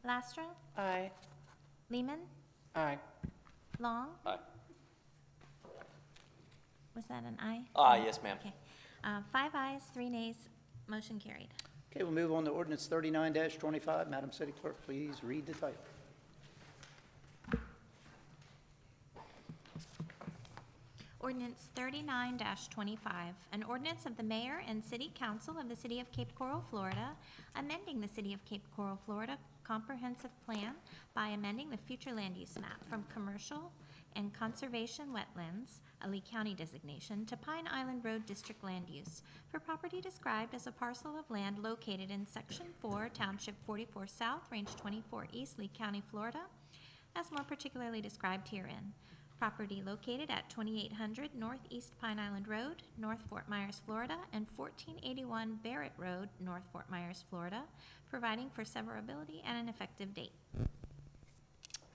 Lastro? Aye. Lehman? Aye. Long? Aye. Was that an aye? Aye, yes, ma'am. Okay. 5 ayes, 3 nays, motion carried. Okay, we'll move on to ordinance 39-25. Madam City Clerk, please read the title. Ordinance 39-25, an ordinance of the mayor and city council of the city of Cape Coral, Florida, amending the city of Cape Coral, Florida comprehensive plan by amending the future land use map from commercial and conservation wetlands, a Lee County designation, to Pine Island Road District land use for property described as a parcel of land located in Section 4, Township 44 South, Range 24 East, Lee County, Florida, as more particularly described herein. Property located at 2800 Northeast Pine Island Road, North Fort Myers, Florida, and 1481 Barrett Road, North Fort Myers, Florida, providing for severability and an effective date.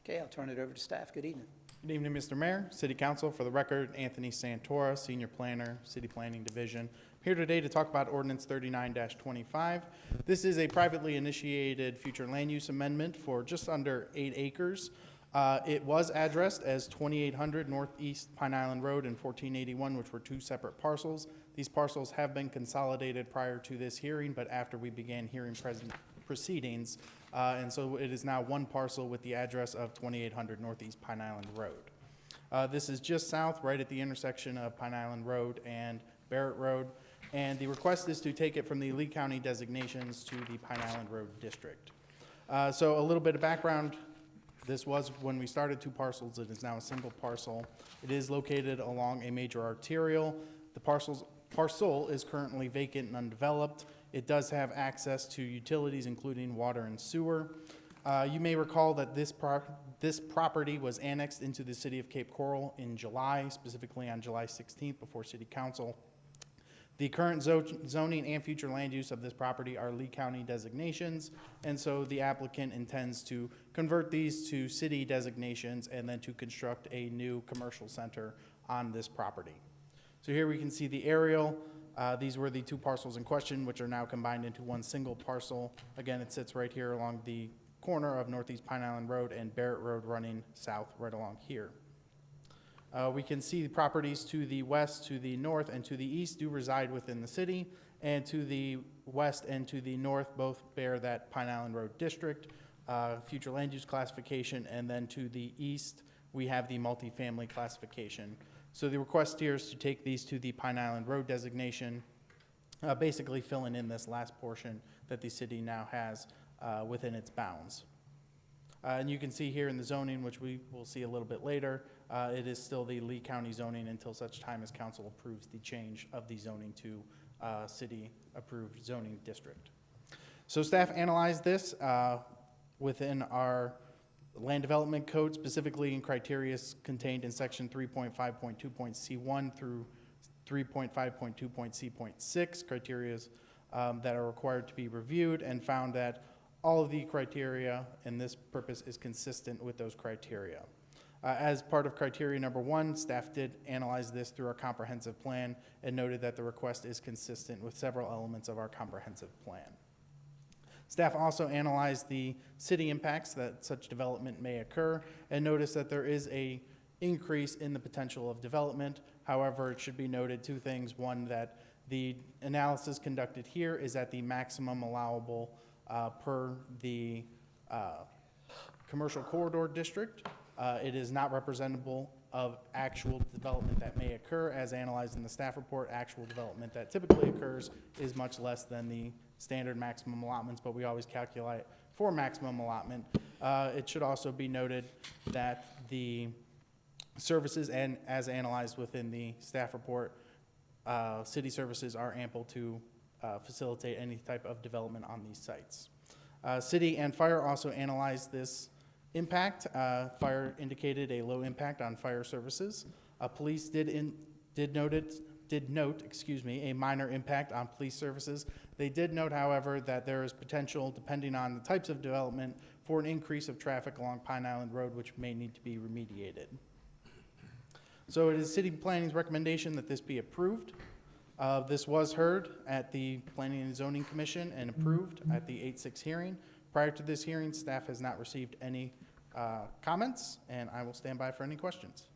Okay, I'll turn it over to staff. Good evening. Good evening, Mr. Mayor, City Council. For the record, Anthony Santora, Senior Planner, City Planning Division. I'm here today to talk about Ordinance 39-25. This is a privately initiated future land use amendment for just under 8 acres. It was addressed as 2800 Northeast Pine Island Road and 1481, which were 2 separate parcels. These parcels have been consolidated prior to this hearing, but after we began hearing proceedings, and so it is now 1 parcel with the address of 2800 Northeast Pine Island Road. This is just south, right at the intersection of Pine Island Road and Barrett Road, and the request is to take it from the Lee County designations to the Pine Island Road District. So a little bit of background. This was, when we started, 2 parcels. It is now a single parcel. It is located along a major arterial. The parcel is currently vacant and undeveloped. It does have access to utilities, including water and sewer. You may recall that this property was annexed into the city of Cape Coral in July, specifically on July 16th before City Council. The current zoning and future land use of this property are Lee County designations, and so the applicant intends to convert these to city designations and then to construct a new commercial center on this property. So here we can see the aerial. These were the 2 parcels in question, which are now combined into 1 single parcel. Again, it sits right here along the corner of Northeast Pine Island Road and Barrett Road running south right along here. We can see the properties to the west, to the north, and to the east do reside within the city, and to the west and to the north both bear that Pine Island Road District, future land use classification, and then to the east we have the multifamily classification. So the request here is to take these to the Pine Island Road designation, basically filling in this last portion that the city now has within its bounds. And you can see here in the zoning, which we will see a little bit later, it is still the Lee County zoning until such time as council approves the change of the zoning to city-approved zoning district. So staff analyzed this within our land development code, specifically in criteria contained in section 3.5.2.C1 through 3.5.2.C.6, criteria that are required to be reviewed, and found that all of the criteria in this purpose is consistent with those criteria. As part of criteria number 1, staff did analyze this through our comprehensive plan and noted that the request is consistent with several elements of our comprehensive plan. Staff also analyzed the city impacts that such development may occur and noticed that there is an increase in the potential of development. However, it should be noted 2 things. One, that the analysis conducted here is at the maximum allowable per the commercial corridor district. It is not representable of actual development that may occur. As analyzed in the staff report, actual development that typically occurs is much less than the standard maximum allotments, but we always calculate for maximum allotment. It should also be noted that the services, and as analyzed within the staff report, city services are ample to facilitate any type of development on these sites. City and fire also analyzed this impact. Fire indicated a low impact on fire services. Police did note a minor impact on police services. They did note, however, that there is potential, depending on the types of development, for an increase of traffic along Pine Island Road, which may need to be remediated. So it is City Planning's recommendation that this be approved. This was heard at the Planning and Zoning Commission and approved at the 8/6 hearing. Prior to this hearing, staff has not received any comments, and I will stand by for any questions.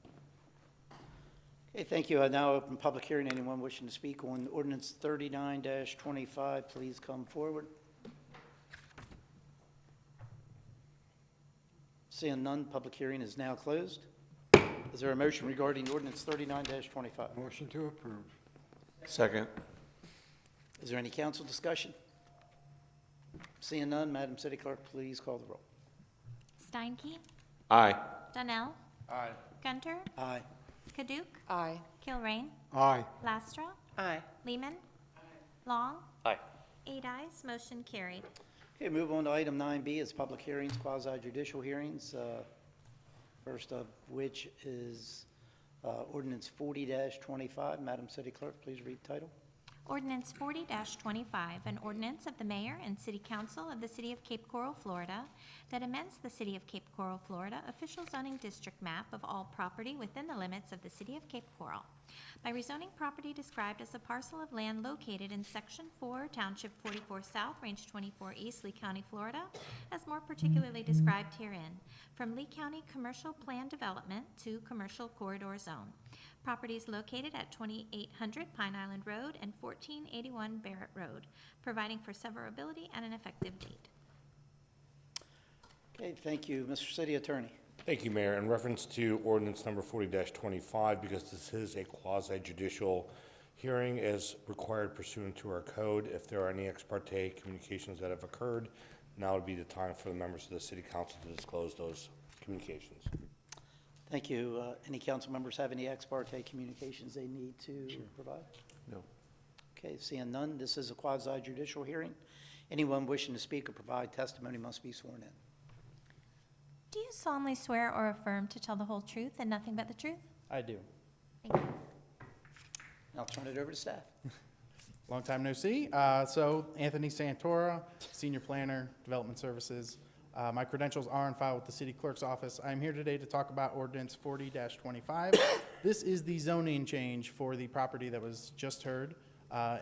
Okay, thank you. I now open public hearing. Anyone wishing to speak on ordinance 39-25, please come forward. Seeing none, public hearing is now closed. Is there a motion regarding ordinance 39-25? Motion to approve. Second. Is there any council discussion? Seeing none, Madam City Clerk, please call the roll. Steinke? Aye. Donnell? Aye. Gunter? Aye. Paduk? Aye. Kilrain? Aye. Lastra? Aye. Lehman? Long? Aye. 8 ayes, motion carried. Okay, move on to item 9B is public hearings, quasi-judicial hearings. First of which is ordinance 40-25. Madam City Clerk, please read the title. Ordinance 40-25, an ordinance of the mayor and city council of the city of Cape Coral, Florida, that amends the city of Cape Coral, Florida official zoning district map of all property within the limits of the city of Cape Coral by rezoning property described as a parcel of land located in Section 4, Township 44 South, Range 24 East, Lee County, Florida, as more particularly described herein, from Lee County Commercial Plan Development to Commercial Corridor Zone. Property is located at 2800 Pine Island Road and 1481 Barrett Road, providing for severability and an effective date. Okay, thank you. Mr. City Attorney. Thank you, Mayor. In reference to ordinance number 40-25, because this is a quasi-judicial hearing as required pursuant to our code, if there are any ex parte communications that have occurred, now would be the time for the members of the City Council to disclose those communications. Thank you. Any council members have any ex parte communications they need to provide? No. Okay, seeing none, this is a quasi-judicial hearing. Anyone wishing to speak or provide testimony must be sworn in. Do you solemnly swear or affirm to tell the whole truth and nothing but the truth? I do. Thank you. I'll turn it over to staff. Long time no see. So Anthony Santora, Senior Planner, Development Services. My credentials are on file with the City Clerk's Office. I'm here today to talk about ordinance 40-25. This is the zoning change for the property that was just heard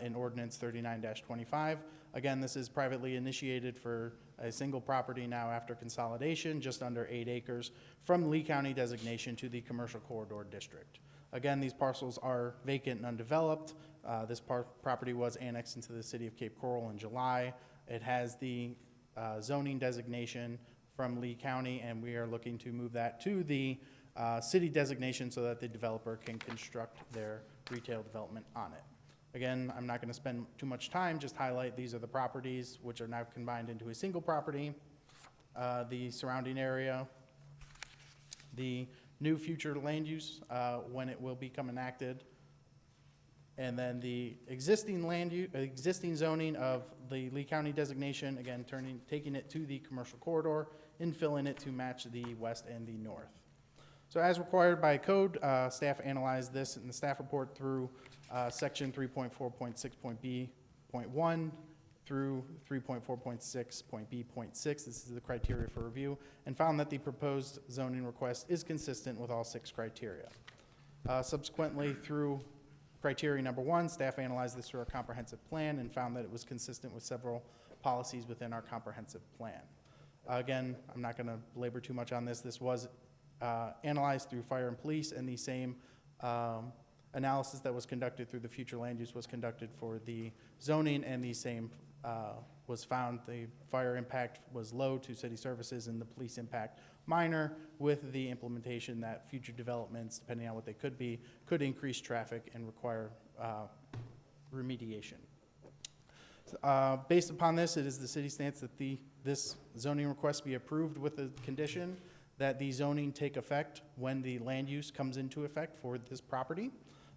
in ordinance 39-25. Again, this is privately initiated for a single property now after consolidation, just under 8 acres, from Lee County designation to the Commercial Corridor District. Again, these parcels are vacant and undeveloped. This property was annexed into the city of Cape Coral in July. It has the zoning designation from Lee County, and we are looking to move that to the city designation so that the developer can construct their retail development on it. Again, I'm not going to spend too much time, just highlight these are the properties which are now combined into a single property, the surrounding area, the new future land use when it will become enacted, and then the existing land use, existing zoning of the Lee County designation, again, taking it to the commercial corridor, infilling it to match the west and the north. So as required by code, staff analyzed this in the staff report through section 3.4.6.B.1 through 3.4.6.B.6. This is the criteria for review, and found that the proposed zoning request is consistent with all 6 criteria. Subsequently, through criteria number 1, staff analyzed this through our comprehensive plan and found that it was consistent with several policies within our comprehensive plan. Again, I'm not going to belabor too much on this. This was analyzed through fire and police, and the same analysis that was conducted through the future land use was conducted for the zoning, and the same was found. The fire impact was low to city services and the police impact minor, with the implementation that future developments, depending on what they could be, could increase traffic and require remediation. Based upon this, it is the city stance that this zoning request be approved with the condition that the zoning take effect when the land use comes into effect for this property.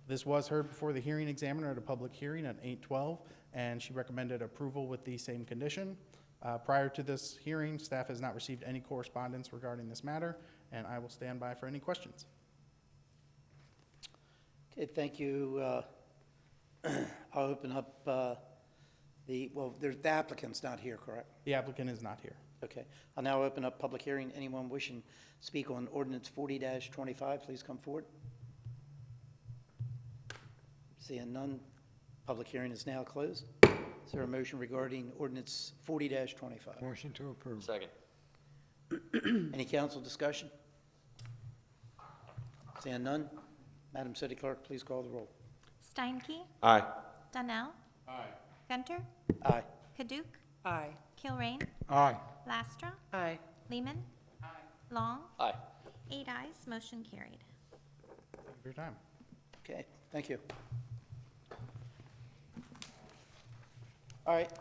This was heard before the hearing examiner at a public hearing on 8/12, and she recommended approval with the same condition. Prior to this hearing, staff has not received any correspondence regarding this matter, and I will stand by for any questions. Okay, thank you. I'll open up the applicant's not here, correct? The applicant is not here. Okay. I'll now open up public hearing. Anyone wishing to speak on ordinance 40-25, please come forward. Seeing none, public hearing is now closed. Is there a motion regarding ordinance 40-25? Motion to approve. Second. Any council discussion? Seeing none, Madam City Clerk, please call the roll. Steinke? Aye. Donnell? Aye. Gunter? Aye. Paduk? Aye. Kilrain? Aye. Lastra? Aye. Lehman? Long? Aye. 8 ayes, motion carried. Thank you for your time. Okay, thank you. All right,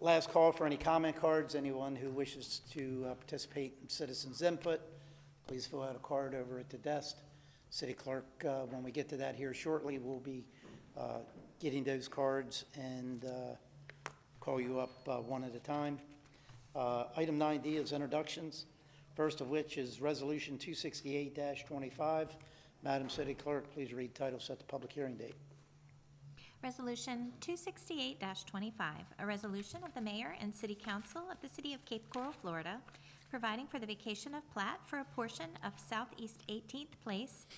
Last call for any comment cards. Anyone who wishes to participate in citizens' input, please fill out a card over at the desk. City Clerk, when we get to that here shortly, will be getting those cards and call you up one at a time. Item 9D is introductions, first of which is Resolution 268-25. Madam City Clerk, please read title, set the public hearing date. Resolution 268-25, a resolution of the Mayor and City Council of the City of Cape Coral, Florida, providing for the vacation of plat for a portion of Southeast 18th Place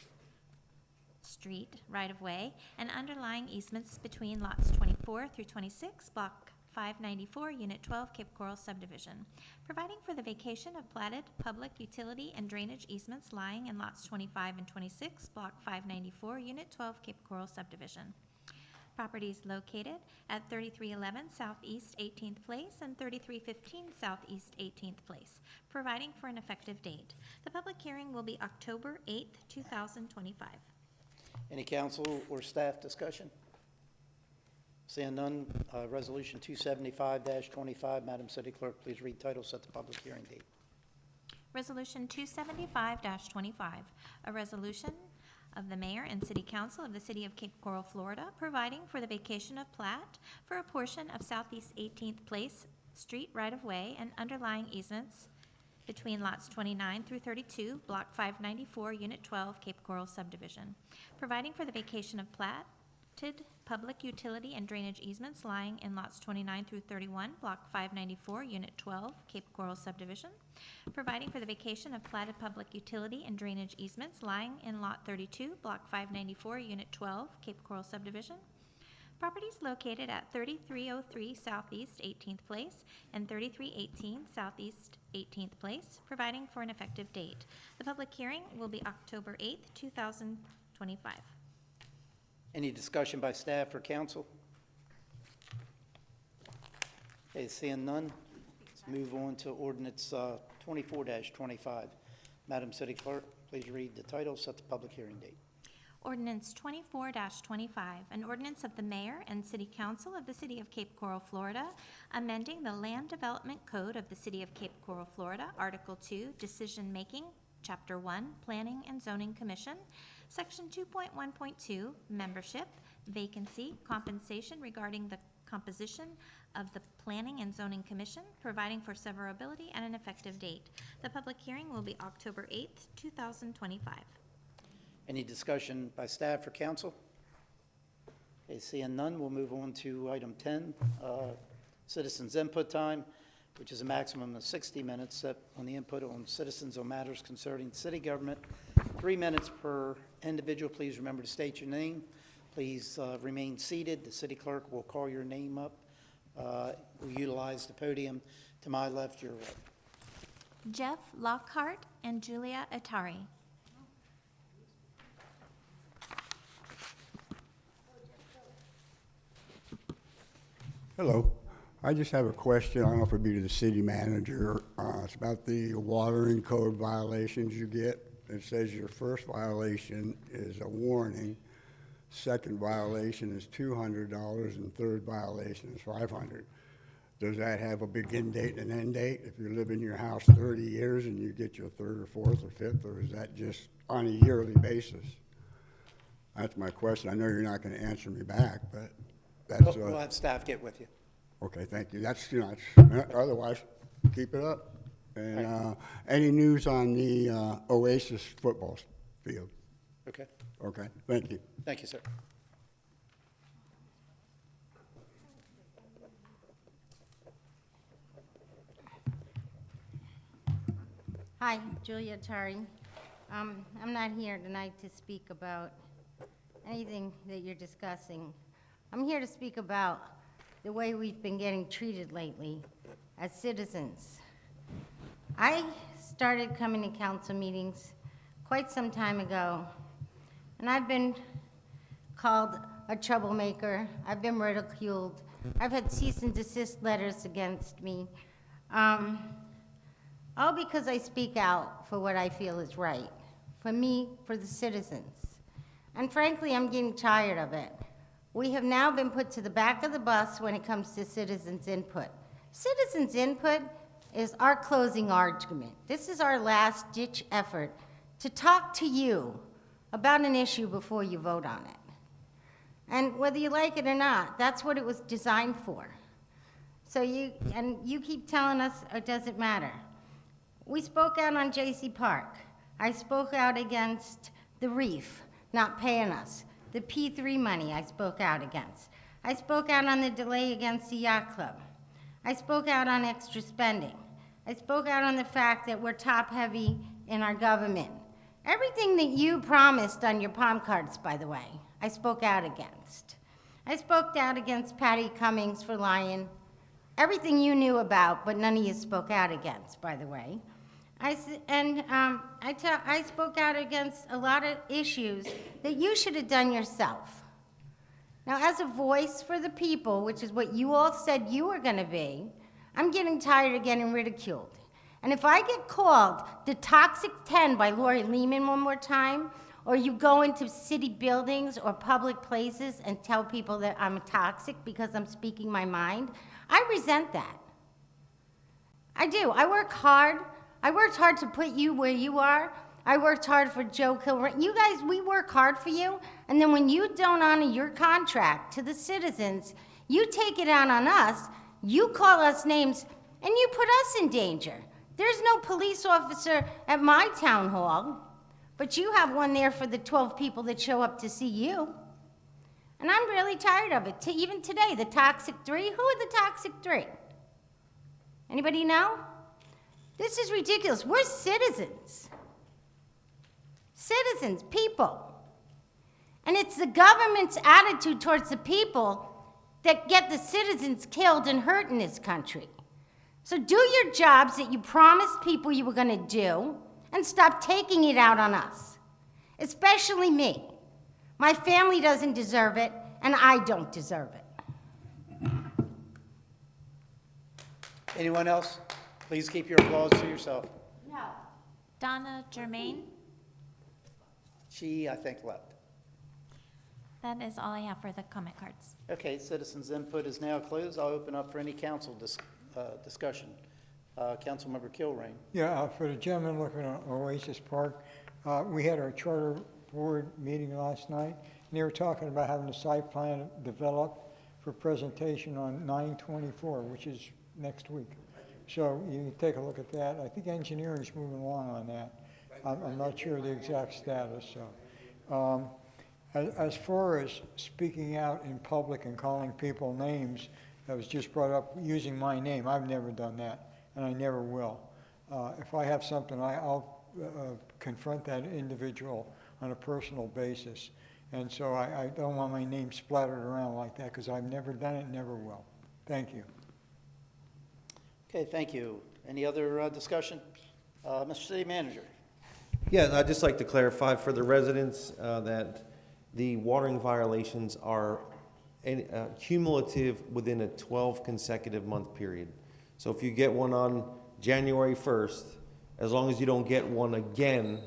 Street right-of-way and underlying easements between lots 24 through 26, Block 594, Unit 12, Cape Coral subdivision, providing for the vacation of platted public utility and drainage easements lying in lots 25 and 26, Block 594, Unit 12, Cape Coral subdivision. Properties located at 3311 Southeast 18th Place and 3315 Southeast 18th Place, providing for an effective date. The public hearing will be October 8th, 2025. Any council or staff discussion? Seeing none, Resolution 275-25. Madam City Clerk, please read title, set the public hearing date. Resolution 275-25, a resolution of the Mayor and City Council of the City of Cape Coral, Florida, providing for the vacation of plat for a portion of Southeast 18th Place Street right-of-way and underlying easements between lots 29 through 32, Block 594, Unit 12, Cape Coral subdivision, providing for the vacation of platted public utility and drainage easements lying in lots 29 through 31, Block 594, Unit 12, Cape Coral subdivision, providing for the vacation of platted public utility and drainage easements lying in Lot 32, Block 594, Unit 12, Cape Coral subdivision. Properties located at 3303 Southeast 18th Place and 3318 Southeast 18th Place, providing for an effective date. The public hearing will be October 8th, 2025. Any discussion by staff or council? Okay, seeing none, let's move on to ordinance 24-25. Madam City Clerk, please read the title, set the public hearing date. Ordinance 24-25, an ordinance of the Mayor and City Council of the City of Cape Coral, Florida, amending the Land Development Code of the City of Cape Coral, Florida, Article 2, Decision Making, Chapter 1, Planning and Zoning Commission, Section 2.1.2, Membership, Vacancy, Compensation regarding the composition of the Planning and Zoning Commission, providing for severability and an effective date. The public hearing will be October 8th, 2025. Any discussion by staff or council? Okay, seeing none, we'll move on to item 10, citizens' input time, which is a maximum of 60 minutes set on the input on citizens on matters concerning city government. 3 minutes per individual. Please remember to state your name. Please remain seated. The city clerk will call your name up. We'll utilize the podium to my left, your right. Jeff Lockhart and Julia Atari. Hello. I just have a question. I don't know if it'd be to the city manager. It's about the watering code violations you get. It says your first violation is a warning, second violation is $200, and third violation is $500. Does that have a begin date and end date? If you live in your house 30 years and you get your third or fourth or fifth, or is that just on a yearly basis? That's my question. I know you're not going to answer me back, but that's... We'll have staff get with you. Okay, thank you. That's, otherwise, keep it up. And any news on the Oasis football field? Okay. Okay, thank you. Thank you, sir. Hi, Julia Tari. I'm not here tonight to speak about anything that you're discussing. I'm here to speak about the way we've been getting treated lately as citizens. I started coming to council meetings quite some time ago, and I've been called a troublemaker. I've been ridiculed. I've had cease and desist letters against me, all because I speak out for what I feel is right, for me, for the citizens. And frankly, I'm getting tired of it. We have now been put to the back of the bus when it comes to citizens' input. Citizens' input is our closing argument. This is our last-ditch effort to talk to you about an issue before you vote on it. And whether you like it or not, that's what it was designed for. So you keep telling us it doesn't matter. We spoke out on J.C. Park. I spoke out against the Reef not paying us. The P3 money I spoke out against. I spoke out on the delay against the yacht club. I spoke out on extra spending. I spoke out on the fact that we're top-heavy in our government. Everything that you promised on your palm cards, by the way, I spoke out against. I spoke out against Patty Cummings for lying. Everything you knew about, but none of you spoke out against, by the way. I spoke out against a lot of issues that you should have done yourself. Now, as a voice for the people, which is what you all said you were going to be, I'm getting tired of getting ridiculed. And if I get called the Toxic 10 by Lori Lehman one more time, or you go into city buildings or public places and tell people that I'm toxic because I'm speaking my mind, I resent that. I do. I work hard. I worked hard to put you where you are. I worked hard for Joe Kilrain. You guys, we work hard for you, and then when you don't honor your contract to the citizens, you take it out on us, you call us names, and you put us in danger. There's no police officer at my town hall, but you have one there for the 12 people that show up to see you. And I'm really tired of it. Even today, the Toxic 3, who are the Toxic 3? Anybody know? This is ridiculous. We're citizens. Citizens, people. And it's the government's attitude towards the people that get the citizens killed and hurt in this country. So do your jobs that you promised people you were going to do and stop taking it out on us, especially me. My family doesn't deserve it, and I don't deserve it. Anyone else? Please keep your applause to yourself. No. Donna Germain, She, I think, left. that is all I have for the comment cards. Okay, citizens' input is now closed. I'll open up for any council discussion. Councilmember Kilrain. Yeah, for the gentleman looking at Oasis Park, we had our charter board meeting last night, and they were talking about having a site plan developed for presentation on 9/24, which is next week. So you can take a look at that. I think engineering's moving along on that. I'm not sure of the exact status, so. As far as speaking out in public and calling people names, that was just brought up, using my name, I've never done that, and I never will. If I have something, I'll confront that individual on a personal basis. And so I don't want my name splattered around like that, because I've never done it, never will. Thank you. Okay, thank you. Any other discussion? Mr. City Manager. Yeah, I'd just like to clarify for the residents that the watering violations are cumulative within a 12 consecutive month period. So if you get one on January 1st, as long as you don't get one again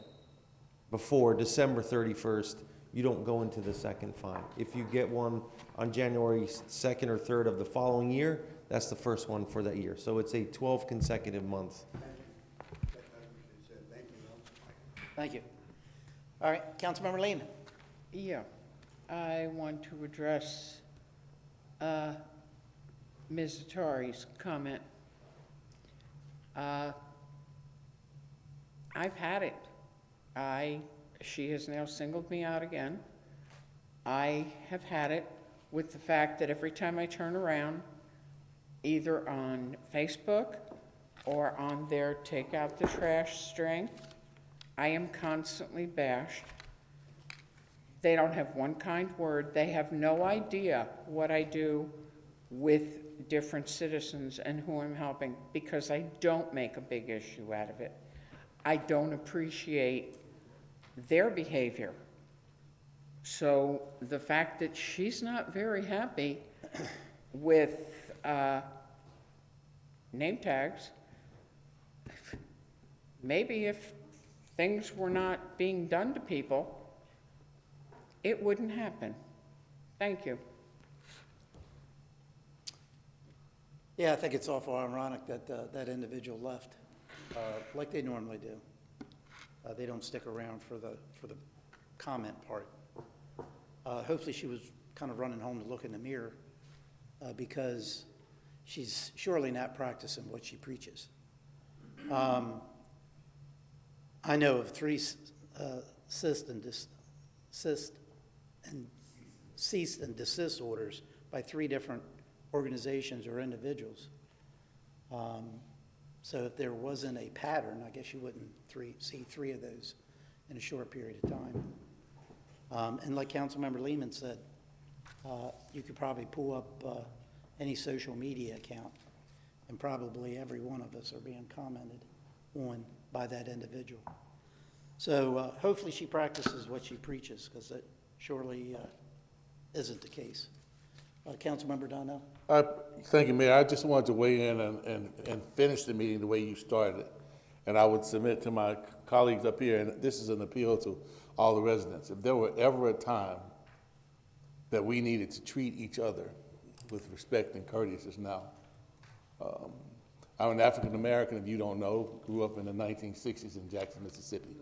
before December 31st, you don't go into the second fine. If you get one on January 2nd or 3rd of the following year, that's the first one for that year. So it's a 12 consecutive months. Thank you. All right, Councilmember Lehman. Yeah, I want to address Ms. Attari's comment. I've had it. She has now singled me out again. I have had it with the fact that every time I turn around, either on Facebook or on their Take Out the Trash string, I am constantly bashed. They don't have one kind word. They have no idea what I do with different citizens and who I'm helping, because I don't make a big issue out of it. I don't appreciate their behavior. So the fact that she's not very happy with name tags, maybe if things were not being done to people, it wouldn't happen. Thank you. Yeah, I think it's awful ironic that that individual left, like they normally do. They don't stick around for the comment part. Hopefully she was kind of running home to look in the mirror, because she's surely not practicing what she preaches. I know of three cease and desist orders by 3 different organizations or individuals. So if there wasn't a pattern, I guess you wouldn't see 3 of those in a short period of time. And like Councilmember Lehman said, you could probably pull up any social media account, and probably every one of us are being commented on by that individual. So hopefully she practices what she preaches, because it surely isn't the case. Councilmember Donnell? Thank you, Mayor. I just wanted to weigh in and finish the meeting the way you started it. And I would submit to my colleagues up here, and this is an appeal to all the residents, if there were ever a time that we needed to treat each other with respect and courtesy, it's now. I'm an African American, if you don't know, grew up in the 1960s in Jackson, Mississippi.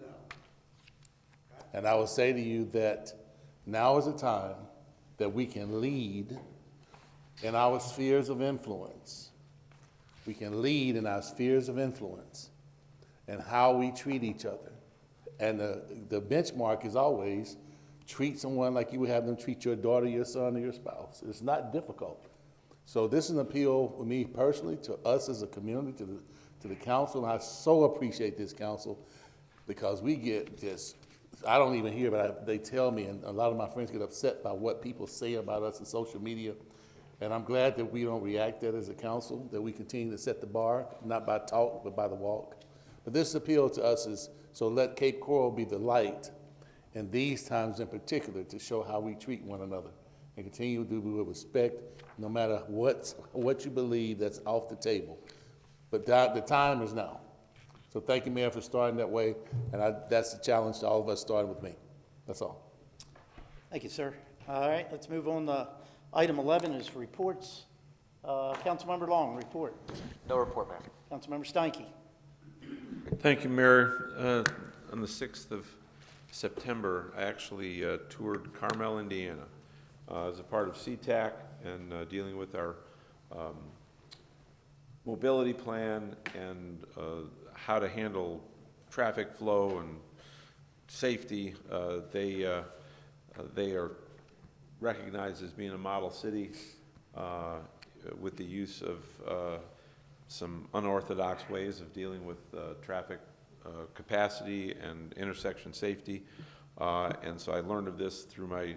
And I will say to you that now is a time that we can lead in our spheres of influence. We can lead in our spheres of influence and how we treat each other. And the benchmark is always treat someone like you would have them treat your daughter, your son, or your spouse. It's not difficult. So this is an appeal for me personally, to us as a community, to the council. And I so appreciate this council, because we get this, I don't even hear, but they tell me, and a lot of my friends get upset by what people say about us in social media. And I'm glad that we don't react to that as a council, that we continue to set the bar, not by talk, but by the walk. But this appeal to us is, so let Cape Coral be the light in these times in particular, to show how we treat one another and continue to do with respect, no matter what you believe, that's off the table. But the time is now. So thank you, Mayor, for starting that way, and that's the challenge to all of us, starting with me. That's all. Thank you, sir. All right, let's move on to item 11 is reports. Councilmember Long, report. No report, Mayor. Councilmember Steinke. Thank you, Mayor. On the 6th of September, I actually toured Carmel, Indiana, as a part of CTAC and dealing with our mobility plan and how to handle traffic flow and safety. They are recognized as being a model city with the use of some unorthodox ways of dealing with traffic capacity and intersection safety. And so I learned of this through my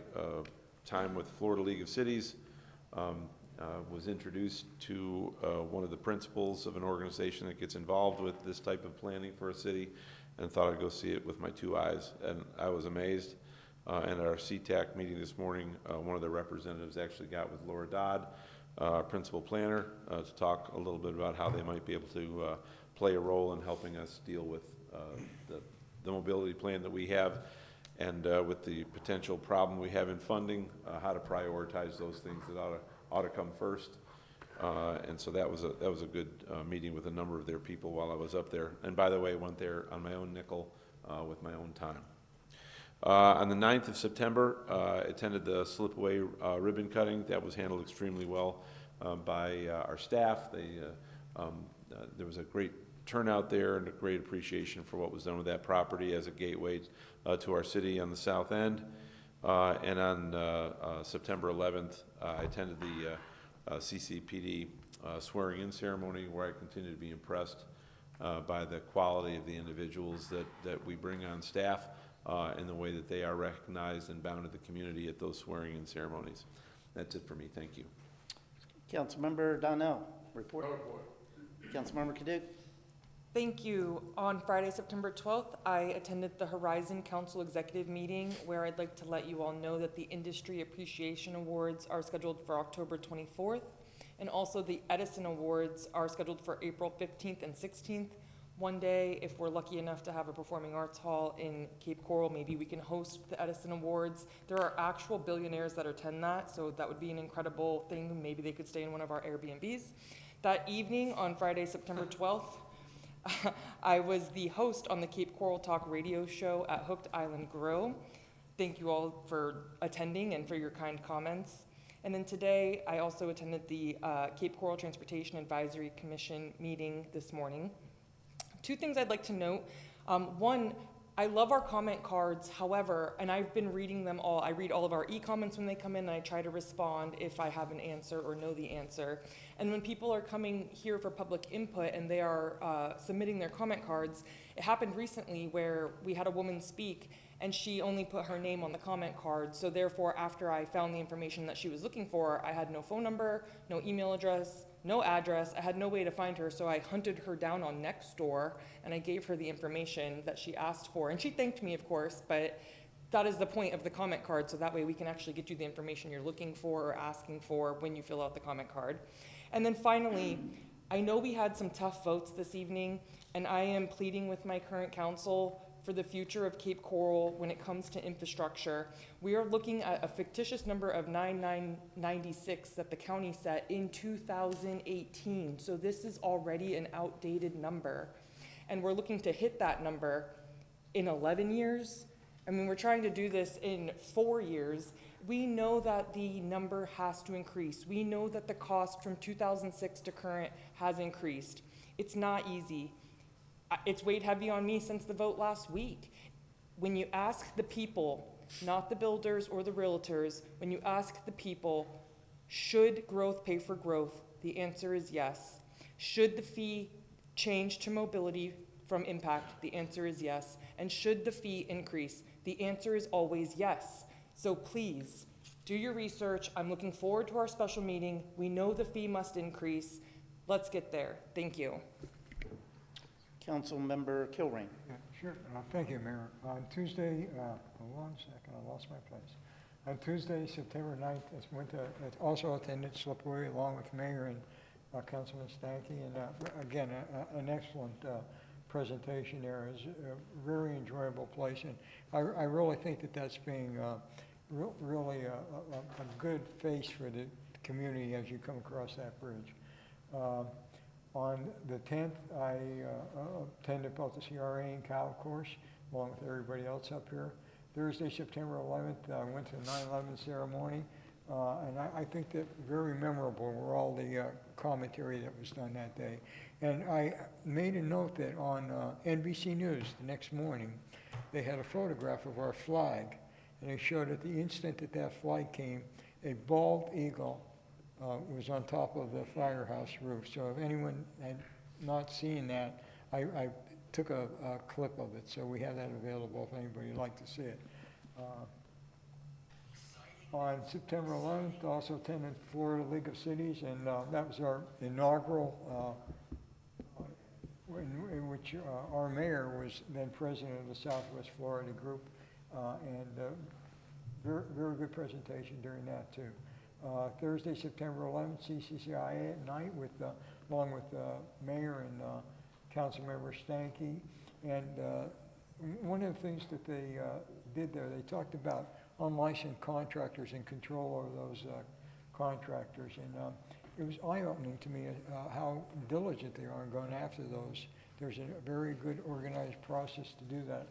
time with Florida League of Cities. Was introduced to one of the principals of an organization that gets involved with this type of planning for a city, and thought I'd go see it with my 2 eyes, and I was amazed. And at our CTAC meeting this morning, one of the representatives actually got with Laura Dodd, our principal planner, to talk a little bit about how they might be able to play a role in helping us deal with the mobility plan that we have, and with the potential problem we have in funding, how to prioritize those things that ought to come first. And so that was a good meeting with a number of their people while I was up there. And by the way, I went there on my own nickel with my own time. On the 9th of September, I attended the slip-away ribbon cutting. That was handled extremely well by our staff. There was a great turnout there and a great appreciation for what was done with that property as a gateway to our city on the south end. And on September 11th, I attended the CCPD swearing-in ceremony, where I continue to be impressed by the quality of the individuals that we bring on staff, and the way that they are recognized and bound to the community at those swearing-in ceremonies. That's it for me. Thank you. Councilmember Donnell, report. No report. Councilmember Kaduc. Thank you. On Friday, September 12th, I attended the Horizon Council Executive Meeting, where I'd like to let you all know that the Industry Appreciation Awards are scheduled for October 24th, and also the Edison Awards are scheduled for April 15th and 16th. One day, if we're lucky enough to have a performing arts hall in Cape Coral, maybe we can host the Edison Awards. There are actual billionaires that attend that, so that would be an incredible thing. Maybe they could stay in one of our Airbnbs. That evening on Friday, September 12th, I was the host on the Cape Coral Talk radio show at Hooked Island Grill. Thank you all for attending and for your kind comments. And then today, I also attended the Cape Coral Transportation Advisory Commission meeting this morning. Two things I'd like to note. One, I love our comment cards, however, and I've been reading them all. I read all of our e-comments when they come in, and I try to respond if I have an answer or know the answer. And when people are coming here for public input and they are submitting their comment cards, it happened recently where we had a woman speak and she only put her name on the comment card. So therefore, after I found the information that she was looking for, I had no phone number, no email address, no address. I had no way to find her, so I hunted her down on Nextdoor, and I gave her the information that she asked for. And she thanked me, of course, but that is the point of the comment card, so that way we can actually get you the information you're looking for or asking for when you fill out the comment card. And then finally, I know we had some tough votes this evening, and I am pleading with my current council for the future of Cape Coral when it comes to infrastructure. We are looking at a fictitious number of 9996 that the county set in 2018. So this is already an outdated number. And we're looking to hit that number in 11 years. I mean, we're trying to do this in 4 years. We know that the number has to increase. We know that the cost from 2006 to current has increased. It's not easy. It's weighed heavy on me since the vote last week. When you ask the people, not the builders or the realtors, when you ask the people, should growth pay for growth? The answer is yes. Should the fee change to mobility from impact? The answer is yes. And should the fee increase? The answer is always yes. So please, do your research. I'm looking forward to our special meeting. We know the fee must increase. Let's get there. Thank you. Councilmember Kilrain. Yeah, sure. Thank you, Mayor. On Tuesday, one second, I lost my place. On Tuesday, September 9th, I also attended Slippery along with Mayor and Councilman Stanky. And again, an excellent presentation there. It's a very enjoyable place. And I really think that that's being really a good face for the community as you come across that bridge. On the 10th, I attended both the CRA and Cal course, along with everybody else up here. Thursday, September 11th, I went to the 9/11 ceremony, and I think that very memorable were all the commentary that was done that day. And I made a note that on NBC News the next morning, they had a photograph of our flag, and they showed at the instant that that flag came, a bald eagle was on top of the firehouse roof. So if anyone had not seen that, I took a clip of it, so we have that available if anybody would like to see it. On September 11th, also attended Florida League of Cities, and that was our inaugural, in which our mayor was then president of the Southwest Florida Group, and very, very good presentation during that too. Thursday, September 11th, CCCIA at night along with Mayor and Councilmember Stanky. And one of the things that they did there, they talked about unlicensed contractors and control over those contractors. And it was eye-opening to me how diligent they are in going after those. There's a very good organized process to do that.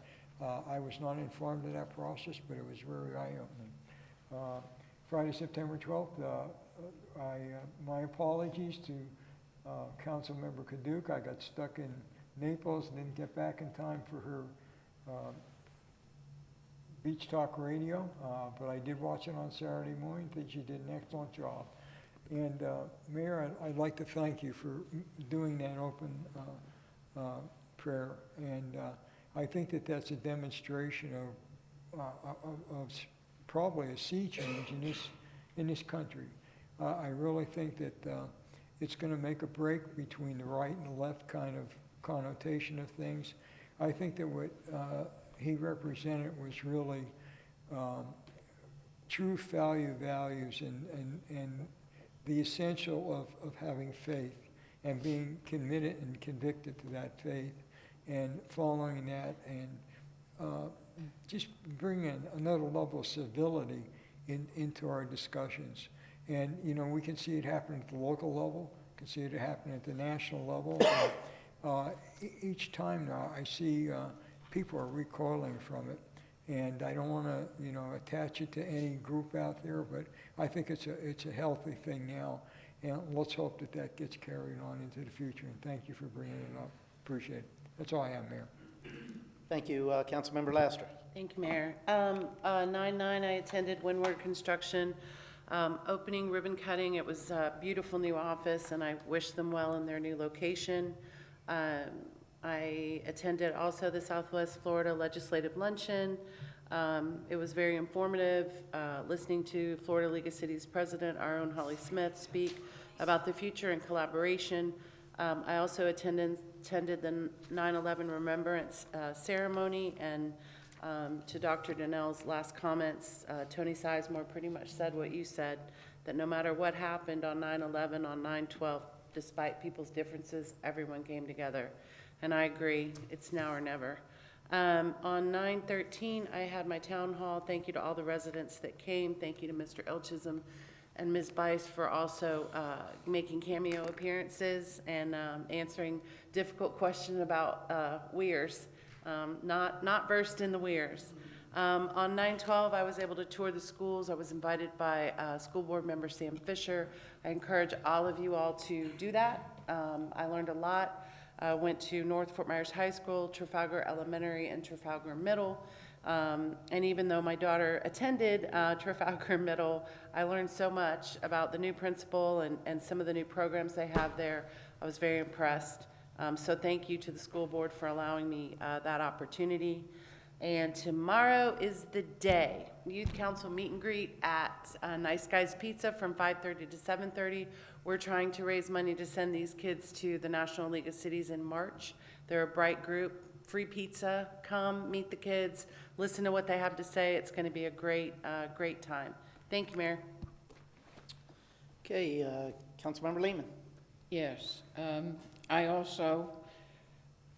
I was not informed of that process, but it was very eye-opening. Friday, September 12th, my apologies to Councilmember Kaduke. I got stuck in Naples and didn't get back in time for her Beach Talk Radio, but I did watch it on Saturday morning. I think she did an excellent job. And Mayor, I'd like to thank you for doing that open prayer. And I think that that's a demonstration of probably a sea change in this country. I really think that it's going to make a break between the right and the left kind of connotation of things. I think that what he represented was really true values and the essential of having faith and being committed and convicted to that faith and following that and just bringing another level of civility into our discussions. And, you know, we can see it happen at the local level, can see it happen at the national level. Each time now, I see people are recoiling from it. And I don't want to, attach it to any group out there, but I think it's a healthy thing now. And let's hope that that gets carried on into the future. And thank you for bringing it up. Appreciate it. That's all I have, Mayor. Thank you, Councilmember Laster. Thank you, Mayor. 9/9, I attended Windward Construction opening ribbon cutting. It was a beautiful new office, and I wish them well in their new location. I attended also the Southwest Florida Legislative Luncheon. It was very informative, listening to Florida League of Cities President, our own Holly Smith, speak about the future and collaboration. I also attended the 9/11 Remembrance ceremony, and to Dr. Donnell's last comments, Tony Sizemore pretty much said what you said, that no matter what happened on 9/11, on 9/12, despite people's differences, everyone came together. And I agree, it's now or never. On 9/13, I had my town hall. Thank you to all the residents that came. Thank you to Mr. Elchism and Ms. Bice for also making cameo appearances and answering difficult questions about weirs. Not versed in the weirs. On 9/12, I was able to tour the schools. I was invited by School Board Member Sam Fisher. I encourage all of you all to do that. I learned a lot. I went to North Fort Myers High School, Trafalgar Elementary, and Trafalgar Middle. And even though my daughter attended Trafalgar Middle, I learned so much about the new principal and some of the new programs they have there. I was very impressed. So thank you to the school board for allowing me that opportunity. And tomorrow is the day. Youth Council meet and greet at Nice Guys Pizza from 5:30 to 7:30. We're trying to raise money to send these kids to the National League of Cities in March. They're a bright group. Free pizza. Come, meet the kids, listen to what they have to say. It's going to be a great time. Thank you, Mayor. Okay, Councilmember Lehman. Yes, I also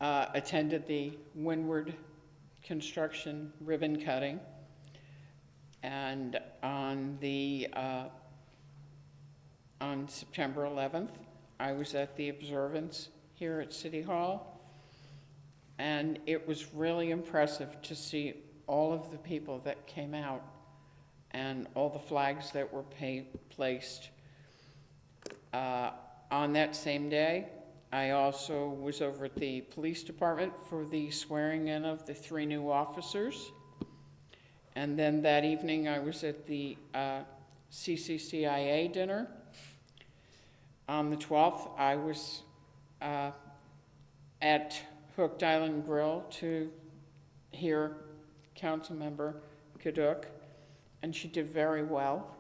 attended the Windward Construction ribbon cutting, and on September 11th, I was at the observance here at City Hall, and it was really impressive to see all of the people that came out and all the flags that were placed. On that same day, I also was over at the police department for the swearing in of the 3 new officers. And then that evening, I was at the CCCIA dinner. On the 12th, I was at Hooked Island Grill to hear Councilmember Kaduk, and she did very well.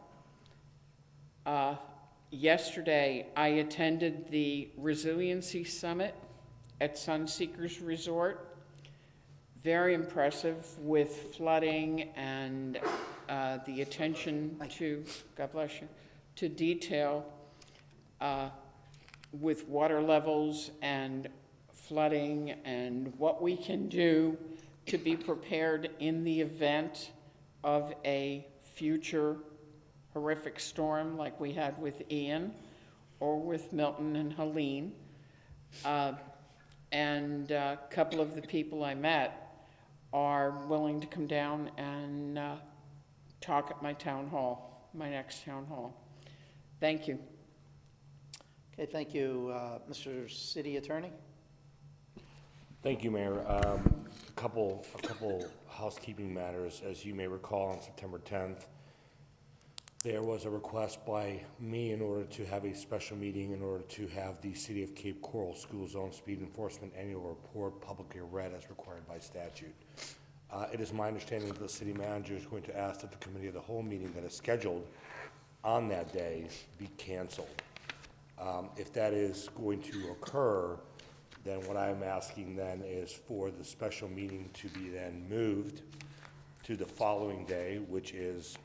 Yesterday, I attended the Resiliency Summit at Sunseekers Resort. Very impressive with flooding and the attention to, God bless you, to detail with water levels and flooding and what we can do to be prepared in the event of a future horrific storm like we had with Ian or with Milton and Helene. And a couple of the people I met are willing to come down and talk at my town hall, my next town hall. Thank you. Okay, thank you. Mr. City Attorney? Thank you, Mayor. A couple housekeeping matters. As you may recall, on September 10th, there was a request by me in order to have a special meeting in order to have the City of Cape Coral School Zone Speed Enforcement Annual Report publicly read as required by statute. It is my understanding that the city manager is going to ask that the committee of the whole meeting that is scheduled on that day be canceled. If that is going to occur, then what I'm asking then is for the special meeting to be then moved to the following day, which is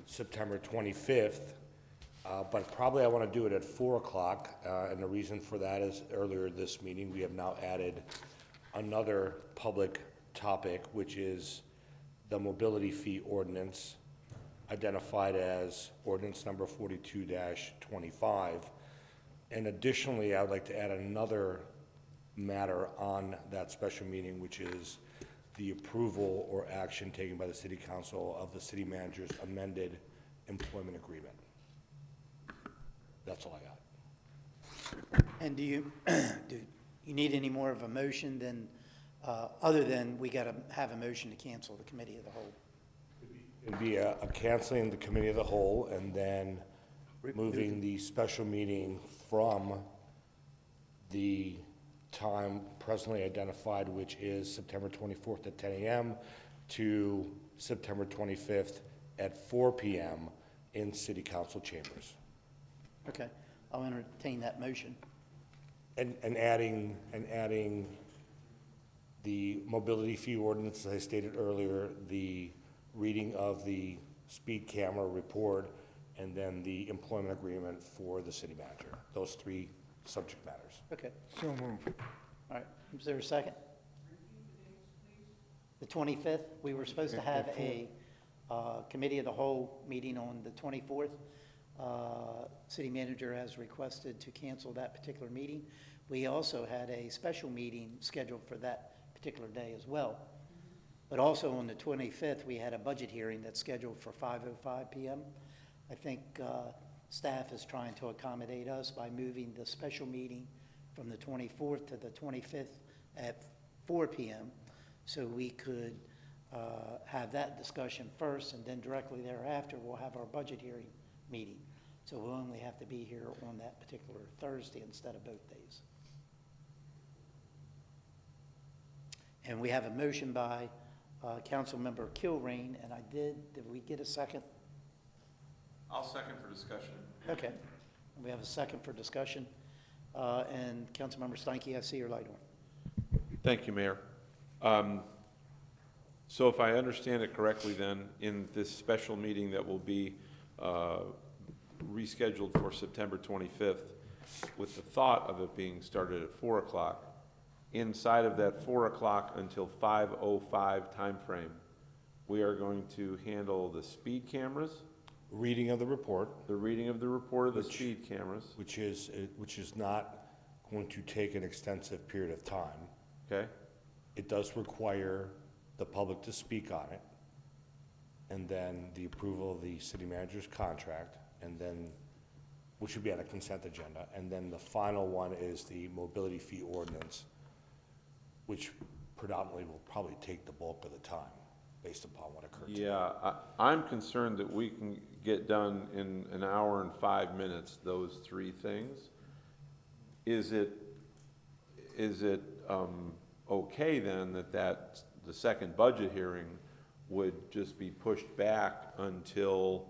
September 25th, but probably I want to do it at 4 o'clock, and the reason for that is earlier this meeting, we have now added another public topic, which is the mobility fee ordinance. identified as ordinance number 42-25. And additionally, I would like to add another matter on that special meeting, which is the approval or action taken by the city council of the city manager's amended employment agreement. That's all I got. And do you need any more of a motion than, other than we got to have a motion to cancel the committee of the whole? It'd be a canceling the committee of the whole and then moving the special meeting from the time presently identified, which is September 24th at 10 a.m. to September 25th at 4 p.m. in city council chambers. Okay, I'll entertain that motion. And adding the mobility fee ordinance, as I stated earlier, the reading of the speed camera report, and then the employment agreement for the city manager. Those three subject matters. Okay, So moved. all right. Is there a second? The 25th, we were supposed to have a committee of the whole meeting on the 24th. City manager has requested to cancel that particular meeting. We also had a special meeting scheduled for that particular day as well. But also on the 25th, we had a budget hearing that's scheduled for 5:05 p.m. I think staff is trying to accommodate us by moving the special meeting from the 24th to the 25th at 4 p.m. so we could have that discussion first, and then directly thereafter, we'll have our budget hearing meeting. So we'll only have to be here on that particular Thursday instead of both days. And we have a motion by Councilmember Kilrain, and did we get a second? I'll second for discussion. Okay, we have a second for discussion. And Councilmember Steinke, I see your light on. Thank you, Mayor. So if I understand it correctly then, in this special meeting that will be rescheduled for September 25th, with the thought of it being started at 4 o'clock, inside of that 4 o'clock until 5:05 timeframe, we are going to handle the speed cameras, Reading of the report. the reading of the report of the speed cameras, Which is not going to take an extensive period of time. okay? It does require the public to speak on it, and then the approval of the city manager's contract, and then, which should be on a consent agenda, and then the final one is the mobility fee ordinance, which predominantly will probably take the bulk of the time, based upon what occurred today. Yeah, I'm concerned that we can get done in an hour and 5 minutes, those three things. Is it okay then that the second budget hearing would just be pushed back until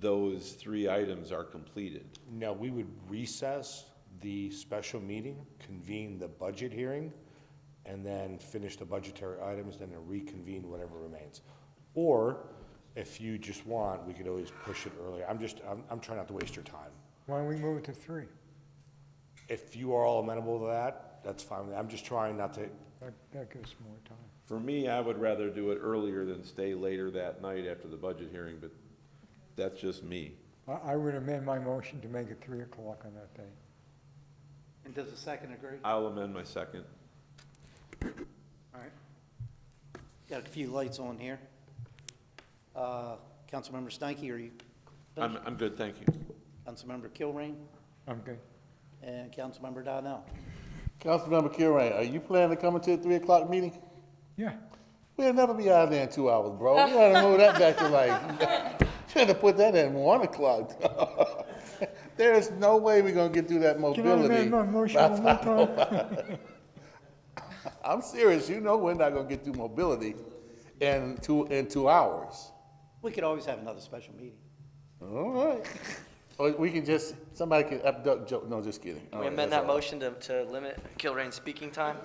those three items are completed? No, we would recess the special meeting, convene the budget hearing, and then finish the budgetary items, then reconvene whatever remains. Or, if you just want, we could always push it earlier. I'm trying not to waste your time. Why don't we move it to 3? If you are all amenable to that, that's fine with me. I'm just trying not to, That gives more time. For me, I would rather do it earlier than stay later that night after the budget hearing, but that's just me. I would amend my motion to make it 3 o'clock on that day. And does the second agree? I'll amend my second. All right. Got a few lights on here. Councilmember Steinke, are you finished? I'm good, thank you. Councilmember Kilrain I'm good. and Councilmember Donnell. Councilmember Kilrain, are you planning to come to the 3 o'clock meeting? Yeah. We'll never be out there in 2 hours, bro. We gotta move that back to like, trying to put that in 1 o'clock. There's no way we're gonna get through that Can I mobility. amend my motion one more time? I'm serious, you know we're not gonna get through mobility in 2 hours. We could always have another special meeting. All right. Or we can just, somebody can abduct Joe, no, just kidding. Can we amend that motion to limit Kilrain's speaking time?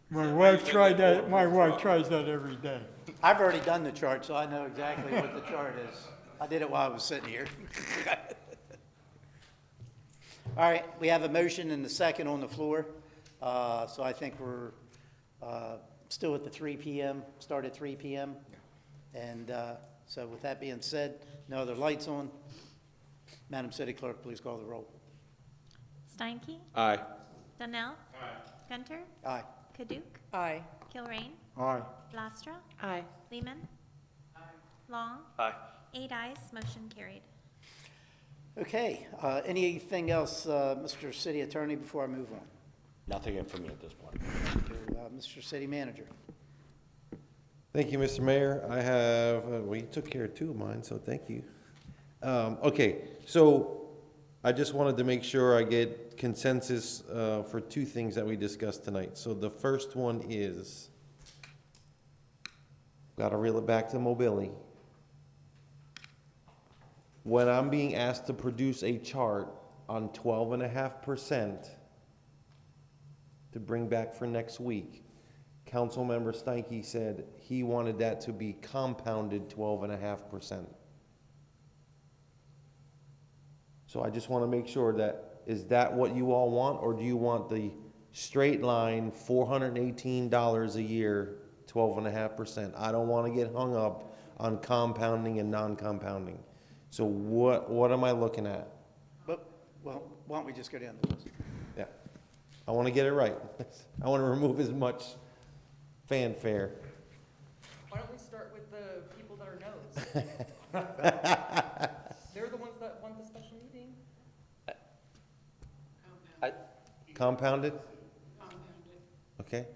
My wife tried that, my wife tries that every day. I've already done the chart, so I know exactly what the chart is. I did it while I was sitting here. All right, we have a motion and a second on the floor. So I think we're still at the 3 PM, start at 3 PM. And so with that being said, no other lights on. Madam City Clerk, please call the roll. Steinke? Aye. Donnell? Gunter? Aye. Paduk? Aye. Kilrain? Aye. Lastra? Aye. Lehman? Long? Aye. 8 ayes, motion carried. Okay, anything else, Mr. City Attorney, before I move on? Nothing in for me at this point. To Mr. City Manager. Thank you, Mr. Mayor. I have, well, you took care of two of mine, so thank you. Okay, so I just wanted to make sure I get consensus for two things that we discussed tonight. So the first one is, gotta reel it back to mobility. When I'm being asked to produce a chart on 12.5% to bring back for next week, Councilmember Steinke said he wanted that to be compounded 12.5%. So I just want to make sure that, is that what you all want, or do you want the straight line, $418 a year, 12.5%? I don't want to get hung up on compounding and non-compounding. So what am I looking at? But, well, why don't we just go down the list? Yeah, I want to get it right. I want to remove as much fanfare. Why don't we start with the people that are no's? They're the ones that want the special meeting. Compounded? Okay.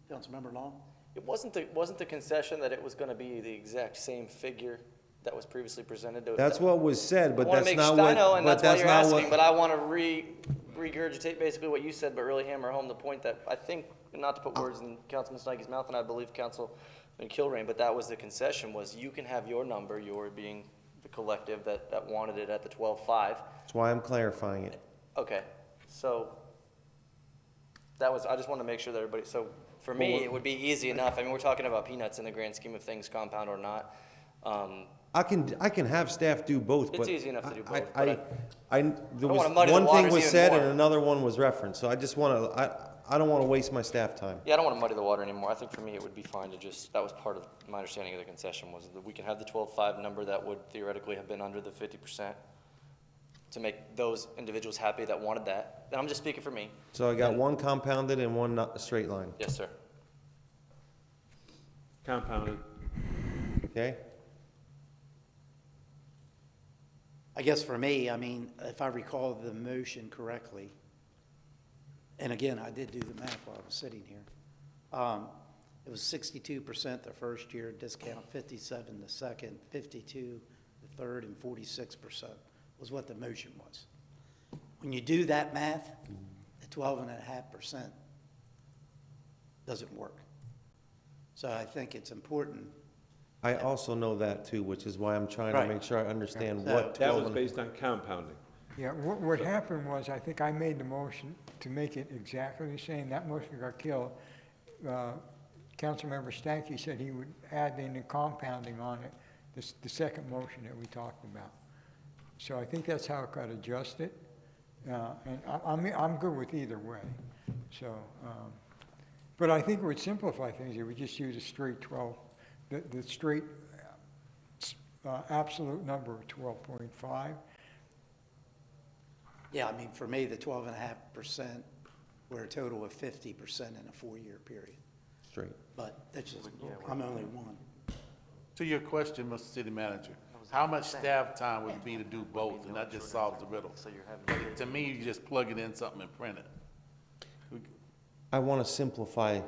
Councilmember Long? It wasn't the concession that it was going to be the exact same figure that was previously presented? That's what was said, but I wanna that's make not sure- what. I know, and but that's why you're not what- asking, but I want to regurgitate basically what you said, but really hammer home the point that I think, not to put words in Councilman Steinke's mouth, and I believe Councilman Kilrain, but that was the concession, was you can have your number, your being the collective that wanted it at the 12.5. That's why I'm clarifying it. Okay, so that was, I just want to make sure that everybody, so for me, it would be easy enough. I mean, we're talking about peanuts in the grand scheme of things, compound or not. I can have staff do both, It's but. easy enough to do both, I, but there wanna was, muddy the one thing waters was even said more. and another one was referenced, so I just wanna, I don't wanna waste my staff time. Yeah, I don't want to muddy the water anymore. I think for me, it would be fine to just, that was part of my understanding of the concession, was that we can have the 12.5 number that would theoretically have been under the 50% to make those individuals happy that wanted that. And I'm just speaking for me. So I got one compounded and one not straight line, Yes, sir. Compounded. okay? I guess for me, I mean, if I recall the motion correctly, and again, I did do the math while I was sitting here, it was 62% the first year, discount 57 the second, 52 the third, and 46% was what the motion was. When you do that math, the 12.5% doesn't work. So I think it's important. I also know that too, which is why I'm trying to Right. make sure I understand So what That 12 was and. based on compounding. Yeah, what happened was, I think I made the motion to make it exactly the same. That motion got killed. Councilmember Stankey said he would add in the compounding on it, the second motion that we talked about. So I think that's how it got adjusted. And I'm good with either way. So, but I think it would simplify things if we just use a straight 12, the straight absolute number of 12.5. Yeah, I mean, for me, the 12.5% were a total of 50% in a 4-year period. Straight. But that's just, I'm only one. To your question, Mr. City Manager, how much staff time would be to do both, and that just solves the riddle? To me, you just plug it in something and print it. I want to simplify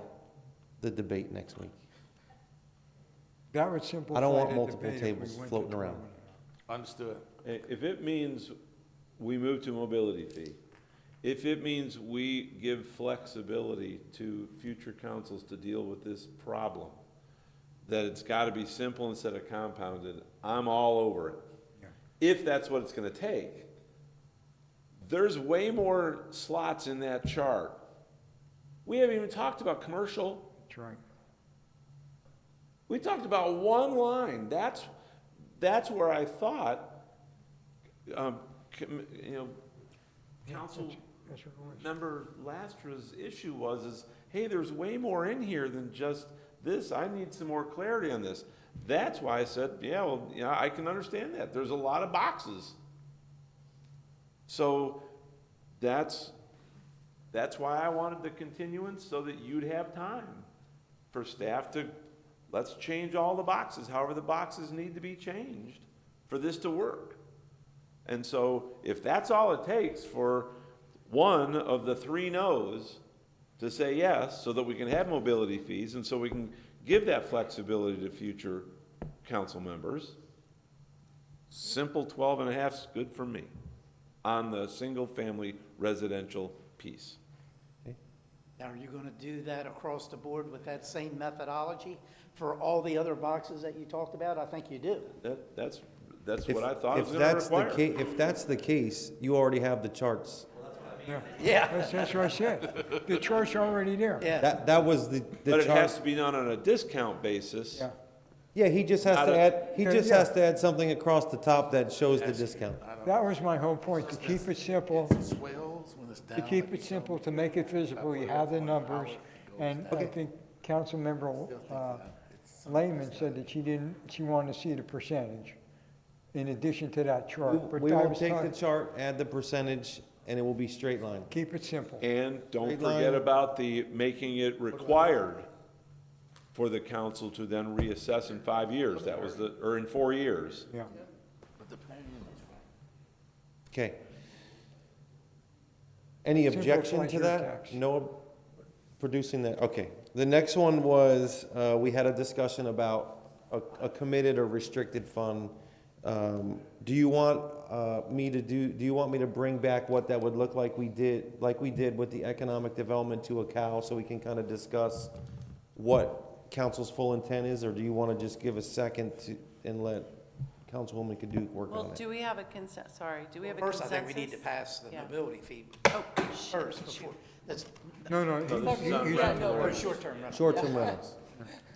the debate next week. That would simplify I don't want the multiple debate if we tables went to floating around. 12. Understood. If it means we move to mobility fee, if it means we give flexibility to future councils to deal with this problem, that it's got to be simple instead of compounded, I'm all over it. Yeah. If that's what it's going to take. There's way more slots in that chart. We haven't even talked about commercial. That's right. We talked about one line. That's where I thought, Council That's what it was. member Lastra's issue was, is hey, there's way more in here than just this. I need some more clarity on this. That's why I said, yeah, well, yeah, I can understand that. There's a lot of boxes. So that's why I wanted the continuance, so that you'd have time for staff to, let's change all the boxes, however the boxes need to be changed for this to work. And so if that's all it takes for one of the three no's to say yes, so that we can have mobility fees and so we can give that flexibility to future council members, simple 12 and a half is good for me on the single-family residential piece. Now, are you going to do that across the board with that same methodology for all the other boxes that you talked about? I think you do. That's what I thought it was going to require. If that's the case, you already have the charts. Yeah. That's what I said. The chart's already there. Yeah. That was the But it chart. has to be done on a discount basis. Yeah. Yeah, he just has Not to a- add, he just Yeah. has to add something across the top that shows the discount. That was my whole point, to keep it simple, Swells when it's down. to keep it simple, to make it visible. You have the numbers. And I think Councilmember Lehman said that she wanted to see the percentage in addition to that chart. But We I will was take the telling- chart, add the percentage, and it will be straight line. Keep it simple. And don't Straight forget line. about the making it required for the council to then reassess in 5 years. That was or in 4 years. Yeah. Okay. Any Simple objection like to your that? tax. No producing that? Okay. The next one was, we had a discussion about a committed or restricted fund. Do you want do you want me to bring back what that would look like we did with the economic development to a cow, so we can kind of discuss what council's full intent is, or do you want to just give a second and let Councilwoman Kadook work on Well, it? do we have a consent, sorry, do we have a First, I consensus? think we need to pass the Yeah. mobility fee Oh, first before, that's, No, or short-term rental. Short-term rentals.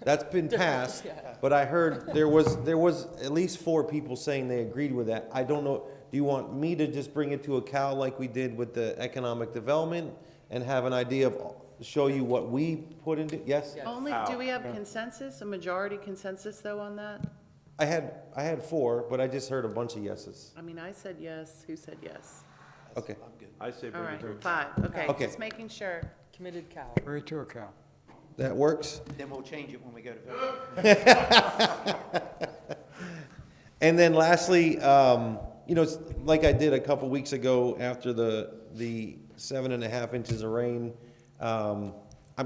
That's been passed, but I heard there was at least 4 people saying they agreed with that. I don't know, do you want me to just bring it to a cow like we did with the economic development and have an idea of, show you what we put into, yes? Only, do we have consensus, a majority consensus though on that? I had 4, but I just heard a bunch of yeses. I mean, I said yes, who said yes? Okay. I say All bring right, it to 5, okay, Okay. just making sure. Committed cow. Bring it to a cow. That works? Then we'll change it when we go to vote. And then lastly, it's like I did a couple weeks ago after the 7.5 inches of rain, I'm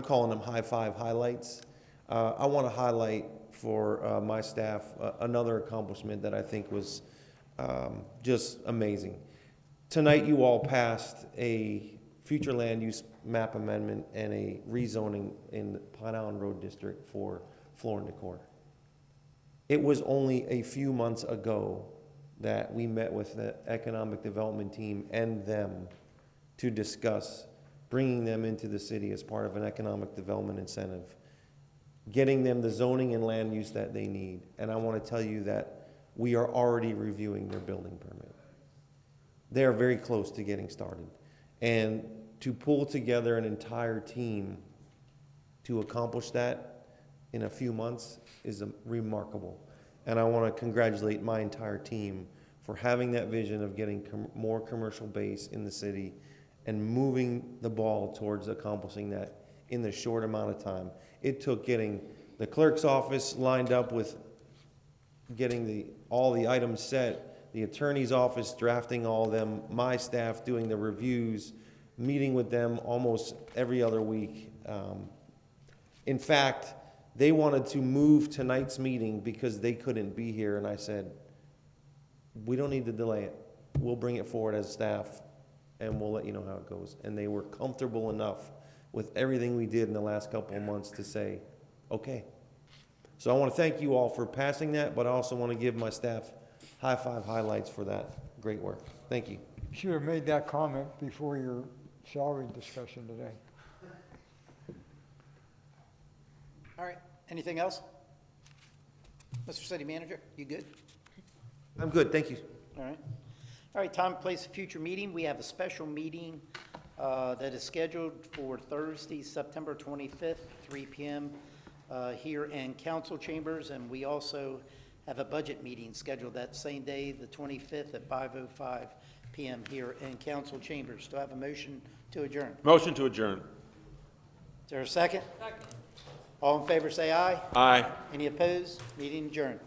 calling them high five highlights. I want to highlight for my staff another accomplishment that I think was just amazing. Tonight, you all passed a future land use map amendment and a rezoning in the Pine Island Road District for Floor and Decor. It was only a few months ago that we met with the economic development team and them to discuss bringing them into the city as part of an economic development incentive, getting them the zoning and land use that they need. And I want to tell you that we are already reviewing their building permit. They are very close to getting started. And to pull together an entire team to accomplish that in a few months is remarkable. And I want to congratulate my entire team for having that vision of getting more commercial base in the city and moving the ball towards accomplishing that in the short amount of time. It took getting the clerk's office lined up with getting all the items set, the attorney's office drafting all of them, my staff doing the reviews, meeting with them almost every other week. In fact, they wanted to move tonight's meeting because they couldn't be here, and I said, we don't need to delay it. We'll bring it forward as staff, and we'll let you know how it goes. And they were comfortable enough with everything we did in the last couple of months to say, okay. So I want to thank you all for passing that, but I also want to give my staff high five highlights for that great work. Thank you. You should have made that comment before your salary discussion today. All right, anything else? Mr. City Manager, you good? I'm good, thank you. All right. All right, time, place, future meeting. We have a special meeting that is scheduled for Thursday, September 25th, 3 p.m. Here in council chambers, and we also have a budget meeting scheduled that same day, the 25th at 5:05 p.m. here in council chambers. Do I have a motion to adjourn? Motion to adjourn. Is there a second? Second. All in favor say aye. Aye. Any opposed? Meeting adjourned.